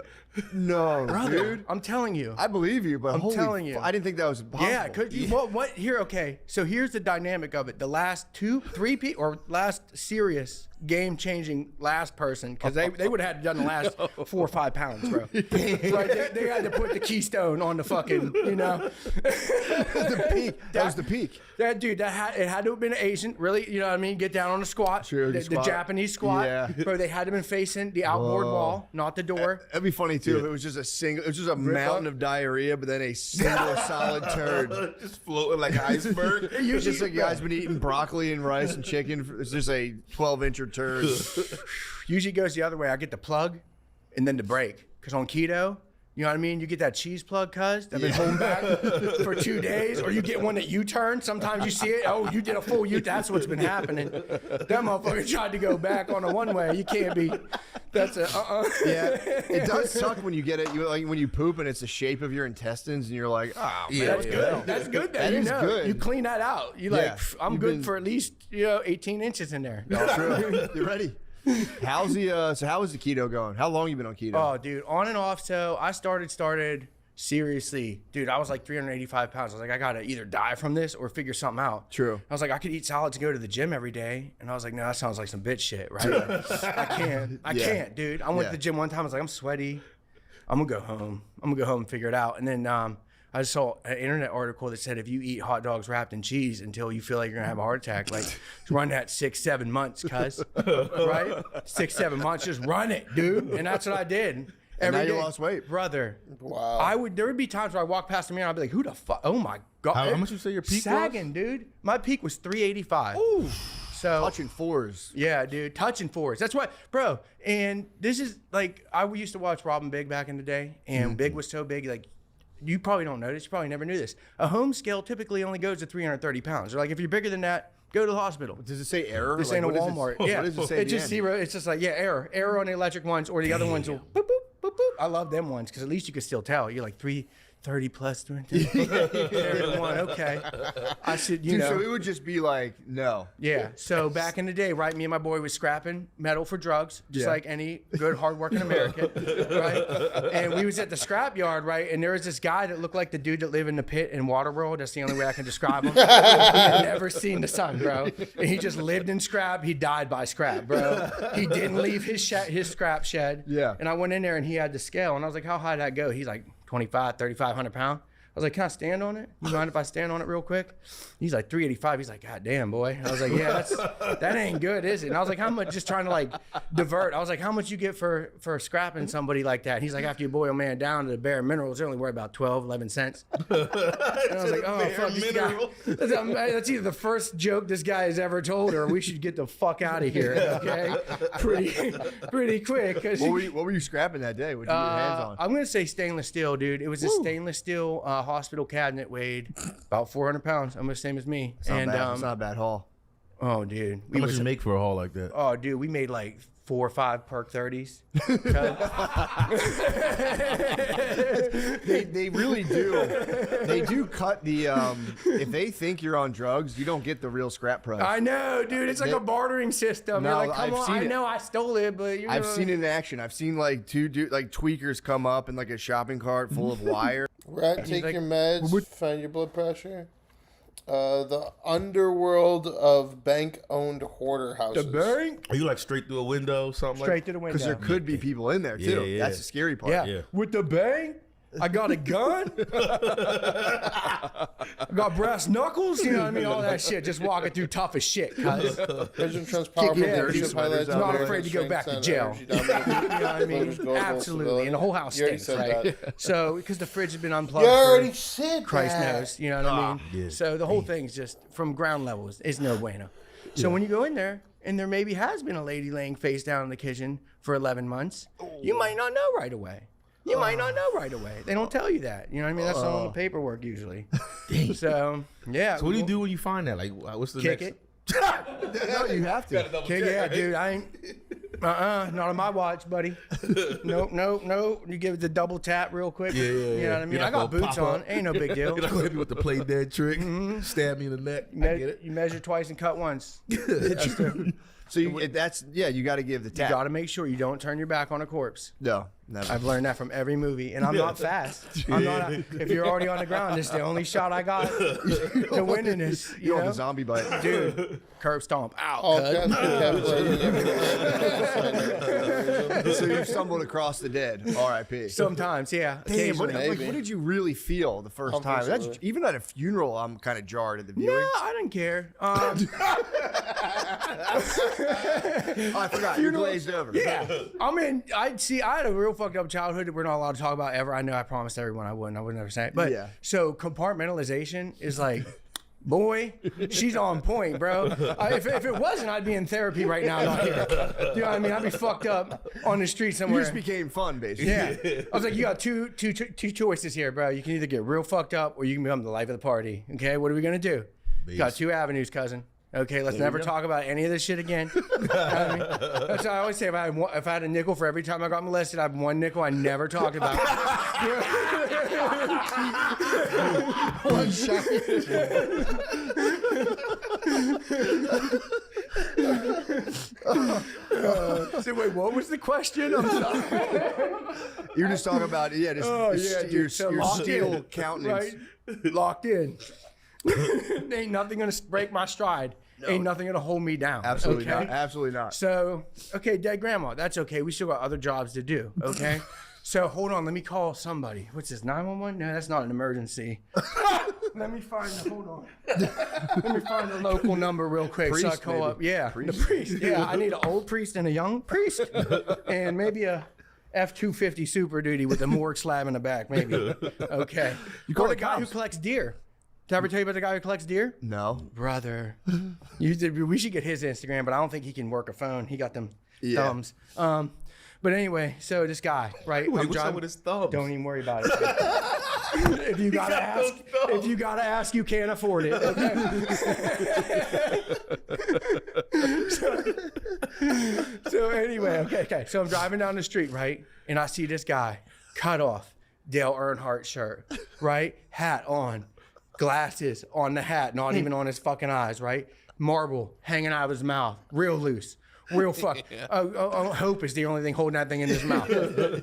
No, Brother, dude. I'm telling you. I believe you, but I'm telling you. I didn't think that was possible. Yeah, could you? What here? Okay, so here's the dynamic of it. The last 2-3 people, or last serious game-changing last person, because they would have had to done the last 4 or 5 pounds, bro. Right? They had to put the keystone on the fucking, The peak. That was the peak. That dude, it had to have been an Asian, really. You know what I mean? Get down on the squat, Sure, the Japanese squat. Yeah. Bro, they had to have been facing the outboard wall, not the door. That'd be funny too if it was just a mountain of diarrhea, but then a single solid turd just floating like an iceberg. It's just like you guys been eating broccoli and rice and chicken. It's just a 12-incher your turn. Usually goes the other way. I get the plug and then the brake. Because on keto, you know what I mean? You get that cheese plug, cuz, that been holding back for 2 days. Or you get one that U-turn. Sometimes you see it. Oh, you did a full U. That's what's been happening. That motherfucker tried to go back on a one-way. You can't be. That's a Yeah, it does suck when you get it. You, like when you poop and it's the shape of your intestines, and you're like, oh, man, that's good. That's good. That is good. You clean that out. You I'm good for at least 18 inches in there. No, true. You're ready. How's the how is the keto going? How long you been on keto? Oh, dude, on and off. So I started seriously, dude. I was like 385 pounds. I was like, I gotta either die from this or figure something out. True. I was like, I could eat salads and go to the gym every day, and I was like, no, that sounds like some bitch shit, right? I can't, dude. I went to the gym one time. I was like, I'm sweaty. I'm gonna go home. And figure it out. And then I saw an internet article that said if you eat hot dogs wrapped in cheese until you feel like you're gonna have a heart attack, like run that 6-7 months, cuz, right? 6-7 months, just run it, dude. And that's what I did. And now you lost weight, brother. Wow. There would be times where I walk past the mirror and I'd be like, who the fuck? Oh my god. How much you say your peak Sagging, was? dude. My peak was 385. Ooh. So touching fours. Yeah, dude, touching fours. That's what, bro. And this is like, I used to watch Robin Big back in the day, and Big was so big, like. You probably don't know this. You probably never knew this. A home scale typically only goes to 330 pounds. They're like, if you're bigger than that, go to the hospital. Does it say error? This ain't a Walmart. Yeah. What does it say? It's just zero. It's just like, yeah, error. Error on the electric ones, or the other ones will boop, boop, boop, boop. I love them ones because at least you can still tell. You're like 330 plus 1. Okay. I should, you know. So it would just be like, no. Yeah. So back in the day, right, me and my boy was scrapping metal for drugs, just like any good, hardworking American, right? And we was at the scrap yard, right? And there was this guy that looked like the dude that lived in the pit in Waterworld. That's the only way I can describe him. He had never seen the sun, bro. And he just lived in scrap. He died by scrap, bro. He didn't leave his scrap shed. Yeah. And I went in there and he had the scale. And I was like, how high did that go? He's like 25, 3,500 pounds. I was like, can I stand on it? You mind if I stand on it real quick? He's like 385. He's like, God damn, boy. I was like, yeah, that ain't good, is it? And I was like, how much? Just trying to like divert. I was like, how much you get for scrapping somebody like that? And he's like, after you boil a man down to the bare minerals, they're only worth about 12, 11 cents. And I was like, oh, fuck, this guy. That's either the first joke this guy has ever told or we should get the fuck out of here, okay? Pretty quick. What were you scrapping that day? What did you get your hands on? I'm going to say stainless steel, dude. It was a stainless steel hospital cabinet, weighed about 400 pounds, almost the same as me. It's not a bad haul. Oh, dude. How much you make for a haul like that? Oh, dude, we made like 4 or 5 perk 30s. They really do. They do cut the if they think you're on drugs, you don't get the real scrap price. I know, dude. It's like a bartering system. No, you're like, come on, I know I stole it, but I've seen it in action. I've seen like two tweakers come up in like a shopping cart full of wire. Right, take your meds, find your blood pressure. The underworld of bank-owned hoarder houses. The bank? Are you like straight through a window, something Straight through the window. Because there could be people in there too. Yeah. That's the scary part. Yeah. With the bank? I got a gun. I got brass knuckles. You know what I mean? All that shit. Just walking through tough as shit. President Trump's powerful leadership highlights not afraid to go back to jail. You know what I mean? Absolutely. And the whole house stinks, right? So, because the fridge has been unplugged. You already said Christ that. knows. You know what I mean? So the whole thing's just from ground level is no bueno. So when you go in there, and there maybe has been a lady laying face down in the kitchen for 11 months, you might not know right away. You might not know right away. They don't tell you that. You know what I mean? That's on the paperwork usually. So, yeah. So what do you do when you find that? Like, what's the kick next? it. No, you have to. Kick it, dude. I ain't. Not on my watch, buddy. Nope. You give it the double tap real quick. Yeah. You know what I mean? I got boots on. Ain't no big deal. You're not gonna hit me with the play dead trick. Stab me in the neck. I get it. You measure twice and cut once. So you got to give the tap. You got to make sure you don't turn your back on a corpse. No, never. I've learned that from every movie, and I'm not fast. I'm not. If you're already on the ground, this is the only shot I got to winning this. You're on the zombie bite, dude. Curb stomp out. So you stumbled across the dead. R.I.P. Sometimes, yeah. Damn, what did you really feel the first time? Even at a funeral, I'm kind of jarred at the viewing. No, I didn't care. I forgot. You're glazed over. Yeah. I mean, I had a real fucked up childhood that we're not allowed to talk about ever. I know I promised everyone I would never say it. But so compartmentalization is like Boy, she's on point, bro. If it wasn't, I'd be in therapy right now, not here. You know what I mean? I'd be fucked up on the street somewhere. You just became fun, basically. Yeah. I was like, you got two choices here, bro. You can either get real fucked up or you can become the life of the party. Okay, what are we gonna do? You got 2 avenues, cousin. Okay, let's never talk about any of this shit again. You know what I mean? That's what I always say. If I had a nickel for every time I got molested, I have 1 nickel I never talked about. One shot. So wait, what was the question? I'm sorry. You're just talking about your steel countenance. Right? Locked in. Ain't nothing gonna break my stride. No. Ain't nothing gonna hold me down. Absolutely okay? not. Absolutely not. So, okay, dead grandma. That's okay. We still got other jobs to do. Okay. So hold on. Let me call somebody. What's this? 911? No, that's not an emergency. Let me find the. Hold on. Let me find the local number real quick. Priest, so I call maybe. up. Yeah, Priest? the priest. Yeah, I need an old priest and a young priest, and maybe a F-250 Super Duty with a morgue slab in the back. Maybe. Okay. You call the the guy who cops. collects deer. Did I ever tell you about the guy who collects deer? No. Brother. We should get his Instagram, but I don't think he can work a phone. He got them thumbs. But anyway, so this guy, right? Wait, what's up with his thumbs? Don't even worry about it. If you gotta ask, you can't afford it. Okay? so anyway, okay. So I'm driving down the street, right? And I see this guy, cut off, Dale Earnhardt shirt, right? Hat on. Glasses on the hat, not even on his fucking eyes, right? Marble hanging out of his mouth, real loose, real fuck. Hope is the only thing holding that thing in his mouth.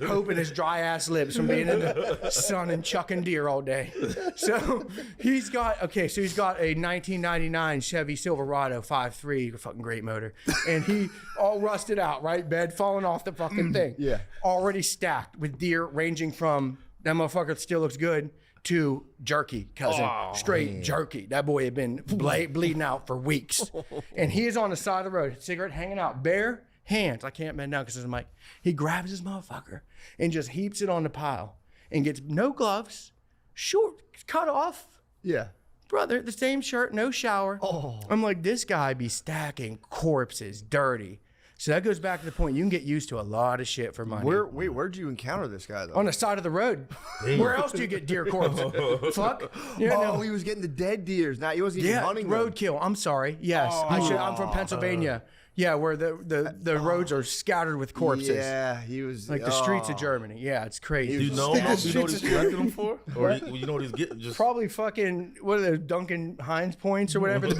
Hope in his dry ass lips from being in the sun and chucking deer all day. So he's got a 1999 Chevy Silverado 5.3, fucking great motor, and he all rusted out, right? Bed falling off the fucking thing. Yeah. Already stacked with deer ranging from that motherfucker still looks good to jerky, cousin. Straight jerky. That boy had been bleeding out for weeks. And he is on the side of the road, cigarette hanging out, bare hands. I can't bend down because there's a mic. He grabs his motherfucker and just heaps it on the pile and gets no gloves, short, cut off. Yeah. Brother, the same shirt, no shower. I'm like, this guy be stacking corpses, dirty. So that goes back to the point. You can get used to a lot of shit for money. Where'd you encounter this guy, though? On the side of the road. Where else do you get deer corpses? Fuck. He was getting the dead deers. He wasn't even hunting them. Roadkill. I'm sorry. Yes. I'm from Pennsylvania. Yeah, where the roads are scattered with corpses. Yeah, he was like the streets of Germany. Yeah, it's crazy. Do you know what he's collecting them for? Or you know what he's getting? Just probably fucking what are those Duncan Hines points or whatever the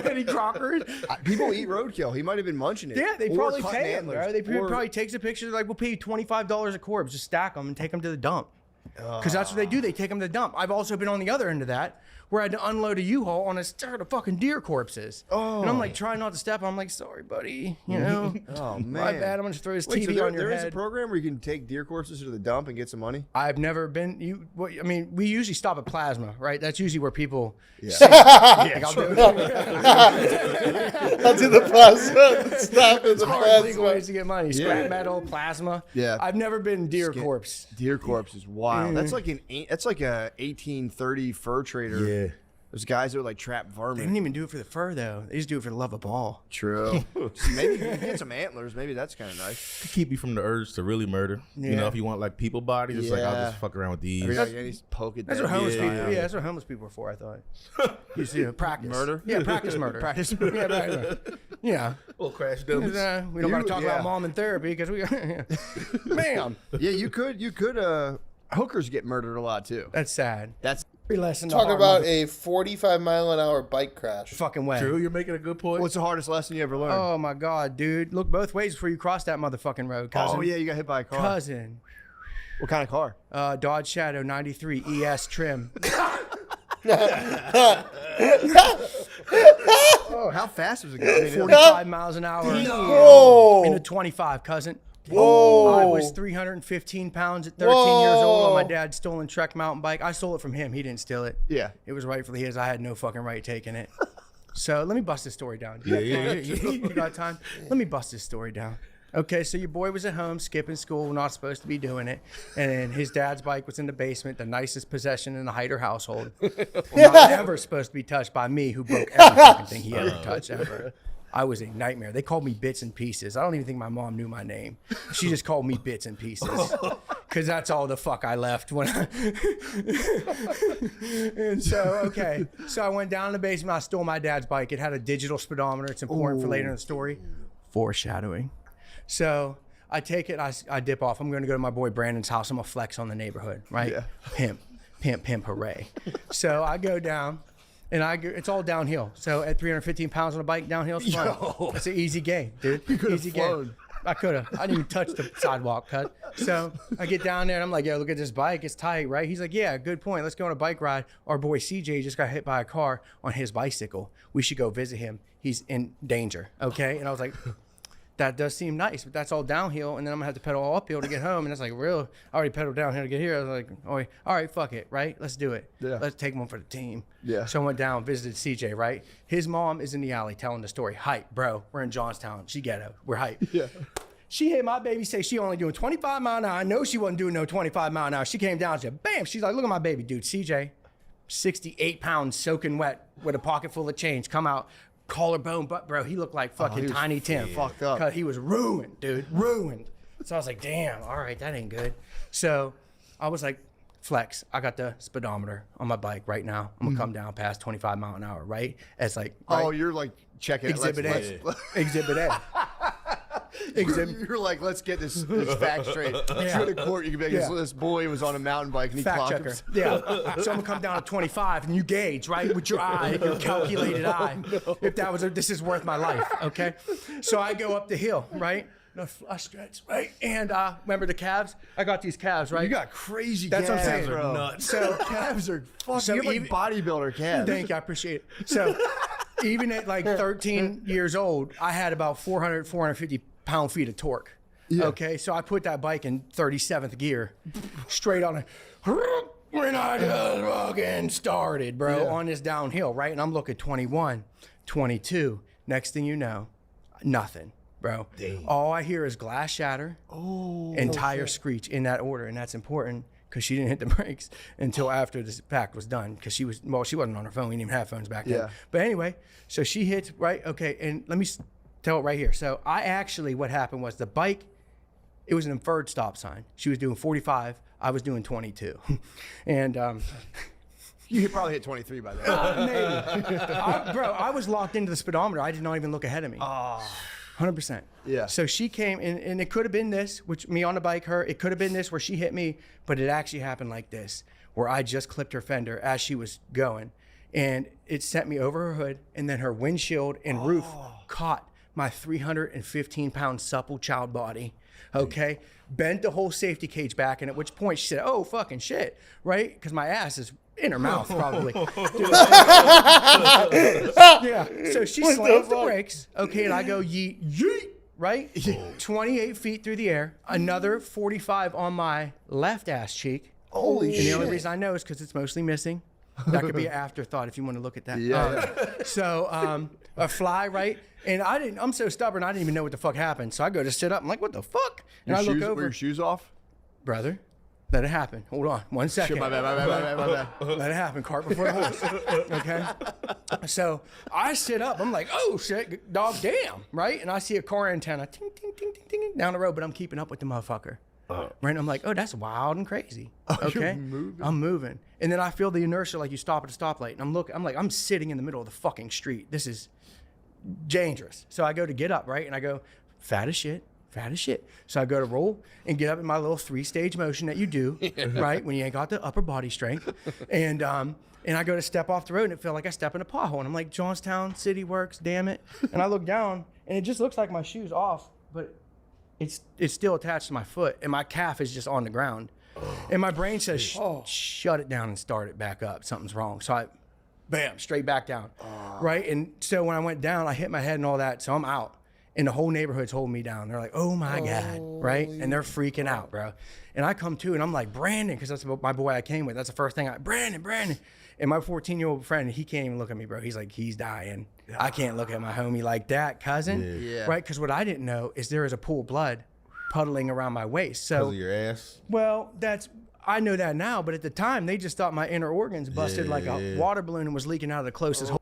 Betty Crocker. People eat roadkill. He might have been munching it. Yeah, they Or probably cutting pay him, bro. antlers. They probably takes a picture. They're like, we'll pay you $25 a corpse. Just stack them and take them to the dump. Because that's what they do. They take them to the dump. I've also been on the other end of that, where I had to unload a U-Haul on a start of fucking deer corpses. And I'm like trying not to step. I'm like, sorry, buddy. You know? Oh, man. My bad. I'm going to throw his Wait, TV so on your there head. is a program where you can take deer corpses to the dump and get some money? I've never been. I mean, we usually stop at plasma, right? That's usually where people. Yeah. I'll do it. I'll do the plasma. Stop at the Hard legal plasma. ways to get money. Scrap metal, plasma. Yeah. I've never been deer corpse. Deer corpse is wild. That's like a 1830 fur trader. Yeah. There's guys that would like trap vermin. They didn't even do it for the fur though. They just do it for the love of ball. True. Just maybe you can get some antlers. Maybe that's kind of nice. to keep you from the urge to really murder. You know, if you want like people bodies, it's like I'll just fuck around with these. Poke it. That's what homeless people. Yeah, that's what homeless people are for. I thought. You see, practice Murder. Yeah, practice murder. Practice. Yeah, right. Yeah. Little crash dummies. We don't got to talk about mom in therapy because we. Ma'am. Yeah, you could. Hookers get murdered a lot too. That's sad. That's lesson. Talk about a 45-mile-an-hour bike crash. Fucking way. True, you're making a good point. What's the hardest lesson you ever learned? Oh my God, dude! Look both ways before you cross that motherfucking road, cousin. Oh yeah, you got hit by a car. Cousin. What kind of car? Dodge Shadow 93 ES trim. Oh, how fast was it going? 45 miles an hour. Whoa. In a 25, cousin. Whoa. I was 315 pounds at 13 years old on my dad's stolen Trek mountain bike. I stole it from him. He didn't steal it. Yeah. It was rightfully his. I had no fucking right taking it. So let me bust this story down. Yeah. You got time? Let me bust this story down. Okay, so your boy was at home skipping school, not supposed to be doing it, and then his dad's bike was in the basement, the nicest possession in the Hyder household. Not ever supposed to be touched by me, who broke every fucking thing he ever touched ever. I was a nightmare. They called me Bits and Pieces. I don't even think my mom knew my name. She just called me Bits and Pieces because that's all the fuck I left when I. And so, okay. So I went down in the basement. I stole my dad's bike. It had a digital speedometer. It's important for later in the story. Foreshadowing. So I take it. I dip off. I'm going to go to my boy Brandon's house. I'm going to flex on the neighborhood, right? Yeah. Pimp, hooray. So I go down. And it's all downhill. So at 315 pounds on a bike, downhill's fun. It's an easy game, dude. You could have Easy flown. game. I could have. I didn't even touch the sidewalk cut. So I get down there and I'm like, yo, look at this bike. It's tight, right? He's like, yeah, good point. Let's go on a bike ride. Our boy CJ just got hit by a car on his bicycle. We should go visit him. He's in danger, okay? And I was like, that does seem nice, but that's all downhill, and then I'm gonna have to pedal all uphill to get home, and it's like, real, I already pedaled down here to get here. I was like, oh, all right, fuck it, right? Let's do it. Yeah. Let's take one for the team. Yeah. So I went down, visited CJ, right? His mom is in the alley telling the story. Hype, bro. We're in Johnstown. She ghetto. We're hype. Yeah. She hit my baby, say she only doing 25 mile an hour. I know she wasn't doing no 25 mile an hour. She came down and said, bam. She's like, look at my baby, dude. CJ, 68 pounds soaking wet with a pocket full of change. Come out. Collarbone, but bro, he looked like fucking Tiny Tim. Fucked up. 'Cause he was ruined, dude, ruined. So I was like, damn, all right, that ain't good. So I was like, flex, I got the speedometer on my bike right now. I'm gonna come down past 25 mile an hour, right? It's like, right? Oh, you're like checking Exhibit it. A. Exhibit A. You're like, let's get this fact straight. Yeah. Go to court, you can be like, this boy was on a mountain bike and he Fact clocked checker. him. Yeah. So I'm gonna come down to 25 and you gauge, right? With your eye, your calculated eye. If that was, this is worth my life, okay? So I go up the hill, right? No flush stretch, right? And remember the calves? I got these calves, right? You got crazy That's calves, what I'm saying. bro. Nuts. So calves are fucking, So you have even- like bodybuilder calves. Thank you, I appreciate it. So even at like 13 years old, I had about 450 pound-feet of torque. Yeah. Okay, so I put that bike in 37th gear, straight on it. When I just fucking started, bro, on this downhill, right? And I'm looking 21, 22. Next thing you know, nothing, bro. Damn. All I hear is glass shatter and tire screech in that order, and that's important because she didn't hit the brakes until after this pack was done because she wasn't on her phone. We didn't even have phones back then. Yeah. But anyway, so she hits, right? Okay, and let me tell it right here. So I actually, what happened was the bike, it was an inferred stop sign. She was doing 45. I was doing 22. And You could probably hit 23 by then. maybe. I was locked into the speedometer. I did not even look ahead of me. 100%. Yeah. So she came, and it could have been this, which me on the bike, her. It could have been this where she hit me, but it actually happened like this, where I just clipped her fender as she was going. And it sent me over her hood, and then her windshield and roof caught my 315-pound supple child body. Okay, bent the whole safety cage back, and at which point she said, "Oh fucking shit," right? Because my ass is in her mouth, probably. Yeah. So she slams the brakes. Okay, and I go yeet, yeet, right? 28 feet through the air. Another 45 on my left ass cheek. Holy And the only shit. reason I know is because it's mostly missing. That could be an afterthought if you want to look at that. Yeah. So a fly, right? And I'm so stubborn, I didn't even know what the fuck happened. So I go to sit up. I'm like, what the fuck? And I look over. Were your shoes off? Brother, let it happen. Hold on 1 second. Shit, my bad. Let it happen. Cart before the horse. Okay. So I sit up. I'm like, oh shit, dog, damn, right? And I see a car antenna, ting, ting, ting, ting, ting, down the road, but I'm keeping up with the motherfucker. Right? And I'm like, oh, that's wild and crazy. Okay. I'm moving. And then I feel the inertia like you stop at a stoplight. And I'm sitting in the middle of the fucking street. This is dangerous. So I go to get up, right? And I go, fat as shit. So I go to roll and get up in my little 3-stage motion that you do, right? When you ain't got the upper body strength. And I go to step off the road and it felt like I step in a pothole. And I'm like, Johnstown City Works, damn it. And I look down and it just looks like my shoe's off, but it's still attached to my foot and my calf is just on the ground. And my brain says, shut it down and start it back up. Something's wrong. So I, bam, straight back down, right? And so when I went down, I hit my head and all that, so I'm out. And the whole neighborhood's holding me down. They're like, oh my God, right? And they're freaking out, bro. And I come to and I'm like, Brandon, because that's my boy I came with. That's the first thing Brandon. And my 14-year-old friend, he can't even look at me, bro. He's like, he's dying. I can't look at my homie like that, cousin. Yeah. Right? Because what I didn't know is there is a pool of blood puddling around my waist. So, Because of your ass? well, I know that now, but at the time, they just thought my inner organs busted like a water balloon and was leaking out of the closest hole.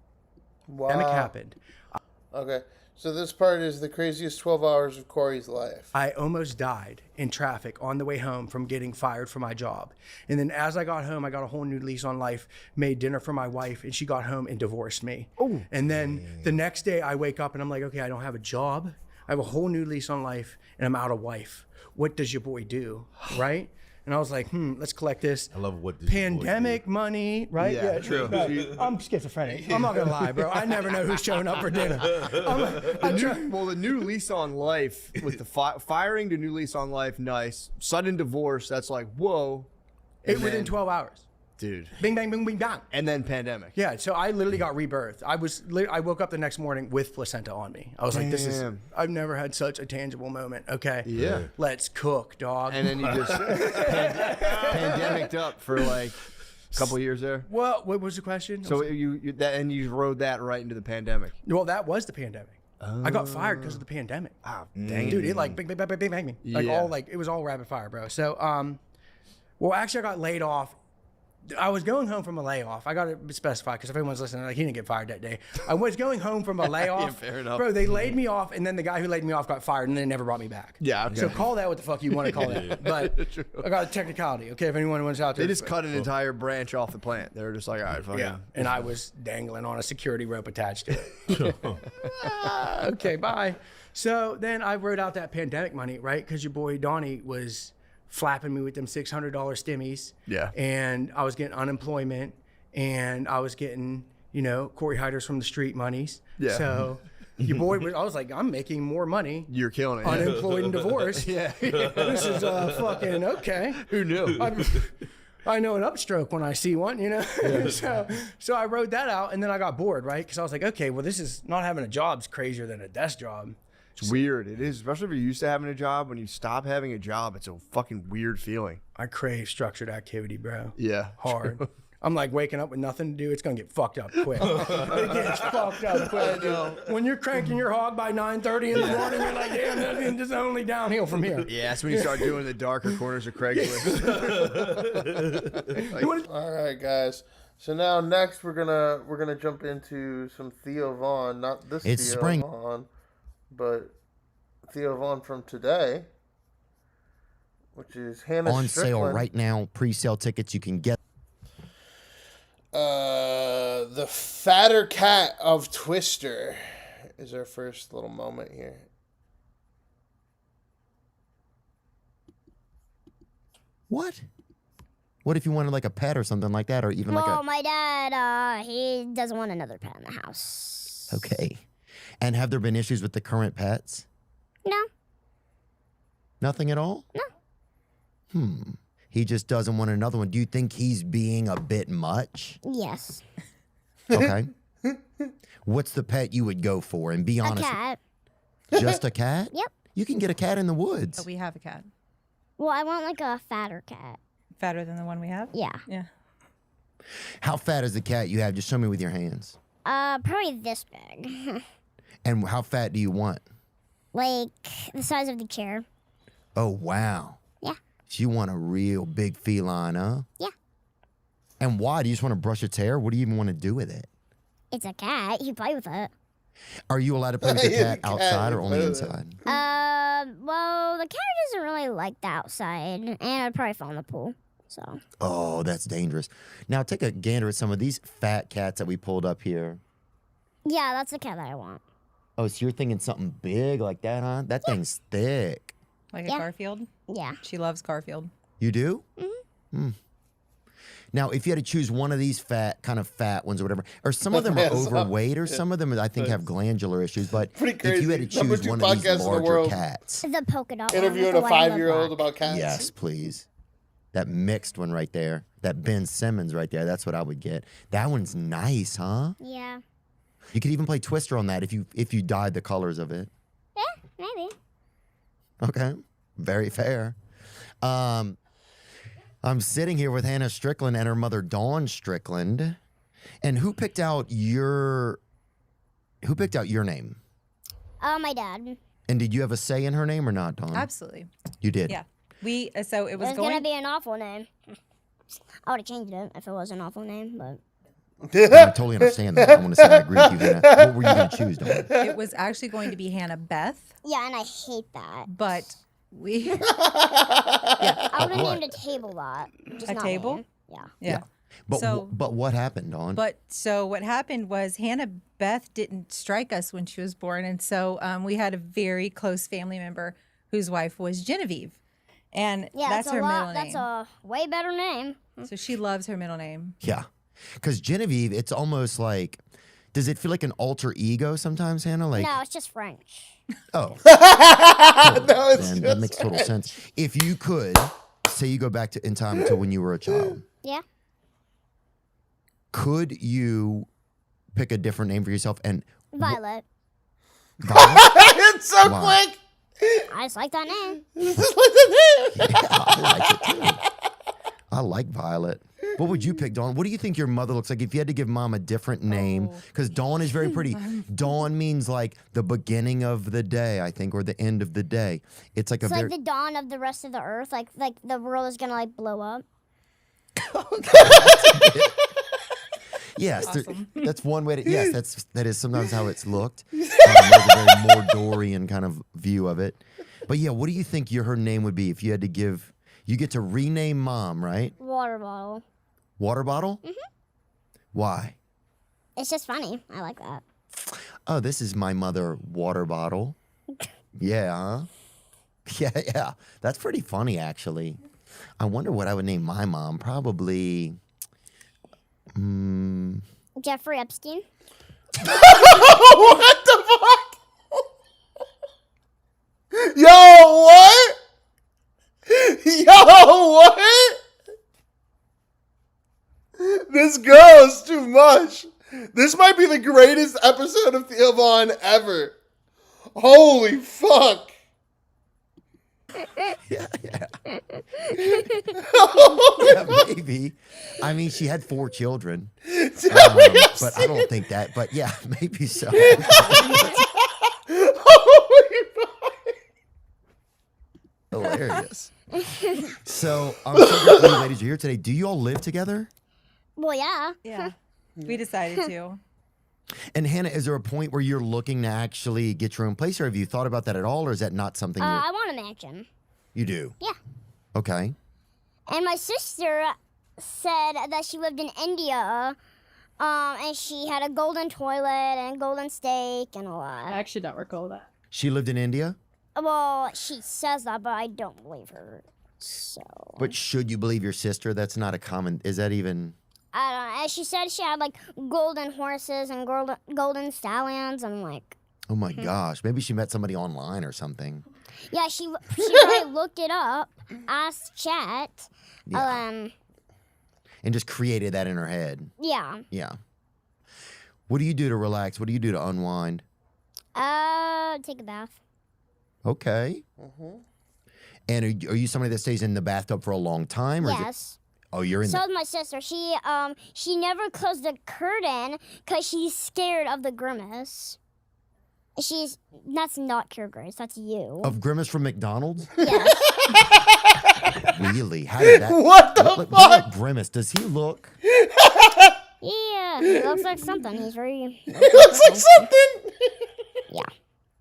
Pandemic happened. Okay. So this part is the craziest 12 hours of Corey's life. I almost died in traffic on the way home from getting fired from my job. And then as I got home, I got a whole new lease on life, made dinner for my wife, and she got home and divorced me. Oh. And then the next day I wake up and I'm like, okay, I don't have a job. I have a whole new lease on life and I'm out of wife. What does your boy do, right? And I was like, let's collect this. I love what this pandemic money, right? Yeah, true. I'm schizophrenic. I'm not gonna lie, bro. I never know who's showing up for dinner. The new lease on life with the firing to new lease on life, nice. Sudden divorce, that's like, whoa. Within 12 hours. Dude. Bing, bang, boom, bing, bang. And then pandemic. Yeah, so I literally got rebirthed. I woke up the next morning with placenta on me. I was like, I've never had such a tangible moment. Okay. Yeah. Let's cook, dog. And then you just pandemicked up for like a couple years there. Well, what was the question? So you rode that right into the pandemic. Well, that was the pandemic. I got fired because of the pandemic. Oh, dang. Dude, it like bang, bang, bang, bang, bang me. It was all rapid fire, bro. So, well, actually I got laid off. I was going home from a layoff. I got to specify because if anyone's listening, like, he didn't get fired that day. I was going home from a layoff. Yeah, fair enough. Bro, they laid me off, and then the guy who laid me off got fired, and they never brought me back. Yeah, okay. So call that what the fuck you want to call that. But I got a technicality, okay, if anyone wants out there. They just cut an entire branch off the plant. They were just like, all right, fuck it. And I was dangling on a security rope attached to it. Okay, bye. So then I wrote out that pandemic money, right? Because your boy Donnie was flapping me with them $600 stimmies. Yeah. And I was getting unemployment and I was getting, Corey Hiders from the street monies. Yeah. So your boy I was like, I'm making more money. You're killing it. Unemployed and divorced. Yeah. This is fucking okay. Who knew? I know an upstroke when I see one, So I wrote that out and then I got bored, right? Because I was like, okay, well, this is not having a job's crazier than a desk job. It's weird. It is, especially if you're used to having a job. When you stop having a job, it's a fucking weird feeling. I crave structured activity, bro. Yeah. Hard. I'm like waking up with nothing to do. It's going to get fucked up quick. It gets fucked up quick. When you're cranking your hog by 9:30 in the morning, you're like, damn, this is only downhill from here. Yeah, that's when you start doing the darker corners of Craigslist. All right, guys. So now next we're gonna jump into some Theo Vaughn, not this It's Theo spring. Vaughn, but Theo Vaughn from today, which is Hannah On Strickland. sale right now. Pre-sale tickets you can get. The fatter cat of Twister is our first little moment here. What? What if you wanted like a pet or something like that, or even like Well, a... my dad, he doesn't want another pet in the house. Okay. And have there been issues with the current pets? No. Nothing at all? No. He just doesn't want another one. Do you think he's being a bit much? Yes. Okay. What's the pet you would go for? And be honest. A cat. Just a cat? Yep. You can get a cat in the woods. But we have a cat. Well, I want like a fatter cat. Fatter than the one we have? Yeah. Yeah. How fat is the cat you have? Just show me with your hands. Probably this big. And how fat do you want? Like the size of the chair. Oh, wow. Yeah. So you want a real big feline, huh? Yeah. And why? Do you just want to brush its hair? What do you even want to do with it? It's a cat. You play with it. Are you allowed to play with the cat outside or only inside? Well, the cat doesn't really like the outside, and I'd probably fall in the pool. So. Oh, that's dangerous. Now take a gander at some of these fat cats that we pulled up here. Yeah, that's the cat that I want. Oh, so you're thinking something big like that, huh? That thing's thick. Like a Garfield? Yeah. She loves Garfield. You do? Mm-hmm. Now, if you had to choose one of these kind of fat ones or whatever, or some of them are overweight, or some of them I think have glandular issues, but if you had to choose one of these larger cats. The polka dot one Interviewing with a the white and the 5-year-old black. about cats. Yes, please. That mixed one right there, that Ben Simmons right there, that's what I would get. That one's nice, huh? Yeah. You could even play Twister on that if you dyed the colors of it. Yeah, maybe. Okay, very fair. I'm sitting here with Hannah Strickland and her mother Dawn Strickland, And who picked out your name? My dad. And did you have a say in her name or not, Dawn? Absolutely. You did? Yeah. So it was gonna be an awful name. I would have changed it if it was an awful name, but. I totally understand that. I want to say I agree with you, Hannah. What were you going to choose, Dawn? It was actually going to be Hannah Beth. Yeah, and I hate that. But we. I would have named a table that. Just A not table? me. Yeah. Yeah. But what happened, Dawn? But so what happened was Hannah Beth didn't strike us when she was born, and so we had a very close family member whose wife was Genevieve, and that's her middle name. That's a way better name. So she loves her middle name. Yeah. Because Genevieve, it's almost like, does it feel like an alter ego sometimes, Hannah? Like, no, it's just French. Oh. No, it's Then just that makes total sense. If you could, say you go back in time to when you were a child, Yeah. could you pick a different name for yourself? And Violet. Violet? It's so Why? quick. I just like that name. I like it too. I like Violet. What would you pick, Dawn? What do you think your mother looks like if you had to give mom a different name? Because Dawn is very pretty. Dawn means like the beginning of the day, I think, or the end of the day. It's like It's a like very the dawn of the rest of the earth. Like the world is gonna like blow up. yes. Awesome. That's one way to. Yes, that is sometimes how it's looked. There's a very Mordorian kind of view of it. But yeah, what do you think her name would be if you had to give? You get to rename mom, right? Water bottle. Water bottle? Mhm. Why? It's just funny. I like that. Oh, this is my mother water bottle. Yeah, huh? Yeah. That's pretty funny, actually. I wonder what I would name my mom. Probably. Jeffrey Epstein. What the fuck? Yo, what? Yo, what? This girl is too much. This might be the greatest episode of Theo Vaughn ever. Holy fuck. Yeah, maybe. I mean, she had 4 children. But I don't think that. But yeah, maybe so. Hilarious. So I'm so glad you ladies are here today. Do you all live together? Well, yeah. Yeah. We decided to. And Hannah, is there a point where you're looking to actually get your own place, or have you thought about that at all, or is that not something I want a mansion. you do? Yeah. Okay. And my sister said that she lived in India, and she had a golden toilet and golden steak and a lot. I actually don't recall that. She lived in India? Well, she says that, but I don't believe her. So. But should you believe your sister? That's not a common. Is that even? I don't know. And she said she had like golden horses and golden stallions. And like. Oh my gosh. Maybe she met somebody online or something. Yeah, she probably looked it up, asked chat. Yeah. And just created that in her head. Yeah. Yeah. What do you do to relax? What do you do to unwind? Take a bath. Okay. And are you somebody that stays in the bathtub for a long time? Or Yes. Is it, oh, you're in So there. is my sister. She never closed the curtain because she's scared of the grimace. That's not Cure Grace. That's you. Of Grimace from McDonald's? Yes. Really? How did that? What the What fuck? Grimace? Does he look? Yeah, he looks like something. He's very. He looks like something. Yeah.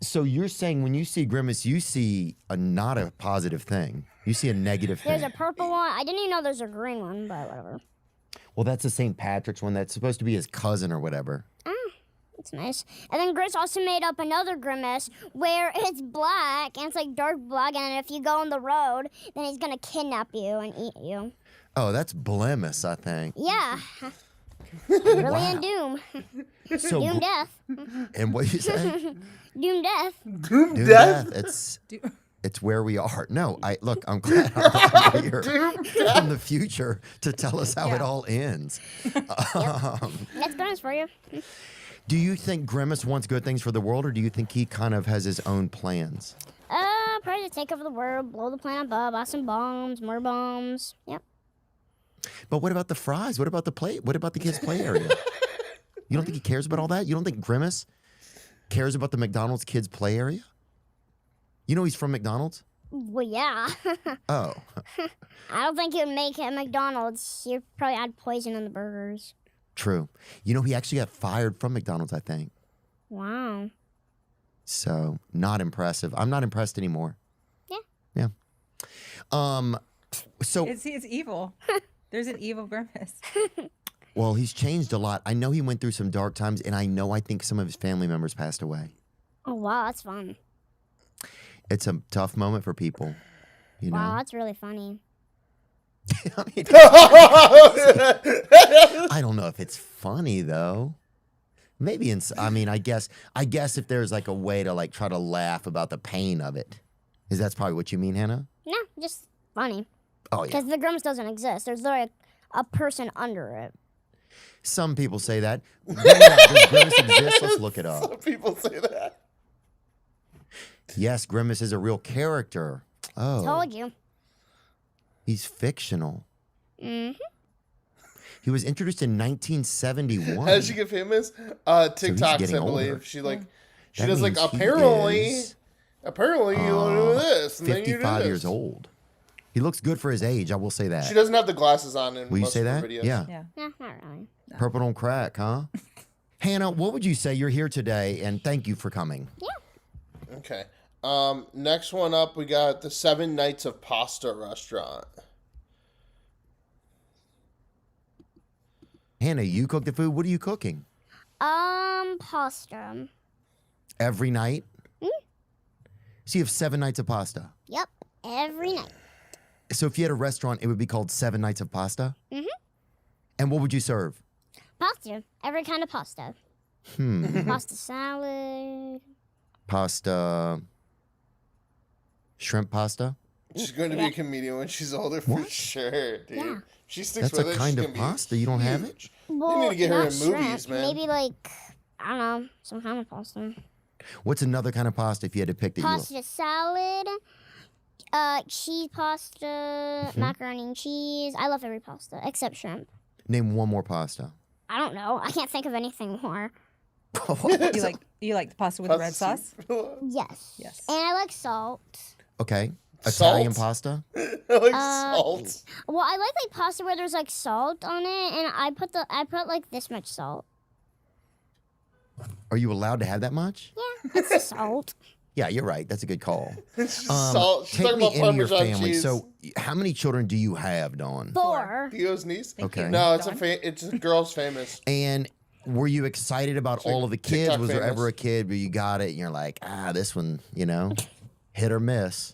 So you're saying when you see Grimace, you see not a positive thing. You see a negative thing. There's a purple one. I didn't even know there's a green one, but whatever. Well, that's the St. Patrick's one. That's supposed to be his cousin or whatever. That's nice. And then Grace also made up another grimace where it's black and it's like dark black, and if you go on the road, then he's gonna kidnap you and eat you. Oh, that's Blemis, I think. Yeah. Really Wow. in Doom. So Doom death. And what you say? Doom death. Doom death. It's where we are. No, I'm glad I'm here in the future to tell us how it all ends. That's bonus for you. Do you think Grimace wants good things for the world, or do you think he kind of has his own plans? Probably to take over the world, blow the planet up, buy some bombs, more bombs. Yep. But what about the fries? What about the play? What about the kids' play area? You don't think he cares about all that? You don't think Grimace cares about the McDonald's kids play area? You know he's from McDonald's? Well, yeah. Oh. I don't think it would make it McDonald's. You'd probably add poison in the burgers. True. You know, he actually got fired from McDonald's, I think. Wow. So, not impressive. I'm not impressed anymore. Yeah. Yeah. So It's evil. There's an evil Grimace. well, he's changed a lot. I know he went through some dark times, and I think some of his family members passed away. Oh, wow, that's fun. It's a tough moment for people, you know. Wow, that's really funny. I don't know if it's funny though. Maybe I guess if there's like a way to like try to laugh about the pain of it, that's probably what you mean, Hannah? No, just funny. Oh yeah. Because the Grimace doesn't exist. There's literally a person under it. Some people say that. Does Grimace exist? Let's look it up. Some people say that. Yes, Grimace is a real character. Oh. Told you. He's fictional. Mm-hmm. He was introduced in 1971. How did she get famous? TikToks, I believe. Older. She like she That does like means he apparently is, you do this. And then you do 55 this. years old. He looks good for his age, I will say that. She doesn't have the glasses on in Will you most say of her that? videos. Yeah. Yeah, not really. Purple don't crack, huh? Hannah, what would you say? You're here today, and thank you for coming. Yeah. Okay. Next one up, we got the 7 Nights of Pasta restaurant. Hannah, you cook the food. What are you cooking? Pasta. Every night? Mm? So you have 7 nights of pasta. Yep, every night. So if you had a restaurant, it would be called 7 Nights of Pasta? Mm-hmm. And what would you serve? Pasta. Every kind of pasta. Pasta salad. Pasta. Shrimp pasta? She's going to be a comedian when she's older for sure, dude. Yeah. She sticks That's with a it. kind she's of gonna be pasta. You don't have it? huge. Well, You need to get her not in movies, shrimp. man. Maybe like, I don't know, some kind of pasta. What's another kind of pasta if you had to pick that Pasta salad, cheese pasta, macaroni and cheese. I love every pasta except shrimp. Name one more pasta. I don't know. I can't think of anything more. You like the pasta with the red sauce? Yes. Yes. And I like salt. Okay. Salt? Italian pasta? I like salt. Well, I like pasta where there's like salt on it, and I put like this much salt. Are you allowed to have that much? Yeah, it's the salt. Yeah, you're right. That's a good call. Salt. She's Take talking me about into your Parmesan family. cheese. So, how many children do you have, Dawn? 4. Theo's niece? Okay. No, it's a girl's famous. And were you excited about all of the kids? TikTok Was there famous. ever a kid where you got it and you're like, this one, hit or miss?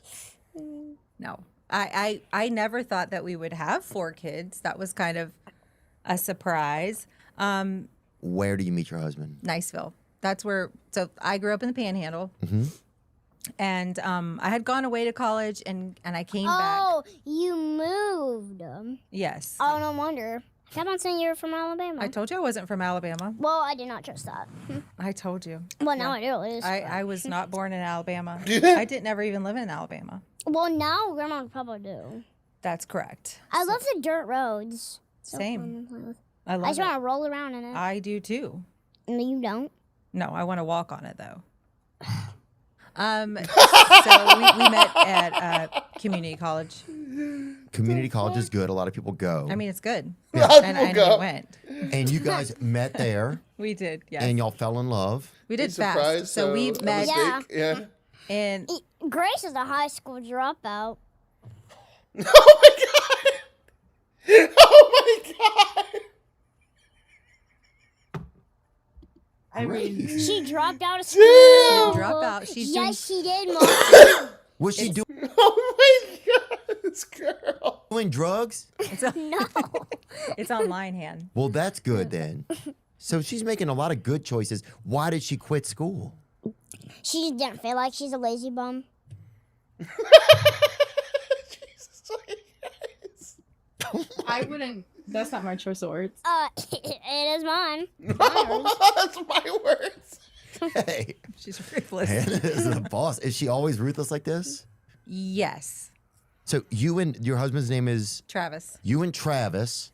No. I never thought that we would have 4 kids. That was kind of a surprise. Where do you meet your husband? Niceville. That's where, so I grew up in the Panhandle. Mm-hmm. And I had gone away to college and I came back. Oh, you moved. Yes. Oh, no wonder. I kept on saying you were from Alabama. I told you I wasn't from Alabama. Well, I did not trust that. I told you. Well, now I do at least. I was not born in Alabama. I didn't ever even live in Alabama. Well, now Grandma would probably do. That's correct. I love the dirt roads. So Same. fun to play with. I love I just it. want to roll around in it. I do too. No, you don't. No, I want to walk on it though. So we met at community college. Community college is good. A lot of people go. I mean, it's good. Yeah. And I went. And you guys met there. We did, yes. And y'all fell in love. We did fast. So we met. Yeah. And Grace is a high school dropout. Oh my god! Oh my god! I mean, She dropped out of school. Damn! Drop out. She's yes, she did, Mom. What's she doing? Oh my god, this girl. Doing drugs? No. It's online, Han. Well, that's good then. So she's making a lot of good choices. Why did she quit school? She just didn't feel like she's a lazy bum. I wouldn't. That's not my choice of words. It is mine. That's my words. Hey, She's ruthless. Hannah is the boss. Is she always ruthless like this? Yes. So you and your husband's name is? Travis. You and Travis.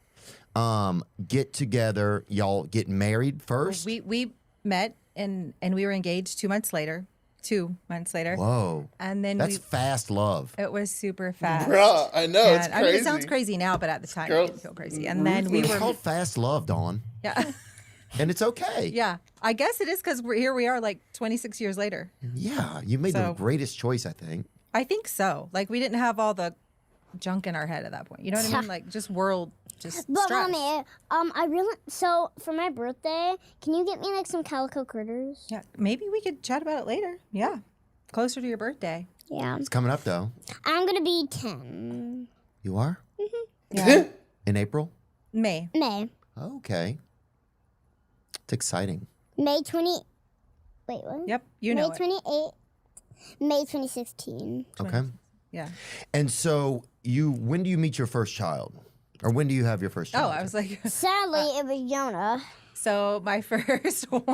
get together. Y'all get married first. We met and we were engaged 2 months later. 2 months later. Whoa. And then that's fast love. It was super fast. Bruh, I know, it's I mean, it crazy. sounds crazy now, but at the time it didn't feel crazy. And then we It's were called fast love, Dawn. Yeah. And it's okay. Yeah. I guess it is because here we are like 26 years later. Yeah, you made the greatest choice, I think. I think so. Like we didn't have all the junk in our head at that point. You know what I mean? Like just stress. Mommy, so for my birthday, can you get me like some calico critters? Yeah, maybe we could chat about it later. Yeah, closer to your birthday. Yeah. It's coming up, though. I'm gonna be 10. You are? Yeah. In April? May. Okay. It's exciting. May 20. Wait, what? Yep, you know it. May 28. May 2016. Okay. Yeah. And so when do you meet your first child? Or when do you have your first child? Oh, I was like... Sadly, it was Jonah. So my first one.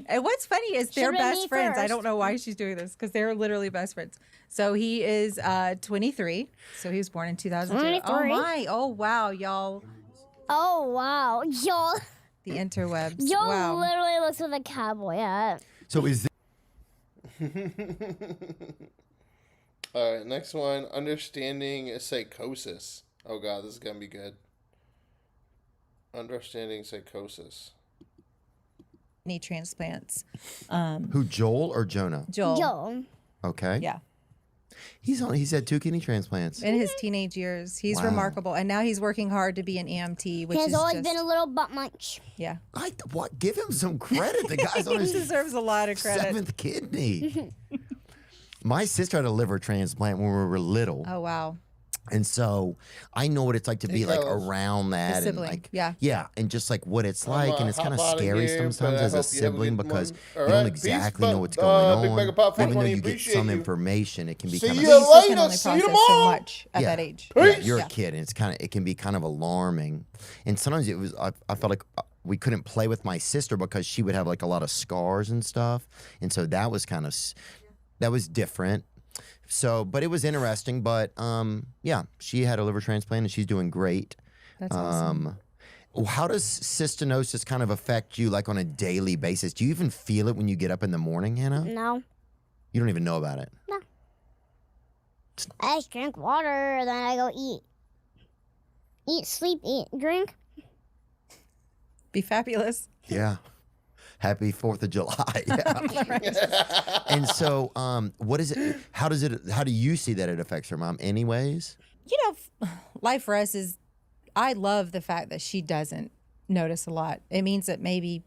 And what's funny is they're Should've been best me friends. I first. don't know why she's doing this because they're literally best friends. So he is 23. So he was born in 2002. Oh 23? my. Oh wow, y'all. Oh, wow. Y'all. The interwebs. Y'all Wow. literally looks like a cowboy hat. So is All right, next one. Understanding psychosis. Oh, God, this is going to be good. Understanding psychosis. Knee transplants. Who, Joel or Jonah? Joel. Okay. Yeah. He's had 2 kidney transplants. In his teenage years. He's Wow. remarkable. And now he's working hard to be an EMT, which He has is always just, been a little butt munch. Yeah. What? Give him some credit. The guy's on He his deserves a lot of credit. 7th kidney. My sister had a liver transplant when we were little. Oh, wow. And so I know what it's like to be like around that and sibling, like yeah. and just like what it's I'm like and it's kind of hop outta scary here, sometimes but I as a hope you have a sibling good because one. you All don't right, exactly peace, know what's big going Mega on. Pop Even though 420, you get appreciate some you. information, it can be See kind you of You can only later. See you process so tomorrow. much at that age. you're a kid and it can be kind of alarming. And sometimes I felt like we couldn't play with my sister because she would have like a lot of scars and stuff. And so that was that was different. So, but it was interesting. But yeah, she had a liver transplant and she's doing great. That's awesome. How does cystinosis kind of affect you like on a daily basis? Do you even feel it when you get up in the morning, Hannah? No. You don't even know about it. No. I just drink water, then I go eat. Eat, sleep, eat, drink. Be fabulous. Yeah. Happy 4th of July. Yeah. And so, what is it? How do you see that it affects her, Mom? Anyways? You know, life for us is, I love the fact that she doesn't notice a lot. It means that maybe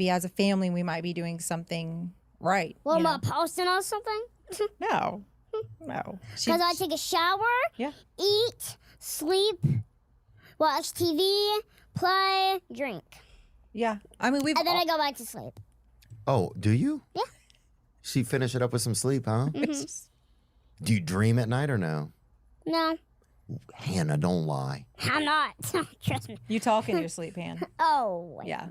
as a family, we might be doing something right. What you know? about posting on something? No. Because I take a shower, eat, sleep, watch TV, play, drink. Yeah. I mean, and then I go back to sleep. Oh, do you? Yeah. She finish it up with some sleep, huh? Mhm. Do you dream at night or no? No, Hannah, don't lie. I'm not. Trust me. You talk in your sleep, Hannah. Oh. Yeah.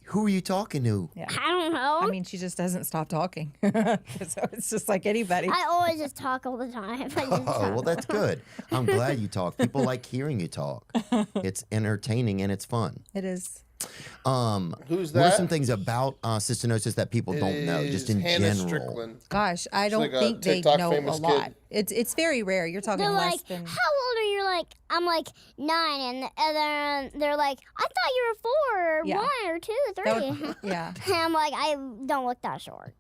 Who are you talking to? Yeah. I don't know. I mean, she just doesn't stop talking. So it's just like anybody. I always just talk all the time. I just Oh, talk. well, that's good. I'm glad you talk. People like hearing you talk. It's entertaining and it's fun. It is. Who's What are that? some things about cystinosis that people don't know, just in Hannah general? Strickland. Gosh, I She's don't like a think they TikTok know a famous lot. kid. It's very rare. You're talking They're less like, than. how old are you? Like, I'm like 9, and then they're like, I thought you were 4, or Yeah. 1, or 2, 3. That would- yeah. And I'm like, I don't look that short.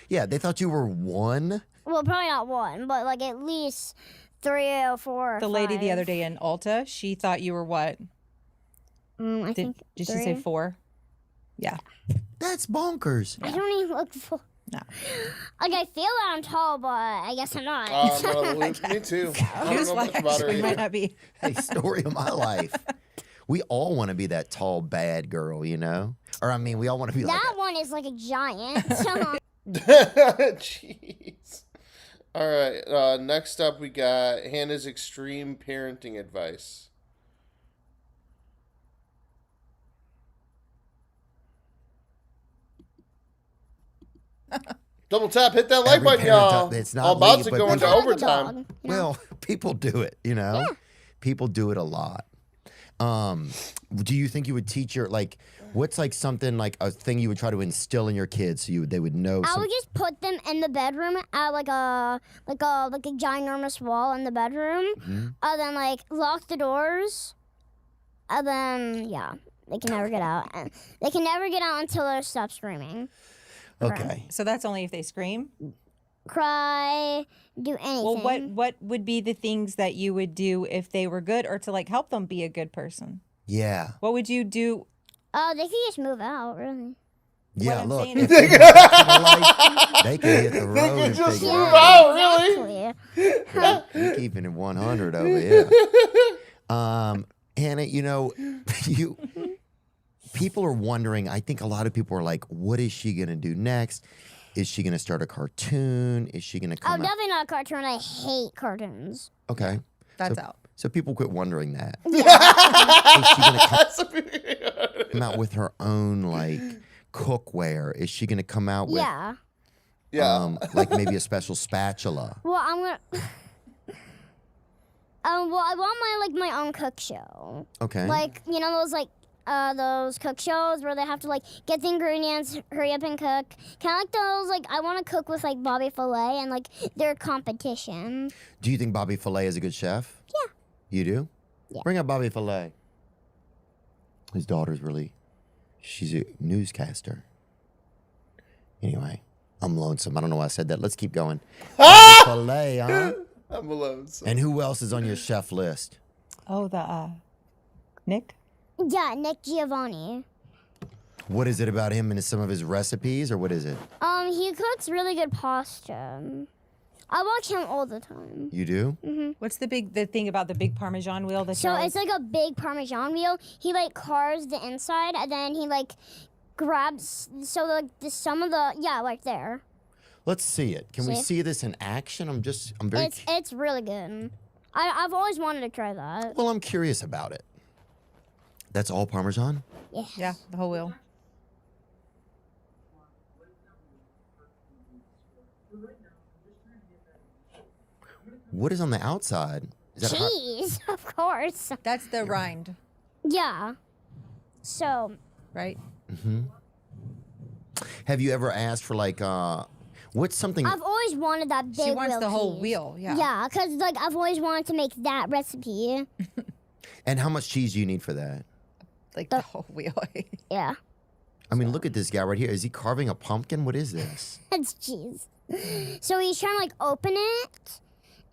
Yeah, they thought you were 1. Well, probably not 1, but like at least 3 or 4. Or The lady the 5. other day in Ulta, she thought you were what? I think Did she say 3. 4? Yeah. That's bonkers. I don't even look full. No. Like, I feel that I'm tall, but I guess I'm not. Me too. I don't know much about her We might either. not be. Hey, story of my life. We all want to be that tall, bad girl, you know? Or, I mean, we all want to be like That one is like a giant. Jeez. All right. Next up, we got Hannah's extreme parenting advice. Double tap, hit that like Every button, parent y'all. it's not All about legal, to but go into people- overtime. Well, people do it, you know? People do it a lot. Do you think you would teach your what's something a thing you would try to instill in your kids so they would know? I would just put them in the bedroom at a ginormous wall in the bedroom. Mm-hmm. Then lock the doors. Then they can never get out. And they can never get out until they stop screaming. Okay. So that's only if they scream? Cry, do anything. Well, what would be the things that you would do if they were good or to help them be a good person? Yeah. What would you do? They could just move out, really. Yeah, I'm look. saying If is- they they can hit the road They and can just figure move it out, really. You're keeping it 100 over here. Hannah, people are wondering, I think a lot of people are like, what is she going to do next? Is she going to start a cartoon? Is she going to come out? Definitely not a cartoon. I hate cartoons. Okay. That's out. So people quit wondering that. Yeah. Is she going to come out with her own, cookware? Is she going to come out with, maybe a special spatula? Well, I'm gonna. I want my own cook show. Okay. Those cook shows where they have to get the ingredients, hurry up and cook. Kind of those I want to cook with Bobby Filet and their competition. Do you think Bobby Filet is a good chef? Yeah. You do? Yeah. Bring up Bobby Filet. His daughter's she's a newscaster. Anyway, I'm lonesome. I don't know why I said that. Let's keep going. Bobby Filet, huh? I'm lonesome. And who else is on your chef list? Oh, Nick? Yeah, Nick Giovanni. What is it about him and some of his recipes, or what is it? He cooks really good pasta. I watch him all the time. You do? Mm-hmm. What's the thing about the big Parmesan wheel? So it's a big Parmesan wheel. He carves the inside, and then he grabs some of the right there. Let's see it. Can we See? see this in action? I'm very. It's really good. I've always wanted to try that. Well, I'm curious about it. That's all Parmesan? Yeah, the whole wheel. What is on the outside? Is that Cheese, of course. That's the rind. Yeah. So. Right. Mm-hmm. Have you ever asked for what's something? I've always wanted that big. She wants wheel the whole cheese. wheel. Yeah. Yeah, because I've always wanted to make that recipe. And how much cheese do you need for that? The whole wheel. Yeah. I mean, look at this guy right here. Is he carving a pumpkin? What is this? It's cheese. So he's trying to open it,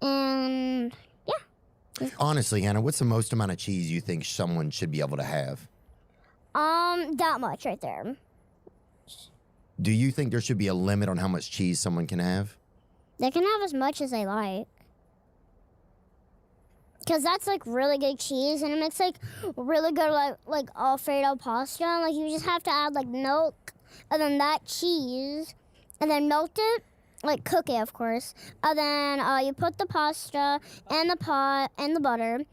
and yeah. Honestly, Hannah, what's the most amount of cheese you think someone should be able to have? That much right there. Do you think there should be a limit on how much cheese someone can have? They can have as much as they like. Because that's really good cheese, and it makes really good like Alfredo pasta. You just have to add milk, and then that cheese, and then melt it, cook it, of course. And then you put the pasta in the pot and the butter,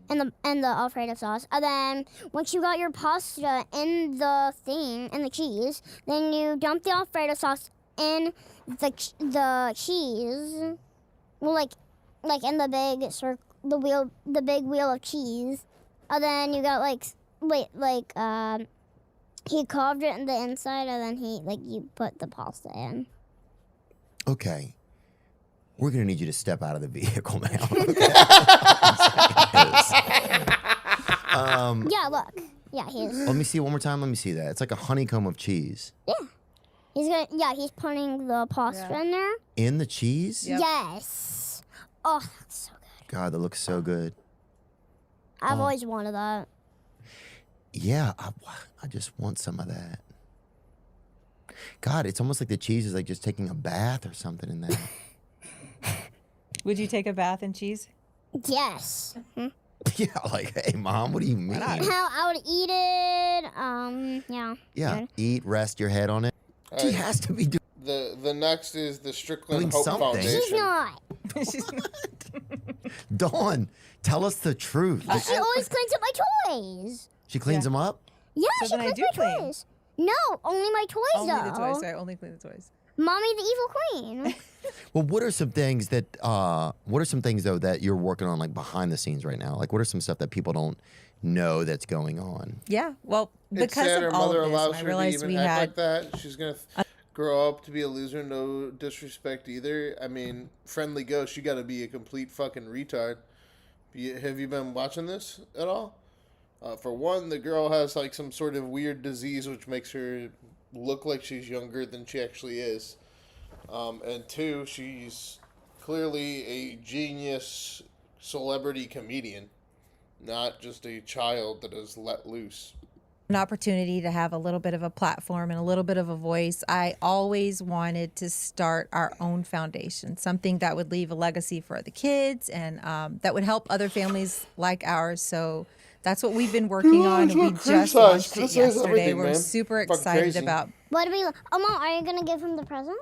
and the Alfredo sauce. And then once you got your pasta in the thing and the cheese, then you dump the Alfredo sauce in the cheese, in the big circle. The big wheel of cheese, and then you got he carved it in the inside, and then you put the pasta in. Okay, we're gonna need you to step out of the vehicle now. Yeah, look. Yeah, he's. Let me see it one more time. Let me see that. It's like a honeycomb of cheese. Yeah, he's putting the pasta in there. In the cheese? Yep. Yes. Oh, that's so good. God, that looks so good. I've always wanted that. Yeah, I just want some of that. God, it's almost like the cheese is just taking a bath or something in that. Would you take a bath in cheese? Yes. Mm-hmm. Yeah, hey, Mom, what do you mean? How I would eat it. Yeah. Yeah, eat, rest your head on it. She has to be doing. The next is the Strickland Doing Hope something. Foundation. She's not. She's not. Dawn, tell us the truth. She always cleans up my toys. She cleans them up? Yeah, So she then I cleans do my clean. toys. No, only my toys Only though. the toys. I only clean the toys. Mommy the evil queen. Well, what are some things though that you're working on like behind the scenes right now? Like what are some stuff that people don't know that's going on? Yeah, well, It's because sad her of all mother of this, allows I her to realized even we act had like that. She's gonna grow up to be a loser. No disrespect either. I mean, Friendly Ghost, you got to be a complete fucking retard. Have you been watching this at all? For one, the girl has like some sort of weird disease which makes her look like she's younger than she actually is. And two, she's clearly a genius celebrity comedian, not just a child that is let loose. an opportunity to have a little bit of a platform and a little bit of a voice. I always wanted to start our own foundation, something that would leave a legacy for the kids and that would help other families like ours. So that's what we've been working on. We just launched it yesterday. We're super excited about. What do we? Mom, are you gonna give him the present?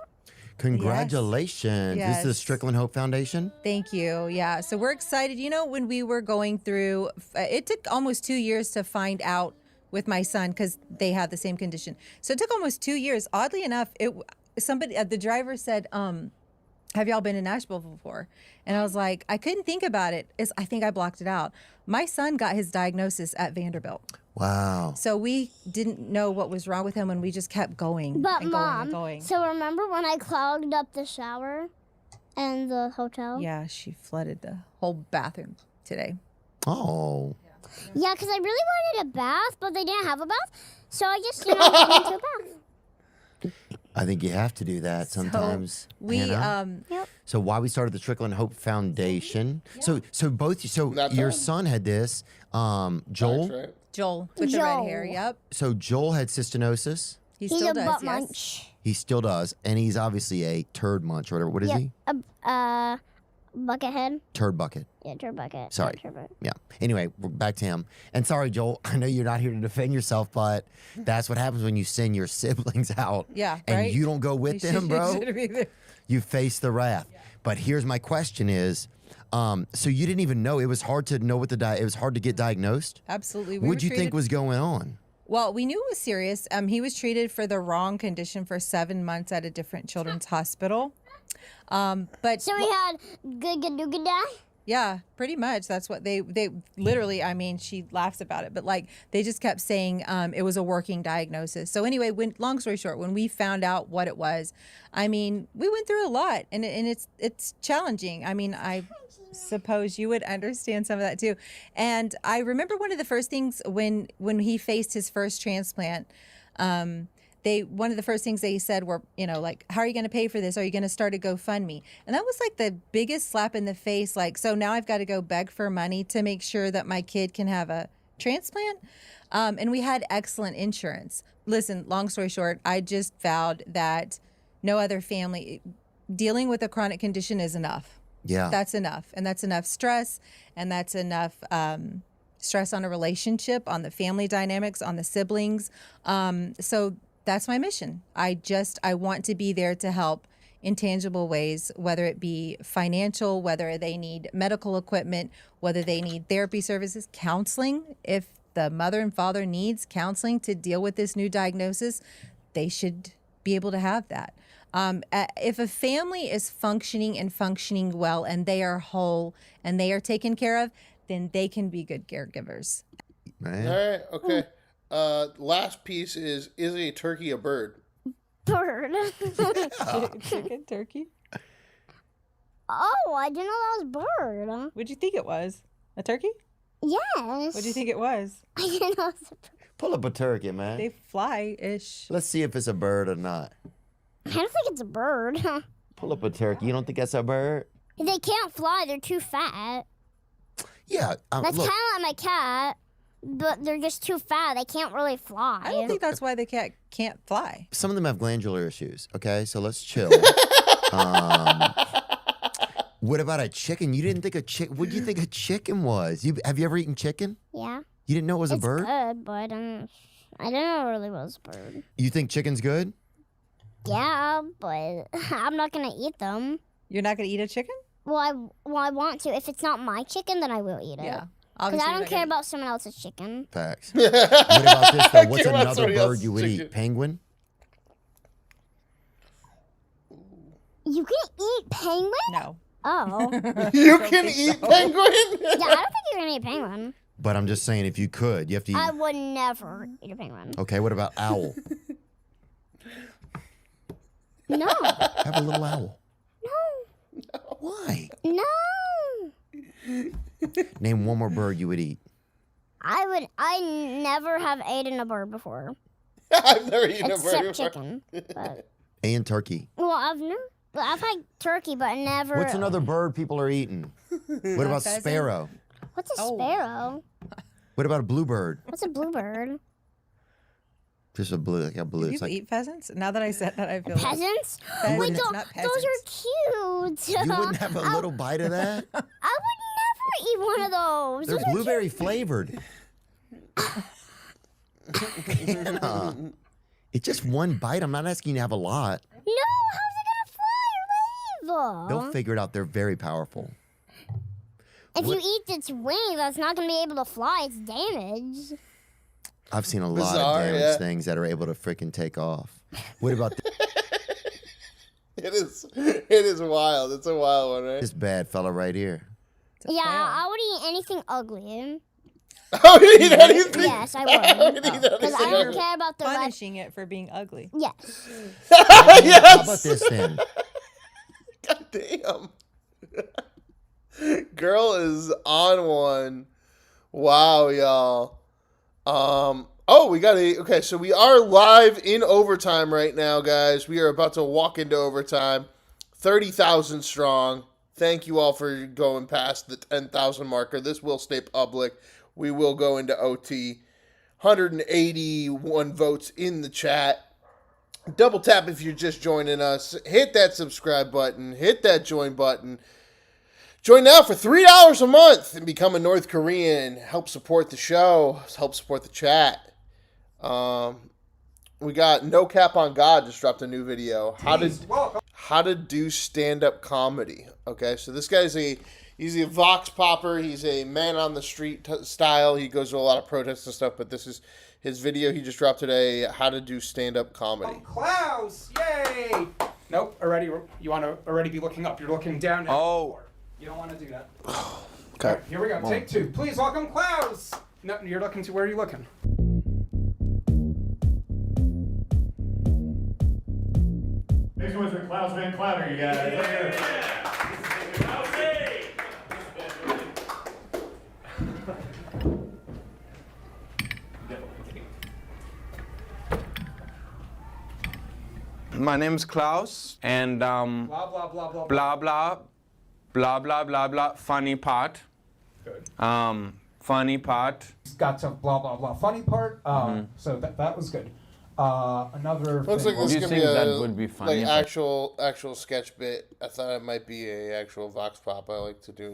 Congratulations. Yes. This is the Strickland Hope Foundation? Thank you. Yeah. So we're excited. You know, when we were going through, it took almost 2 years to find out with my son because they had the same condition. So it took almost 2 years. Oddly enough, the driver said, have y'all been in Nashville before? And I was like, I couldn't think about it. I think I blocked it out. My son got his diagnosis at Vanderbilt. Wow. So we didn't know what was wrong with him and we just kept going But and Mom, going and going. so remember when I clogged up the shower in the hotel? Yeah, she flooded the whole bathroom today. Oh. Yeah, because I really wanted a bath, but they didn't have a bath. So I just, went into a bath. I think you have to do that sometimes. Yep. So why we started the Strickland Hope Foundation. So your son had this, Joel. Right? Joel with the red hair, yep. So Joel had cystinosis. He He's still a does, butt yes. munch. He still does, and he's obviously a turd munch or whatever. What is he? Bucket head. Turd bucket. Yeah, turd bucket. Sorry. Yeah, turd bucket. Yeah. Anyway, we're back to him. And sorry, Joel, I know you're not here to defend yourself, but that's what happens when you send your siblings out. Yeah, and right? you don't go with them, bro. You face the wrath. Yeah. But here's my question is, so you didn't even know, it was hard to know it was hard to get diagnosed? Absolutely. What'd you think was going on? Well, we knew it was serious. He was treated for the wrong condition for 7 months at a different children's hospital. But so we had good die. Yeah, pretty much. That's what they literally, I mean, she laughs about it, but like they just kept saying it was a working diagnosis. So anyway, long story short, when we found out what it was, I mean, we went through a lot and it's challenging. I mean, I suppose you would understand some of that too. And I remember one of the first things when he faced his first transplant, one of the first things they said were, like, how are you going to pay for this? Are you going to start a GoFundMe? And that was like the biggest slap in the face. Like, so now I've got to go beg for money to make sure that my kid can have a transplant. And we had excellent insurance. Listen, long story short, I just vowed that no other family dealing with a chronic condition is enough. Yeah. That's enough. And that's enough stress. And that's enough stress on a relationship, on the family dynamics, on the siblings. So that's my mission. I want to be there to help in tangible ways, whether it be financial, whether they need medical equipment, whether they need therapy services, counseling. If the mother and father needs counseling to deal with this new diagnosis, they should be able to have that. If a family is functioning well and they are whole and they are taken care of, then they can be good caregivers. Man. All right, okay. Last piece is a turkey a bird? Bird. Chicken, turkey. Oh, I didn't know that was bird. What'd you think it was? A turkey? Yes. What'd you think it was? I didn't know it was a bird. Pull up a turkey, man. They fly-ish. Let's see if it's a bird or not. I don't think it's a bird. Pull up a turkey. You don't think that's a bird? They can't fly. They're too fat. Yeah. That's kind of like my cat, but they're just too fat. They can't really fly. I don't think that's why the cat can't fly. Some of them have glandular issues. Okay, so let's chill. What about a chicken? You didn't think a chicken? What do you think a chicken was? Have you ever eaten chicken? Yeah. You didn't know it was a bird? It's good, but I don't know it really was a bird. You think chicken's good? Yeah, but I'm not gonna eat them. You're not gonna eat a chicken? Well, I want to. If it's not my chicken, then I will eat it. Yeah. Because I don't care about someone else's chicken. Facts. What about this though? What's another bird you would eat? Penguin? You can eat penguin? No. Oh. You can eat penguin? Yeah, I don't think you're gonna eat penguin. But I'm just saying, if you could, you have to eat. I would never eat a penguin. Okay, what about owl? No. Have a little owl. No. Why? No. Name one more bird you would eat. I never have eaten a bird before. I've never eaten a bird before. Except chicken. But, And turkey. well, I've had turkey, but never. What's another bird people are eating? What about Pheasant? sparrow? What's a sparrow? What about a bluebird? What's a bluebird? Just a blue, like a blue. Do It's you like eat pheasants? Now that I said that, I feel Peasants? Pheasants, Wait, not those are cute. you wouldn't have a little bite of that. I would never eat one of those. They're Those are blueberry cute. flavored. It's just one bite. I'm not asking you to have a lot. No, how's it gonna fly or leave? They'll figure it out. They're very powerful. If What- you eat its wings, that's not gonna be able to fly. It's damaged. I've seen a lot Bizarre, of damaged yeah. things that are able to freaking take off. What about It is wild. It's a wild one, right? this bad fella right here? Yeah, I would eat anything ugly. I would eat anything? Yes, I I would. would eat Because I anything. don't care about the rest. punishing it for being ugly. Yes. How about this then? God damn. Girl is on one. Wow, y'all. Oh, we got okay, so we are live in overtime right now, guys. We are about to walk into overtime. 30,000 strong. Thank you all for going past the 10,000 marker. This will stay public. We will go into OT. 181 votes in the chat. Double tap if you're just joining us. Hit that subscribe button. Hit that join button. Join now for $3 a month and become a North Korean. Help support the show. Help support the chat. We got No Cap on God just dropped a new video. How to do stand-up comedy. Okay, so this guy's he's a vox popper. He's a man on the street style. He goes to a lot of protests and stuff, but this is his video he just dropped today, how to do stand-up comedy. Klaus! Yay! Nope, already, you want to already be looking up. You're looking down. Oh. You don't want to do that. Okay. All right, here we go. Take two. Please welcome Klaus! No, you're looking to, where are you looking? Next one's for Klaus Van Clouder, you guys. My name's Klaus, and Blah, blah, blah, blah, blah. blah blah blah blah blah blah. Funny part. Good. Funny part. Got some blah, blah, blah. Funny part. So that was good. Another Looks thing. like this is gonna be that would be funny, like but- actual sketch bit. I thought it might be a actual vox pop. I like to do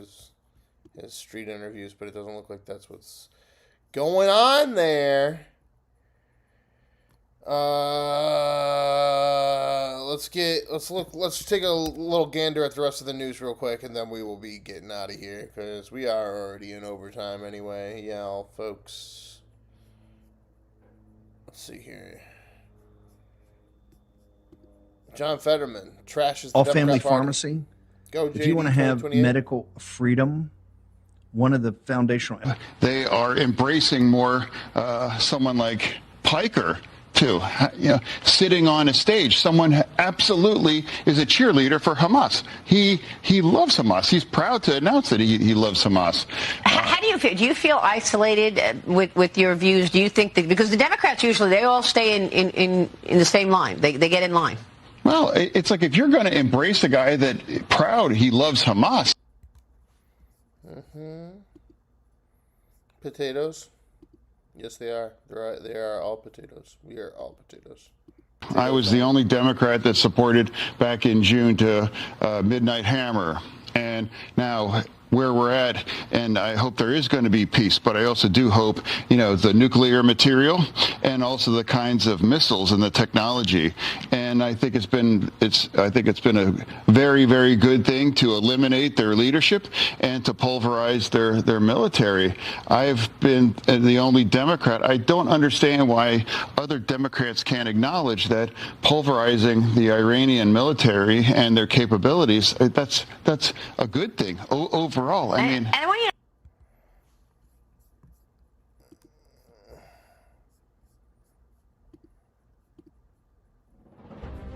his street interviews, but it doesn't look like that's what's going on there. Let's take a little gander at the rest of the news real quick, and then we will be getting out of here because we are already in overtime anyway. Yeah, folks. Let's see here. John Fetterman trashes the All Democrat family Party. pharmacy. Go, If you want to have 2028. medical freedom, one of the foundational. They are embracing more someone like Piker, too. Sitting on a stage, someone absolutely is a cheerleader for Hamas. He loves Hamas. He's proud to announce that he loves Hamas. How do you feel? Do you feel isolated with your views? Do you think that because the Democrats usually they all stay in the same line, they get in line? Well, it's like if you're going to embrace a guy that proud he loves Hamas. Potatoes. Yes, they are. They are all potatoes. We are all potatoes. I was the only Democrat that supported back in June to Midnight Hammer. And now where we're at, and I hope there is going to be peace, but I also do hope, the nuclear material and also the kinds of missiles and the technology. And and I think it's been a very, very good thing to eliminate their leadership and to pulverize their military. I've been the only Democrat. I don't understand why other Democrats can't acknowledge that pulverizing the Iranian military and their capabilities, that's a good thing overall. I mean. And I want you to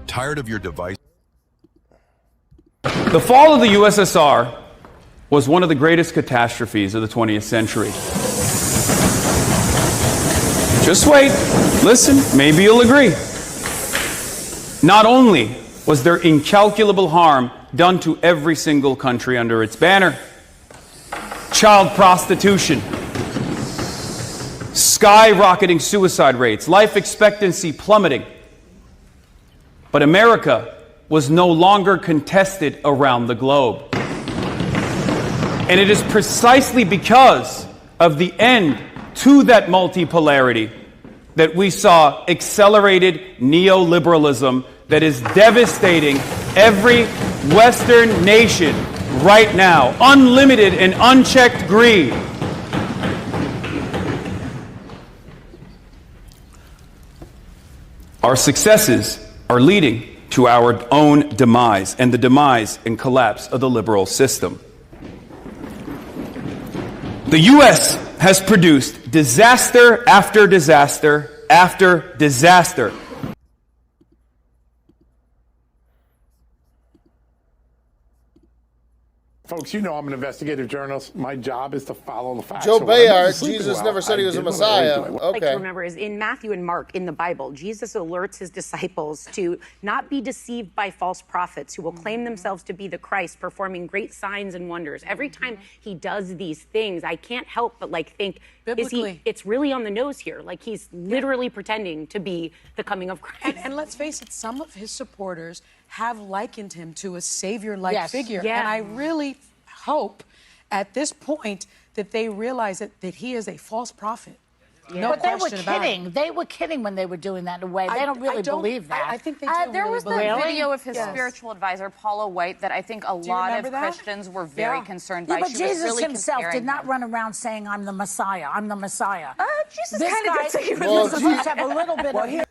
Tired of your device? The fall of the USSR was one of the greatest catastrophes of the 20th century. Just wait, listen, maybe you'll agree. Not only was there incalculable harm done to every single country under its banner, child prostitution, skyrocketing suicide rates, life expectancy plummeting, but America was no longer contested around the globe. And it is precisely because of the end to that multipolarity that we saw accelerated neoliberalism that is devastating every Western nation right now. Unlimited and unchecked greed. Our successes are leading to our own demise and the demise and collapse of the liberal system. The U.S. has produced disaster after disaster after disaster. Folks, you know I'm an investigative journalist. My job is to follow the facts. Joe So when I Bayard, went to sleep Jesus well, never said he I was a did what I Messiah. always do. Like to remember is in Matthew and Mark in the Bible, Jesus alerts his disciples to not be deceived by false prophets who will claim themselves to be the Christ, performing great signs and wonders. Every time he does these things, I can't help but think, it's really on the nose here. Like he's literally pretending to be the coming of Christ. And let's face it, some of his supporters have likened him to a savior-like figure. Yeah. And I really hope at this point that they realize that he is a false prophet. Yeah. No But they were question about it. kidding. They were kidding when they were doing that in a way. They don't really believe that. I think they do There really was believe that it. video of his spiritual advisor, Paula White, that I think a Do you lot of remember that? Christians were very concerned by. Yeah, but She was Jesus really himself did comparing not him. run around saying, I'm the Messiah. I'm the Messiah. Jesus This kinda guy, did say he was this the is supposed Messiah. to have a little bit of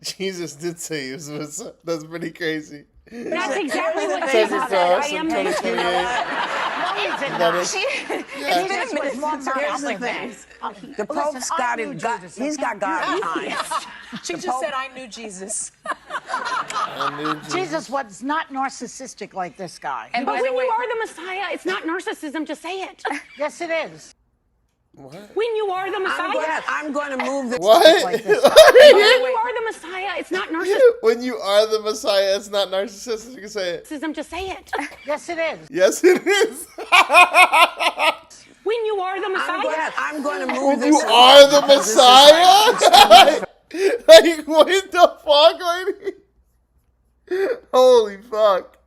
Jesus did say he was a Messiah. That's pretty crazy. That's exactly what Says Jesus it's said. I awesome, am the 2028. No, he did That not. is- Jesus was more Here's the than thing. that. The Listen, Pope's I got knew his God. Jesus. He's got God behind. She The just Pope- said, I knew Jesus. Jesus was not narcissistic like this guy. But when you are the Messiah, it's not narcissism to say it. Yes, it is. What? When you are the Messiah, I'm going to move this. What? Like this. when you are the Messiah, it's not narcissism When you are the Messiah, it's not narcissistic. You can say it. to say it. Yes, it is. Yes, it is. When you are the Messiah, I'm going to move When this. you are the Messiah? Like, what the fuck, lady? Holy fuck.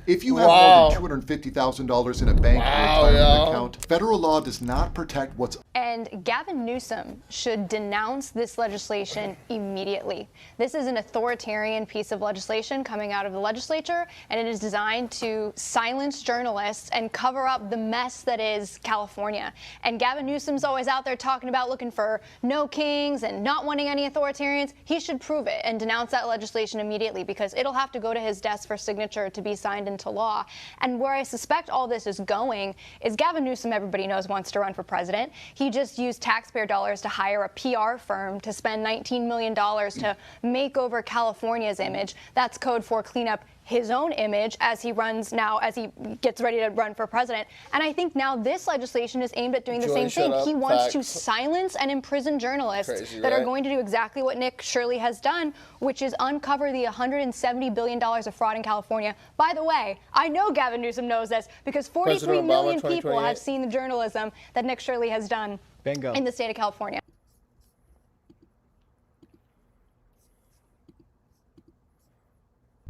If you have more than $250,000 in a bank or retirement account, federal law does not protect what's. And Gavin Newsom should denounce this legislation immediately. This is an authoritarian piece of legislation coming out of the legislature, and it is designed to silence journalists and cover up the mess that is California. And Gavin Newsom's always out there talking about looking for no kings and not wanting any authoritarians. He should prove it and denounce that legislation immediately, because it'll have to go to his desk for signature to be signed into law. And where I suspect all this is going is Gavin Newsom, everybody knows, wants to run for president. He just used taxpayer dollars to hire a PR firm to spend $19 million to make over California's image. That's code for clean up his own image as he runs now, as he gets ready to run for president. And I think now this legislation is aimed at doing the same thing. He wants to silence and imprison journalists that are going to do exactly what Nick Shirley has done, which is uncover the $170 billion of fraud in California. By the way, I know Gavin Newsom knows this because 43 million people have seen the journalism that Nick Shirley has done in the state of California.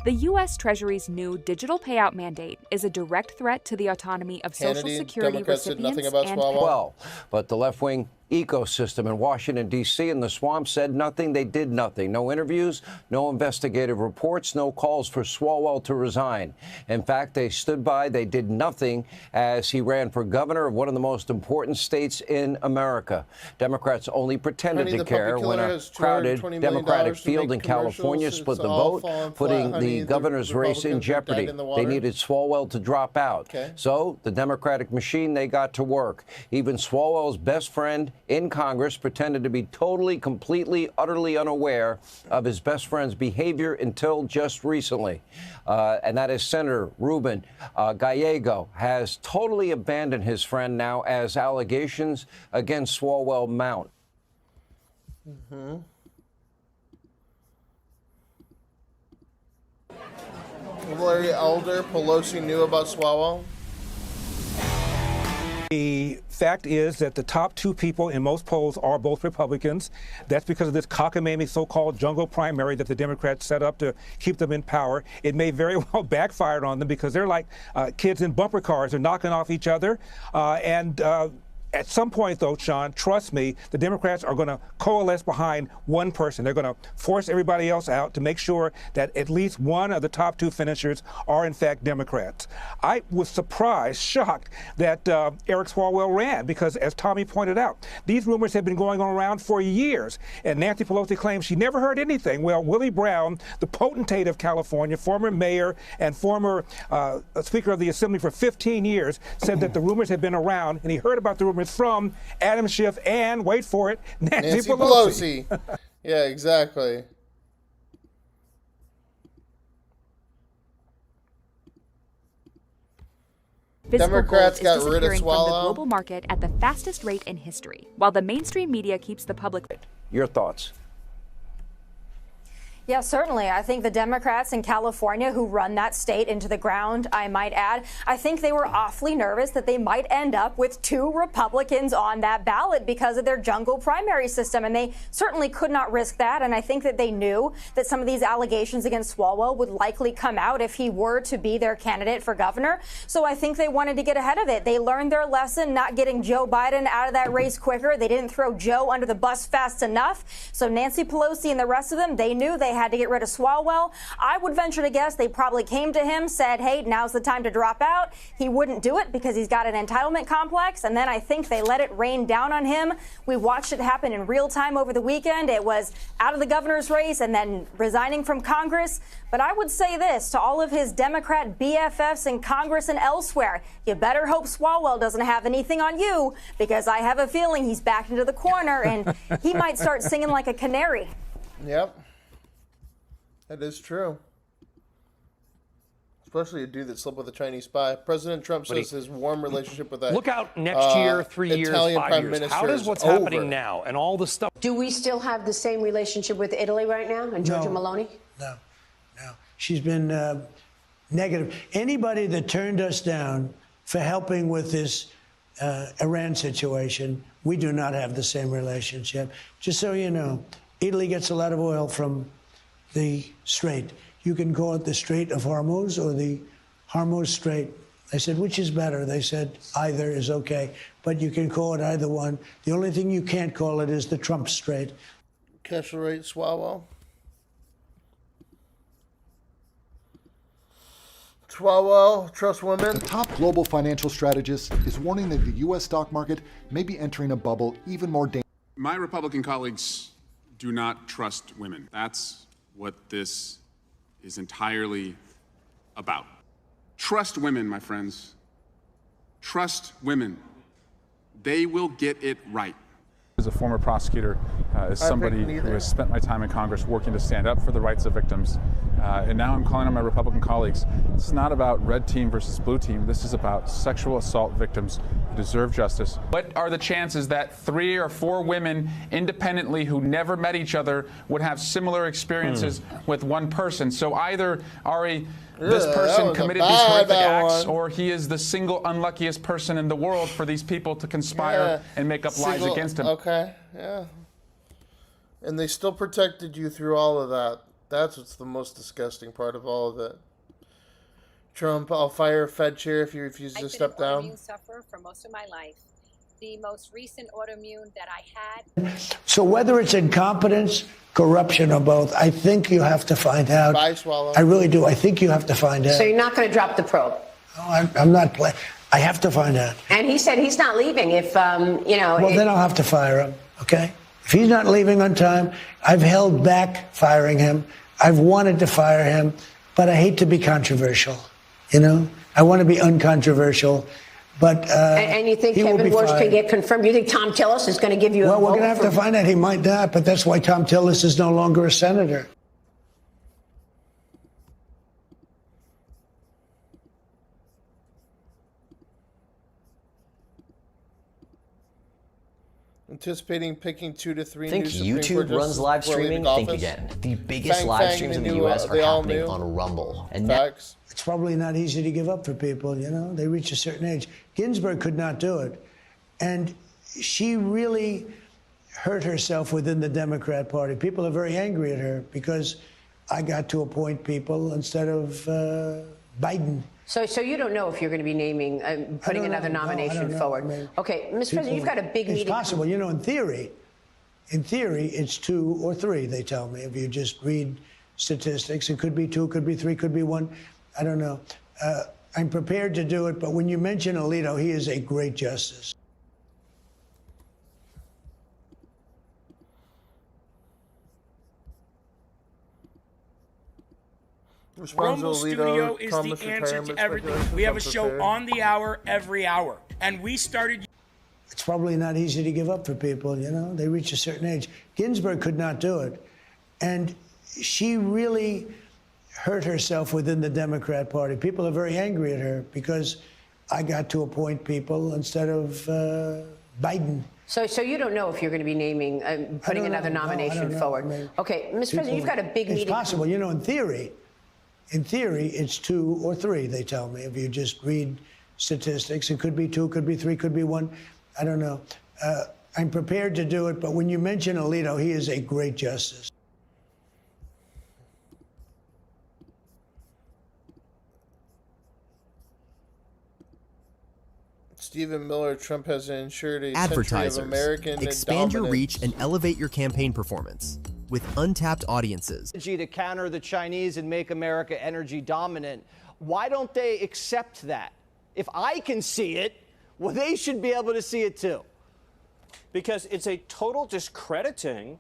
The U.S. Treasury's new digital payout mandate is a direct threat to the autonomy of Social Security Democrats did recipients nothing about and Swalwell. Well, but the left wing ecosystem in Washington, D.C., and the swamp said nothing. They did nothing. No interviews, no investigative reports, no calls for Swalwell to resign. In fact, they stood by. They did nothing as he ran for governor of one of the most important states in America. Democrats only pretended to care when a crowded Democratic field in California split the vote, putting the governor's race in jeopardy. They needed Swalwell to drop out. So the Democratic machine, they got to work. Even Swalwell's best friend in Congress pretended to be totally, completely, utterly unaware of his best friend's behavior until just recently. And that is Senator Ruben Gallego has totally abandoned his friend now as allegations against Swalwell mount. Larry Elder, Pelosi knew about Swalwell. The fact is that the top two people in most polls are both Republicans. That's because of this cockamamie so-called jungle primary that the Democrats set up to keep them in power. It may very well backfire on them because they're like kids in bumper cars. They're knocking off each other. At some point, though, Sean, trust me, the Democrats are going to coalesce behind one person. They're going to force everybody else out to make sure that at least one of the top two finishers are, in fact, Democrats. I was surprised, shocked that Eric Swalwell ran because, as Tommy pointed out, these rumors have been going on around for years. And Nancy Pelosi claims she never heard anything. Well, Willie Brown, the potentate of California, former mayor and former Speaker of the Assembly for 15 years, said that the rumors had been around, and he heard about the rumors from Adam Schiff and, wait for it, Nancy Pelosi. Yeah, exactly. Democrats got rid of Swalwell from the Swalwell. global market at the fastest rate in history, while the mainstream media keeps the public. Your thoughts? Yeah, certainly. I think the Democrats in California who run that state into the ground, I might add, I think they were awfully nervous that they might end up with two Republicans on that ballot because of their jungle primary system. And they certainly could not risk that. And I think that they knew that some of these allegations against Swalwell would likely come out if he were to be their candidate for governor. So I think they wanted to get ahead of it. They learned their lesson, not getting Joe Biden out of that race quicker. They didn't throw Joe under the bus fast enough. So Nancy Pelosi and the rest of them, they knew they had to get rid of Swalwell. I would venture to guess they probably came to him, said, hey, now's the time to drop out. He wouldn't do it because he's got an entitlement complex. And then I think they let it rain down on him. We watched it happen in real time over the weekend. It was out of the governor's race and then resigning from Congress. But I would say this to all of his Democrat BFFs in Congress and elsewhere. You better hope Swalwell doesn't have anything on you, because I have a feeling he's backed into the corner and he might start singing like a canary. Yep. That is true. Especially a dude that slept with a Chinese spy. President Trump says his warm relationship with that. Look out next year, 3 years, Italian 5 Prime years. Minister How does is what's over. happening now and all the stuff? Do we still have the same relationship with Italy right now and Giorgia Meloni? No. She's been negative. Anybody that turned us down for helping with this Iran situation, we do not have the same relationship. Just so you know, Italy gets a lot of oil from the Strait. You can call it the Strait of Hormuz or the Hormuz Strait. I said, which is better? They said, either is okay, but you can call it either one. The only thing you can't call it is the Trump Strait. Cash rate Swalwell. Swalwell, trust women. The top global financial strategist is warning that the U.S. stock market may be entering a bubble even more dangerous. My Republican colleagues do not trust women. That's what this is entirely about. Trust women, my friends. Trust women. They will get it right. As a former prosecutor, as somebody who has spent my time in Congress working to stand up for the rights of victims, and now I'm calling on my Republican colleagues. This is not about red team versus blue team. This is about sexual assault victims who deserve justice. What are the chances that 3 or 4 women independently who never met each other would have similar experiences with one person? So either this person committed these horrific acts, or he is the single unluckiest person in the world for these people to conspire and make up lies against him. Okay, yeah. And they still protected you through all of that. That's what's the most disgusting part of all of it. Trump, I'll fire a Fed chair if he refuses to step down. I've been an autoimmune sufferer for most of my life. the most recent autoimmune that I had. So whether it's incompetence, corruption, or both, I think you have to find out. Bye, Swalwell. I really do. I think you have to find out. So you're not going to drop the probe? No, I'm not playing. I have to find out. And he said he's not leaving if, Well, then I'll have to fire him, okay? If he's not leaving on time, I've held back firing him. I've wanted to fire him, but I hate to be controversial, I want to be uncontroversial. But and you think Kevin Warsh can get confirmed? You think Tom Tillis is going to give you a vote? Well, we're going to have to find out. He might not, but that's why Tom Tillis is no longer a senator. Anticipating picking 2 to 3 Think new Supreme YouTube Court runs justices live before leaving streaming? Think office? again. The biggest Fang live Fang, streams in they the knew, U.S. are they all happening knew. on Rumble. And Facts. It's probably not easy to give up for people, They reach a certain age. Ginsburg could not do it. And she really hurt herself within the Democrat Party. People are very angry at her because I got to appoint people instead of Biden. So you don't know if you're going to be naming, putting another nomination forward. Okay, Mr. President, you've got a big meeting. It's possible. In theory, it's 2 or 3, they tell me. If you just read statistics, it could be 2, could be 3, could be 1. I don't know. I'm prepared to do it, but when you mention Alito, he is a great justice. Rumble Studio is the answer to everything. We have a show on the hour, every hour. And we started... It's probably not easy to give up for people, They reach a certain age. Ginsburg could not do it. And she really hurt herself within the Democrat Party. People are very angry at her because I got to appoint people instead of Biden. So you don't know if you're going to be naming, putting another nomination forward. Okay, Mr. President, you've got a big meeting. It's possible. In theory, it's 2 or 3, they tell me. If you just read statistics, it could be 2, could be 3, could be 1. I don't know. I'm prepared to do it, but when you mention Alito, he is a great justice. Stephen Miller, Trump has ensured a century of Advertisers, American expand your dominance. reach and elevate your campaign performance with untapped audiences. To counter the Chinese and make America energy dominant. Why don't they accept that? If I can see it, well, they should be able to see it too. Because it's a total discrediting,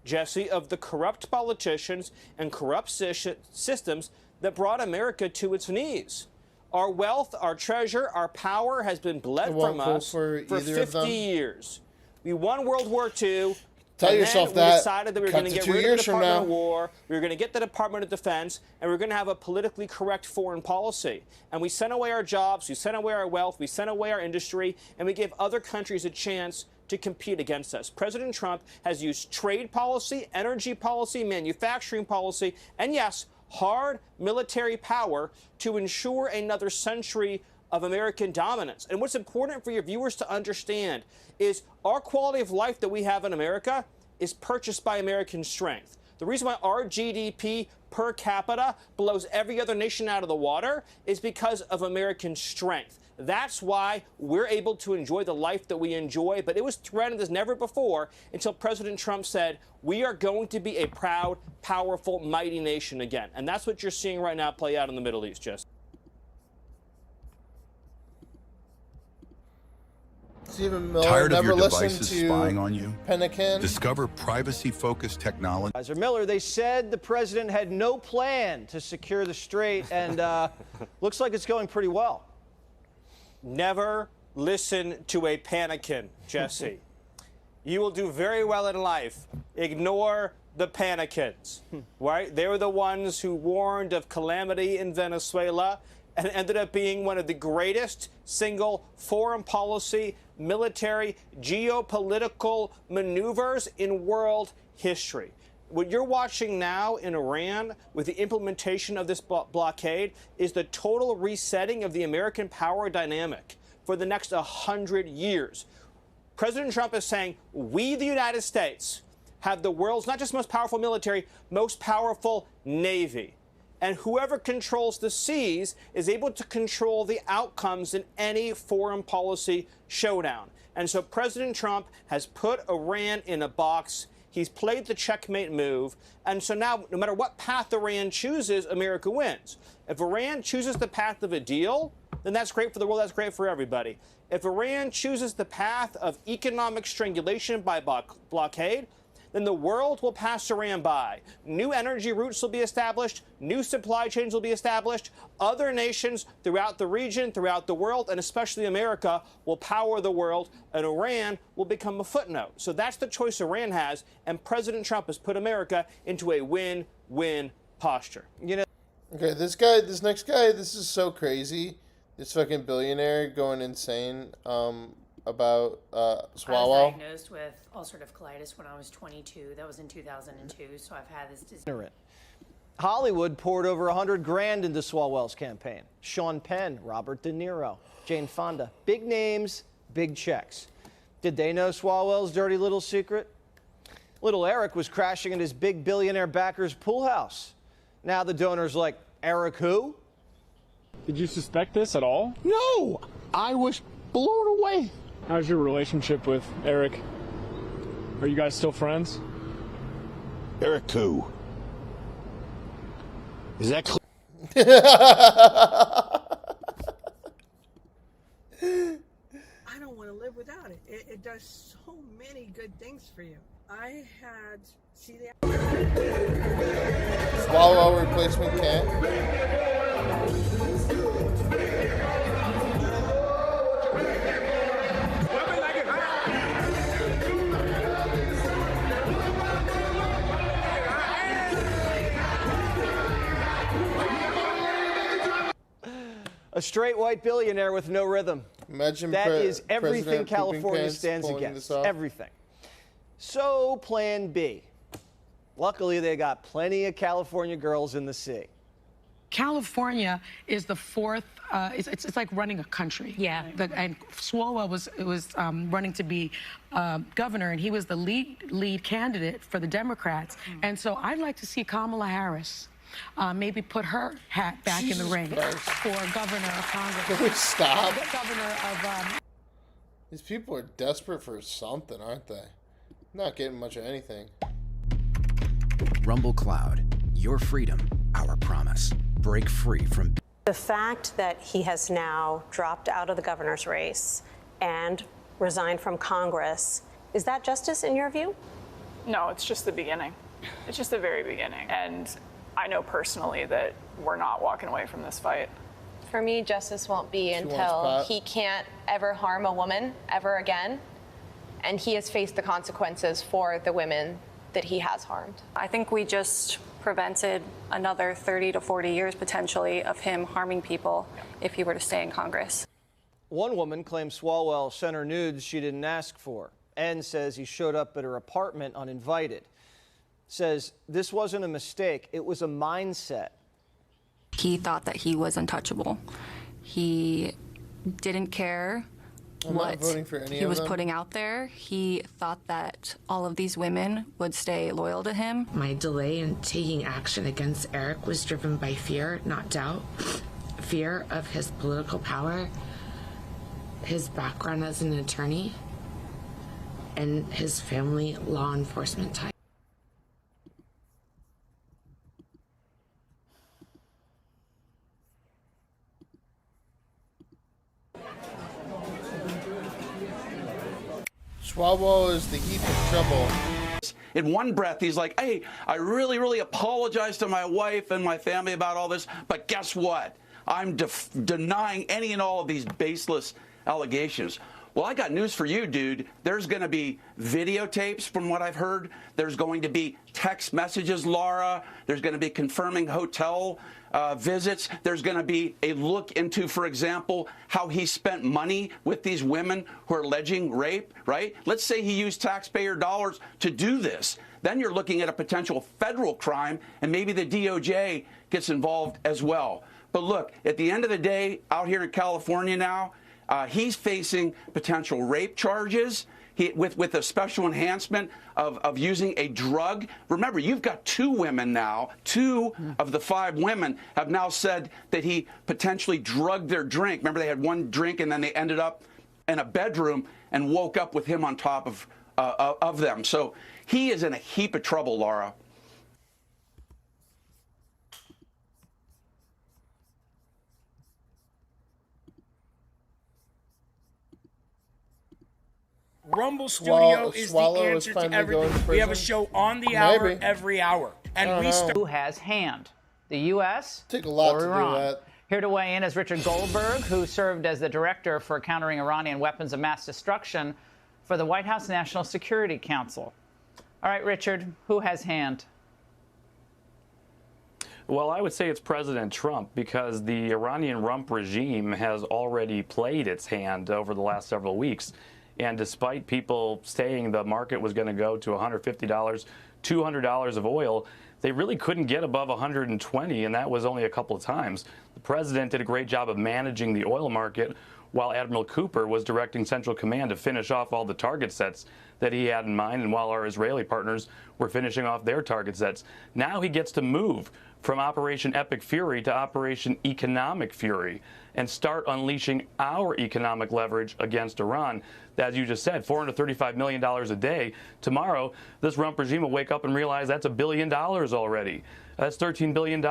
Jesse, of the corrupt politicians and corrupt systems that brought America to its knees. Our wealth, our treasure, our power has been bled from us for 50 years. We won World War II. Tell yourself we that. decided that we were going to get rid of the Department of War, we were going to get the Department of Defense, and we were going to have a politically correct foreign policy. And we sent away our jobs, we sent away our wealth, we sent away our industry, and we gave other countries a chance to compete against us. President Trump has used trade policy, energy policy, manufacturing policy, and yes, hard military power to ensure another century of American dominance. And what's important for your viewers to understand is our quality of life that we have in America is purchased by American strength. The reason why our GDP per capita blows every other nation out of the water is because of American strength. That's why we're able to enjoy the life that we enjoy, but it was threatened as never before until President Trump said, we are going to be a proud, powerful, mighty nation again. And that's what you're seeing right now play out in the Middle East, Jesse. Stephen Miller, Tired of never your listened devices to spying on you? Pentakin. Discover privacy-focused technology. Mr. Miller, they said the president had no plan to secure the strait, and looks like it's going pretty well. Never listen to a panikin, Jesse. You will do very well in life. Ignore the panikins, right? They were the ones who warned of calamity in Venezuela and ended up being one of the greatest single foreign policy, military, geopolitical maneuvers in world history. What you're watching now in Iran with the implementation of this blockade is the total resetting of the American power dynamic for the next 100 years. President Trump is saying, we, the United States, have the world's not just most powerful military, most powerful Navy. And whoever controls the seas is able to control the outcomes in any foreign policy showdown. And so President Trump has put Iran in a box. He's played the checkmate move. And so now, no matter what path Iran chooses, America wins. If Iran chooses the path of a deal, then that's great for the world. That's great for everybody. If Iran chooses the path of economic strangulation by blockade, then the world will pass Iran by. New energy routes will be established. New supply chains will be established. Other nations throughout the region, throughout the world, and especially America, will power the world, and Iran will become a footnote. So that's the choice Iran has, and President Trump has put America into a win-win posture. You know. Okay, this next guy, this is so crazy. This fucking billionaire going insane about Swalwell. I was diagnosed with ulcerative colitis when I was 22. That was in 2002, so I've had this disease. Hollywood poured over $100 grand into Swalwell's campaign. Sean Penn, Robert De Niro, Jane Fonda. Big names, big checks. Did they know Swalwell's dirty little secret? Little Eric was crashing at his big billionaire backer's pool house. Now the donor's like, Eric who? Did you suspect this at all? No! I was blown away. How's your relationship with Eric? Are you guys still friends? Eric who? Is that clear? I don't want to live without it. It does so many good things for you. I had, see the Swalwell replacement cat. A straight white billionaire with no rhythm. Imagine that is everything President California stands against. Everything. So plan B. Luckily, they got plenty of California girls in the sea. California is the fourth. It's like running a country. Yeah. And Swalwell was running to be governor, and he was the lead candidate for the Democrats. And so I'd like to see Kamala Harris maybe put her hat back in the ring for governor of Congress. Can we stop? Governor of. These people are desperate for something, aren't they? Not getting much of anything. Rumble Cloud, your freedom, our promise. Break free from. The fact that he has now dropped out of the governor's race and resigned from Congress, is that justice in your view? No, it's just the beginning. It's just the very beginning. And I know personally that we're not walking away from this fight. For me, justice won't be until he can't ever harm a woman ever again, and he has faced the consequences for the women that he has harmed. I think we just prevented another 30 to 40 years potentially of him harming people if he were to stay in Congress. One woman claims Swalwell sent her nudes she didn't ask for, and says he showed up at her apartment uninvited. Says this wasn't a mistake, it was a mindset. He thought that he was untouchable. He didn't care what he was putting out there. He thought that all of these women would stay loyal to him. My delay in taking action against Eric was driven by fear, not doubt. Fear of his political power, his background as an attorney, and his family law enforcement ties. Swalwell is the heap of trouble. In one breath, he's like, hey, I really, really apologize to my wife and my family about all this, but guess what? I'm denying any and all of these baseless allegations. Well, I got news for you, dude. There's going to be videotapes from what I've heard. There's going to be text messages, Laura. There's going to be confirming hotel visits. There's going to be a look into, for example, how he spent money with these women who are alleging rape, right? Let's say he used taxpayer dollars to do this. Then you're looking at a potential federal crime, and maybe the DOJ gets involved as well. But look, at the end of the day, out here in California now, he's facing potential rape charges. with a special enhancement of using a drug. Remember, you've got 2 women now. 2 of the 5 women have now said that he potentially drugged their drink. Remember, they had one drink and then they ended up in a bedroom and woke up with him on top of them. So he is in a heap of trouble, Laura. Rumble Studio is the answer to everything. We have a show on the hour every hour. And who has hand? The U.S. Take a lot or to Iran? do that. Here to weigh in is Richard Goldberg, who served as the director for countering Iranian weapons of mass destruction for the White House National Security Council. All right, Richard, who has hand? Well, I would say it's President Trump, because the Iranian rump regime has already played its hand over the last several weeks. And despite people saying the market was going to go to $150, $200 of oil, they really couldn't get above 120, and that was only a couple of times. The president did a great job of managing the oil market, while Admiral Cooper was directing Central Command to finish off all the target sets that he had in mind, and while our Israeli partners were finishing off their target sets. Now he gets to move from Operation Epic Fury to Operation Economic Fury and start unleashing our economic leverage against Iran. As you just said, $435 million a day. Tomorrow, this rump regime will wake up and realize that's $1 billion already. That's $13 billion,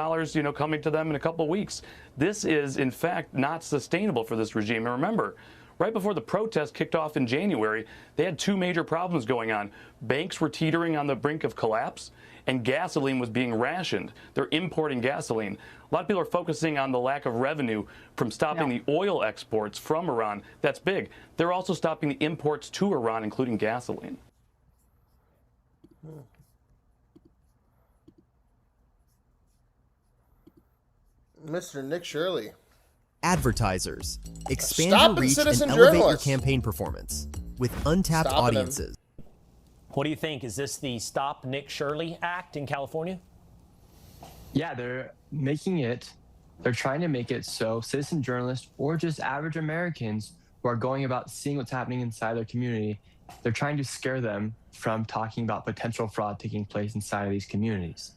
coming to them in a couple of weeks. This is, in fact, not sustainable for this regime. And remember, right before the protests kicked off in January, they had 2 major problems going on. Banks were teetering on the brink of collapse, and gasoline was being rationed. They're importing gasoline. A lot of people are focusing on the lack of revenue from stopping the oil exports from Iran. That's big. They're also stopping the imports to Iran, including gasoline. Mr. Nick Shirley. Advertisers. Expand Stop your it, reach and citizen elevate journalists. your campaign performance with untapped Stopping them. audiences. What do you think? Is this the Stop Nick Shirley Act in California? Yeah, they're trying to make it so citizen journalists or just average Americans who are going about seeing what's happening inside their community, they're trying to scare them from talking about potential fraud taking place inside of these communities.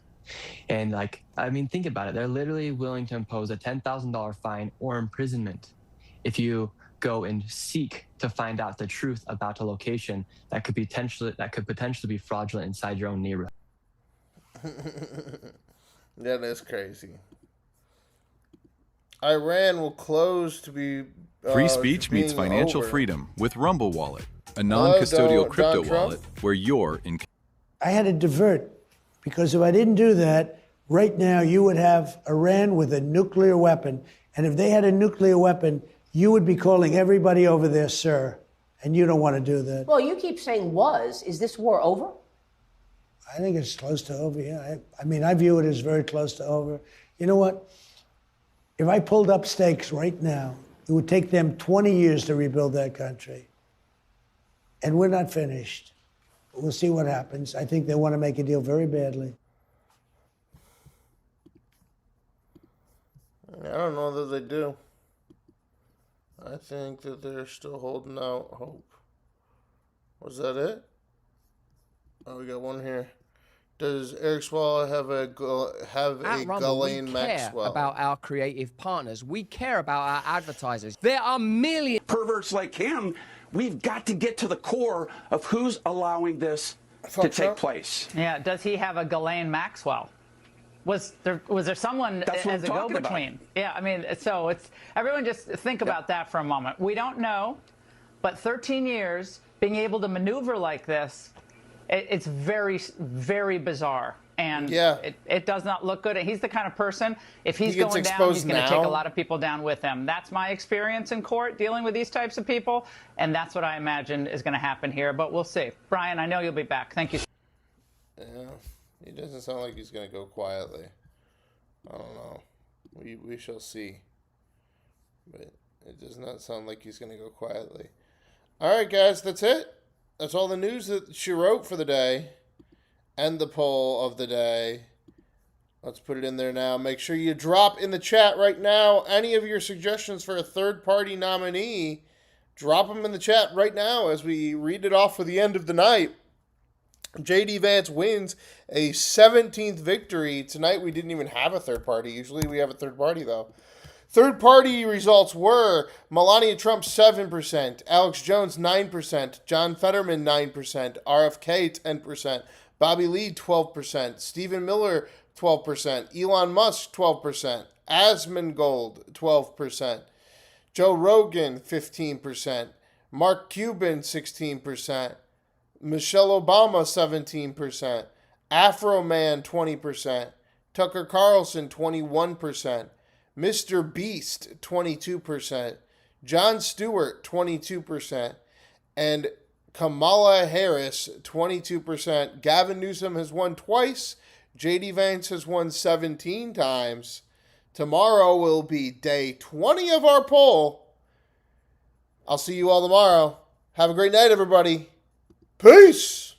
And think about it. They're literally willing to impose a $10,000 fine or imprisonment if you go and seek to find out the truth about a location that could potentially be fraudulent inside your own neighborhood. That is crazy. Iran will close to be Free speech meets financial freedom with Rumble Wallet, a non-custodial crypto wallet where you're in. I had to divert, because if I didn't do that, right now you would have Iran with a nuclear weapon. And if they had a nuclear weapon, you would be calling everybody over there, sir. And you don't want to do that. Well, you keep saying was. Is this war over? I think it's close to over, yeah. I view it as very close to over. You know what? If I pulled up stakes right now, it would take them 20 years to rebuild that country. And we're not finished. We'll see what happens. I think they want to make a deal very badly. I don't know that they do. I think that they're still holding out hope. Was that it? Oh, we got one here. Does Eric Swalwell have a Ghislaine Maxwell? About our creative partners. We care about our advertisers. There are millions perverts like him. We've got to get to the core of who's allowing this to take place. Yeah, does he have a Ghislaine Maxwell? Was there someone as a go-between? Yeah, so it's everyone just think about that for a moment. We don't know, but 13 years being able to maneuver like this, it's very, very bizarre. And it does not look good. And he's the kind of person, if he's going down, he's going to take a lot of people down with him. That's my experience in court, dealing with these types of people. And that's what I imagine is going to happen here. But we'll see. Brian, I know you'll be back. Thank you. Yeah, he doesn't sound like he's going to go quietly. I don't know. We shall see. But it does not sound like he's going to go quietly. All right, guys, that's it. That's all the news that she wrote for the day. And the poll of the day. Let's put it in there now. Make sure you drop in the chat right now any of your suggestions for a third-party nominee Drop them in the chat right now as we read it off for the end of the night. J.D. Vance wins a 17th victory. Tonight we didn't even have a third party. Usually we have a third party, though. Third party results were Melania Trump 7%, Alex Jones 9%, John Fetterman 9%, RFK 10%, Bobby Lee 12%, Stephen Miller 12%, Elon Musk 12%, Asmongold 12%, Joe Rogan 15%, Mark Cuban 16%, Michelle Obama 17%, Afro Man 20%, Tucker Carlson 21%, Mr. Beast 22%, Jon Stewart 22%, and Kamala Harris 22%. Gavin Newsom has won twice. J.D. Vance has won 17 times. Tomorrow will be day 20 of our poll. I'll see you all tomorrow. Have a great night, everybody. Peace.